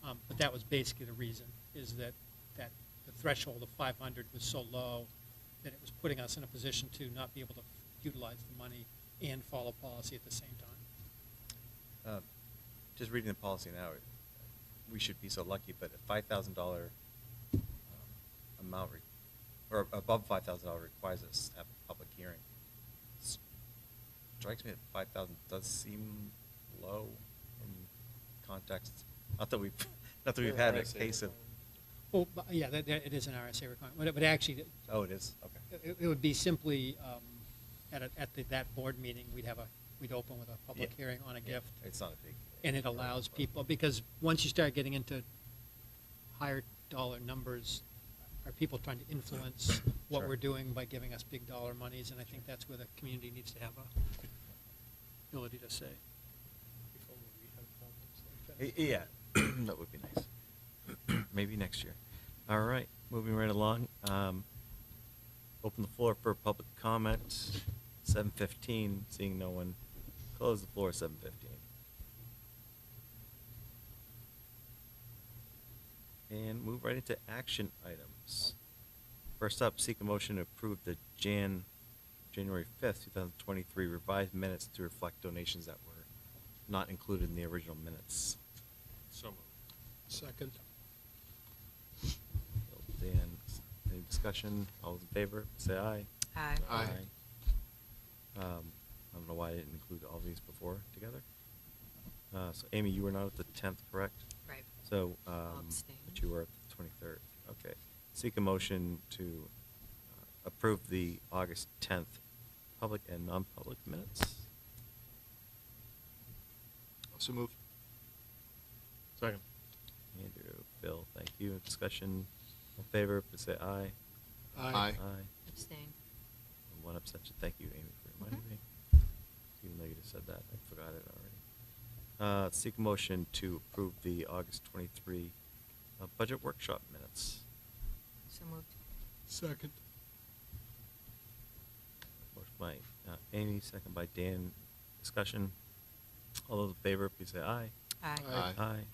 from. But that was basically the reason, is that the threshold of 500 was so low that it was putting us in a position to not be able to utilize the money and follow policy at the same time. Just reading the policy now, we should be so lucky, but a $5,000 amount, or above $5,000 requires us to have a public hearing. Strikes me that 5,000 does seem low in context. Not that we've had a case of. Well, yeah, it is an RSA requirement, but actually. Oh, it is? Okay. It would be simply, that board meeting, we'd open with a public Yeah. hearing on a gift. It's not a big. And it allows people, because once you start getting into higher dollar numbers, are people trying to influence what Sure. we're doing by giving us big dollar monies? And I think that's where the community needs to have a ability to say. If only we had problems like that. Yeah, that would be nice. Maybe next year. All right, moving right along. Open the floor for public comment. 7:15. Seeing no one. Close the floor. 7:15. And move right into action items. First up, seek a motion to approve the January 5th, 2023 revised minutes to reflect donations that were not included in the original minutes. So moved. Second. Dan, any discussion? All those in favor, say aye. Aye. Aye. I don't know why I didn't include all these before together. So Amy, you were not at the 10th, correct? Right. So, I'll abstain. but you were at the 23rd. Okay. Seek a motion to approve the August 10th public and non-public minutes. So moved. Second. Andrew, Phil, thank you. Discussion, all in favor, please say aye. Aye. Aye. Abstain. And one abstention. Thank you, Amy, for reminding me. Even though you just said that, I forgot it already. Seek a motion to approve the August 23 budget workshop minutes. So moved. Second. Motion by Amy, second by Dan. Discussion. All those in favor, please say aye. Aye. Aye. Aye.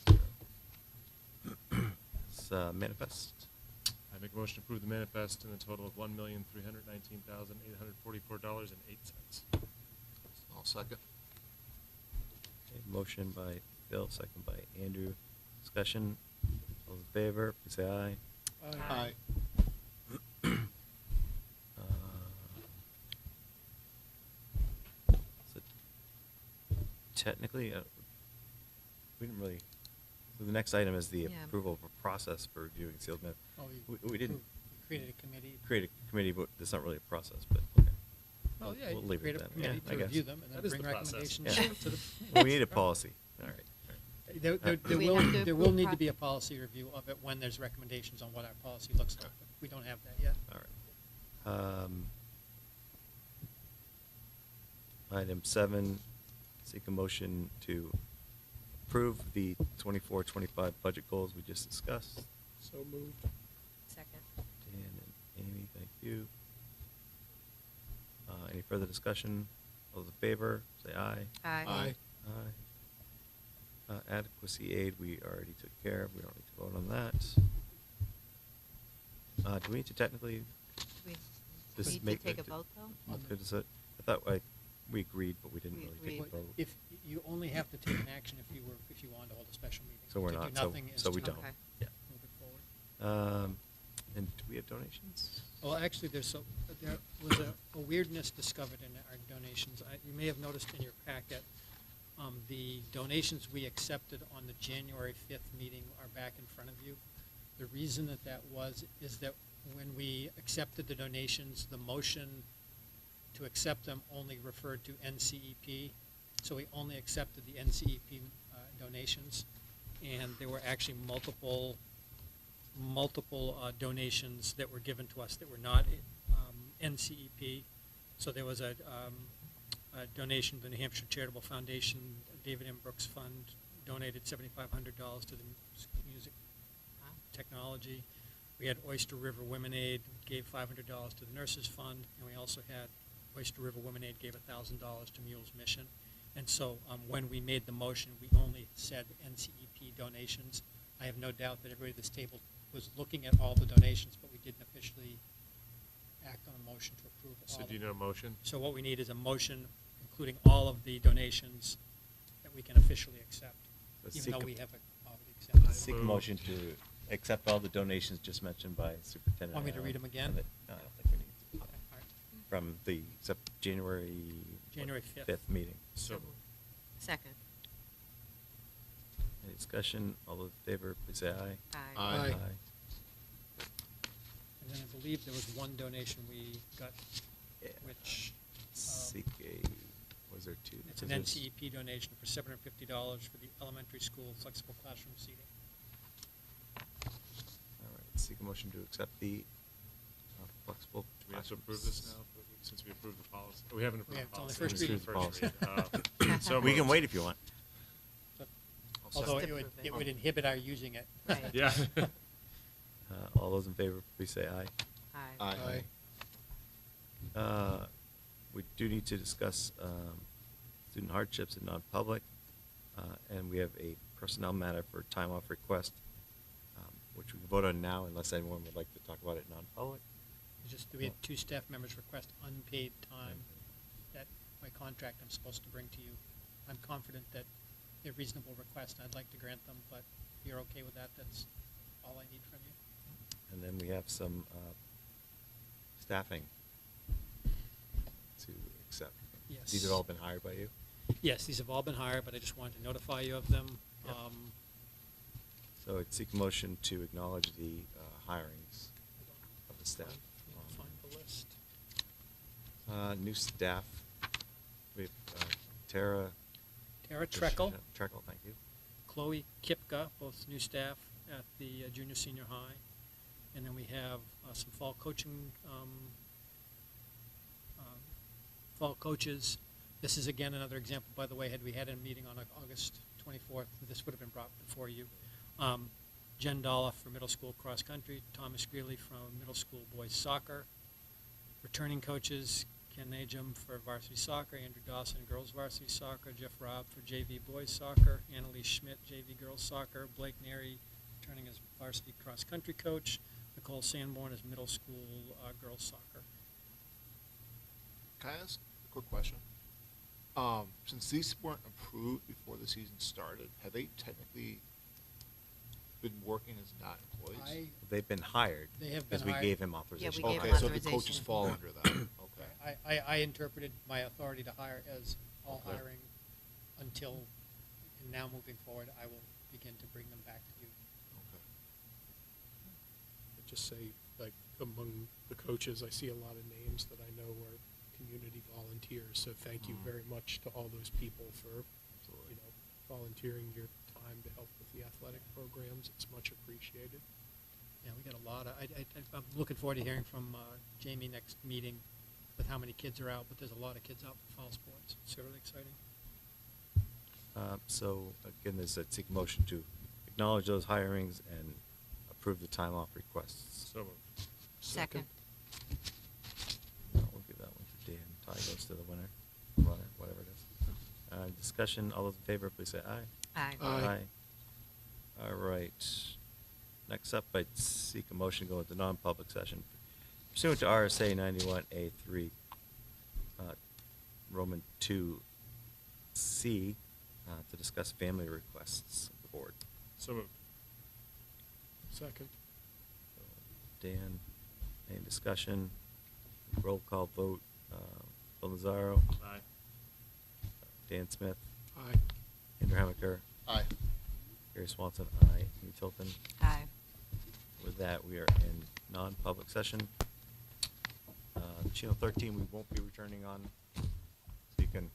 Oops. 4-0. It's manifest. I make a motion to approve the manifest in a total of $1,319,844.08. I'll second. Okay, motion by Phil, second by Andrew. Discussion. All those in favor, please say aye. Aye. So technically, we didn't really. So the next item is the Yeah. approval of a process for reviewing sealed minutes. Oh, We didn't you created a committee. create a committee, but there's not really a process. But okay. Well, yeah, We'll you leave it create a then. committee Yeah, to I guess. review them and then That is bring the process. recommendations Yeah. to the. Well, we need a policy. All right. There Do we have to there will approve need pro- to be a policy review of it when there's recommendations on what our policy looks like. But we don't have that yet. All right. Item 7, seek a motion to approve the 24-25 budget goals we just discussed. So moved. Second. Dan and Amy, thank you. Any further discussion? All those in favor, say aye. Aye. Aye. Aye. Adequacy aid, we already took care of. We don't need to vote on that. Do we need to technically? We Just need to make take a the- vote, though? I thought we agreed, but we didn't We really take a agreed. vote. If, you only have to take an action if you wanted to hold a special meeting. So we're To do not, so, nothing is so we to don't. Okay. Yeah. Move it forward. And do we have donations? Well, actually, there was a weirdness discovered in our donations. You may have noticed in your packet, the donations we accepted on the January 5th meeting are back in front of you. The reason that was is that when we accepted the donations, the motion to accept them only referred to NCEP. So we only accepted the NCEP donations. And there were actually multiple donations that were given to us that were not NCEP. So there was a donation to the New Hampshire Charitable Foundation. David M. Brooks Fund donated $7,500 to the music technology. We had Oyster River Women Aid gave $500 to the Nurses Fund, and we also had Oyster River Women Aid gave $1,000 to Mules Mission. And so when we made the motion, we only said NCEP donations. I have no doubt that everybody at this table was looking at all the donations, but we didn't officially act on a motion to approve all So of do you them. know a motion? So what we need is a motion including all of the donations that we can officially accept, So even seek though a- we have already accepted. Seek a Move. motion to accept all the donations just mentioned by Superintendent. Want me to Allen read 'em again? and the- No, I don't think we need to. Okay, all right. From the January. January 5th. 5th meeting. So Second. Any discussion? All those in favor, please say aye. Aye. And then I believe there was one donation we got, Yeah. which, Seek a, was there two? it's an Because there's- NCEP donation for $750 for the elementary school flexible classroom seating. All right, seek a motion to accept the flexible. do we have to approve this now, since we approved the policy? We haven't approved Yeah, the it's only policy. first We reading. approved the first read. So We can moved. wait if you want. Although Just it would, approve it. it would inhibit our using it. Right. Yeah. All those in favor, please say aye. Aye. We do need to discuss student hardships in non-public, and we have a personnel matter for time off request, which we can vote on now unless anyone would like to talk about it in non-public. It's just, we had two staff members request unpaid time that by contract I'm supposed to bring to you. I'm confident that they're reasonable requests, and I'd like to grant them, but if you're okay with that, that's all I need from you. And then we have some staffing to accept. Yes. These have all been hired by you? Yes, these have all been hired, but I just wanted to notify you of them. Yep. So I'd seek a motion to acknowledge the hirings of the staff. Find the list. New staff. We have Tara. Tara Treckle, Treckle, thank you. Chloe Kipka, both new staff at the junior senior high. And then we have some fall coaching, fall coaches. This is again another example, by the way, had we had a meeting on August 24th, this would have been brought before you. Jen Dolph for middle school cross country, Thomas Greeley from middle school boys soccer. Returning coaches, Ken Najum for varsity soccer, Andrew Dawson girls varsity soccer, Jeff Robb for JV boys soccer, Annalise Schmidt JV girls soccer, Blake Neri returning as varsity cross country coach, Nicole Sanborn as middle school girls soccer. Can I ask a quick question? Since these weren't approved before the season started, have they technically been working as not employees? They've been hired. They have been Because we hired. gave him authorization. we gave Okay, him so the coaches authorization. fall under that. Okay. I interpreted my authority to hire as all Okay. hiring until, and now moving forward, I will begin to bring them back to you. Okay. I'd just say, like, among the coaches, I see a lot of names that I know are community volunteers, so thank you very much to all those people for, you know, volunteering your time to help with the athletic programs. It's much appreciated. Yeah, we got a lot of, I'm looking forward to hearing from Jamie next meeting with how many kids are out, but there's a lot of kids out for fall sports. It's really exciting. So again, there's a seek motion to acknowledge those hirings and approve the time off requests. So moved. Second. We'll give that one to Dan. Tie goes to the winner, runner, whatever it is. Discussion, all those in favor, please say aye. Aye. Aye. All right. Next up, I'd seek a motion to go into non-public session pursuant to RSA 91A3, Roman 2C, to discuss family requests of the board. So moved. Second. So, Dan, any discussion? Roll call vote. Bill Nazaro, Aye. Dan Smith, Aye. Andrew Hamaker, Aye. Gary Swanson, aye. Amy Tilton. Aye. With that, we are in non-public session. Channel 13, we won't be returning on, so you can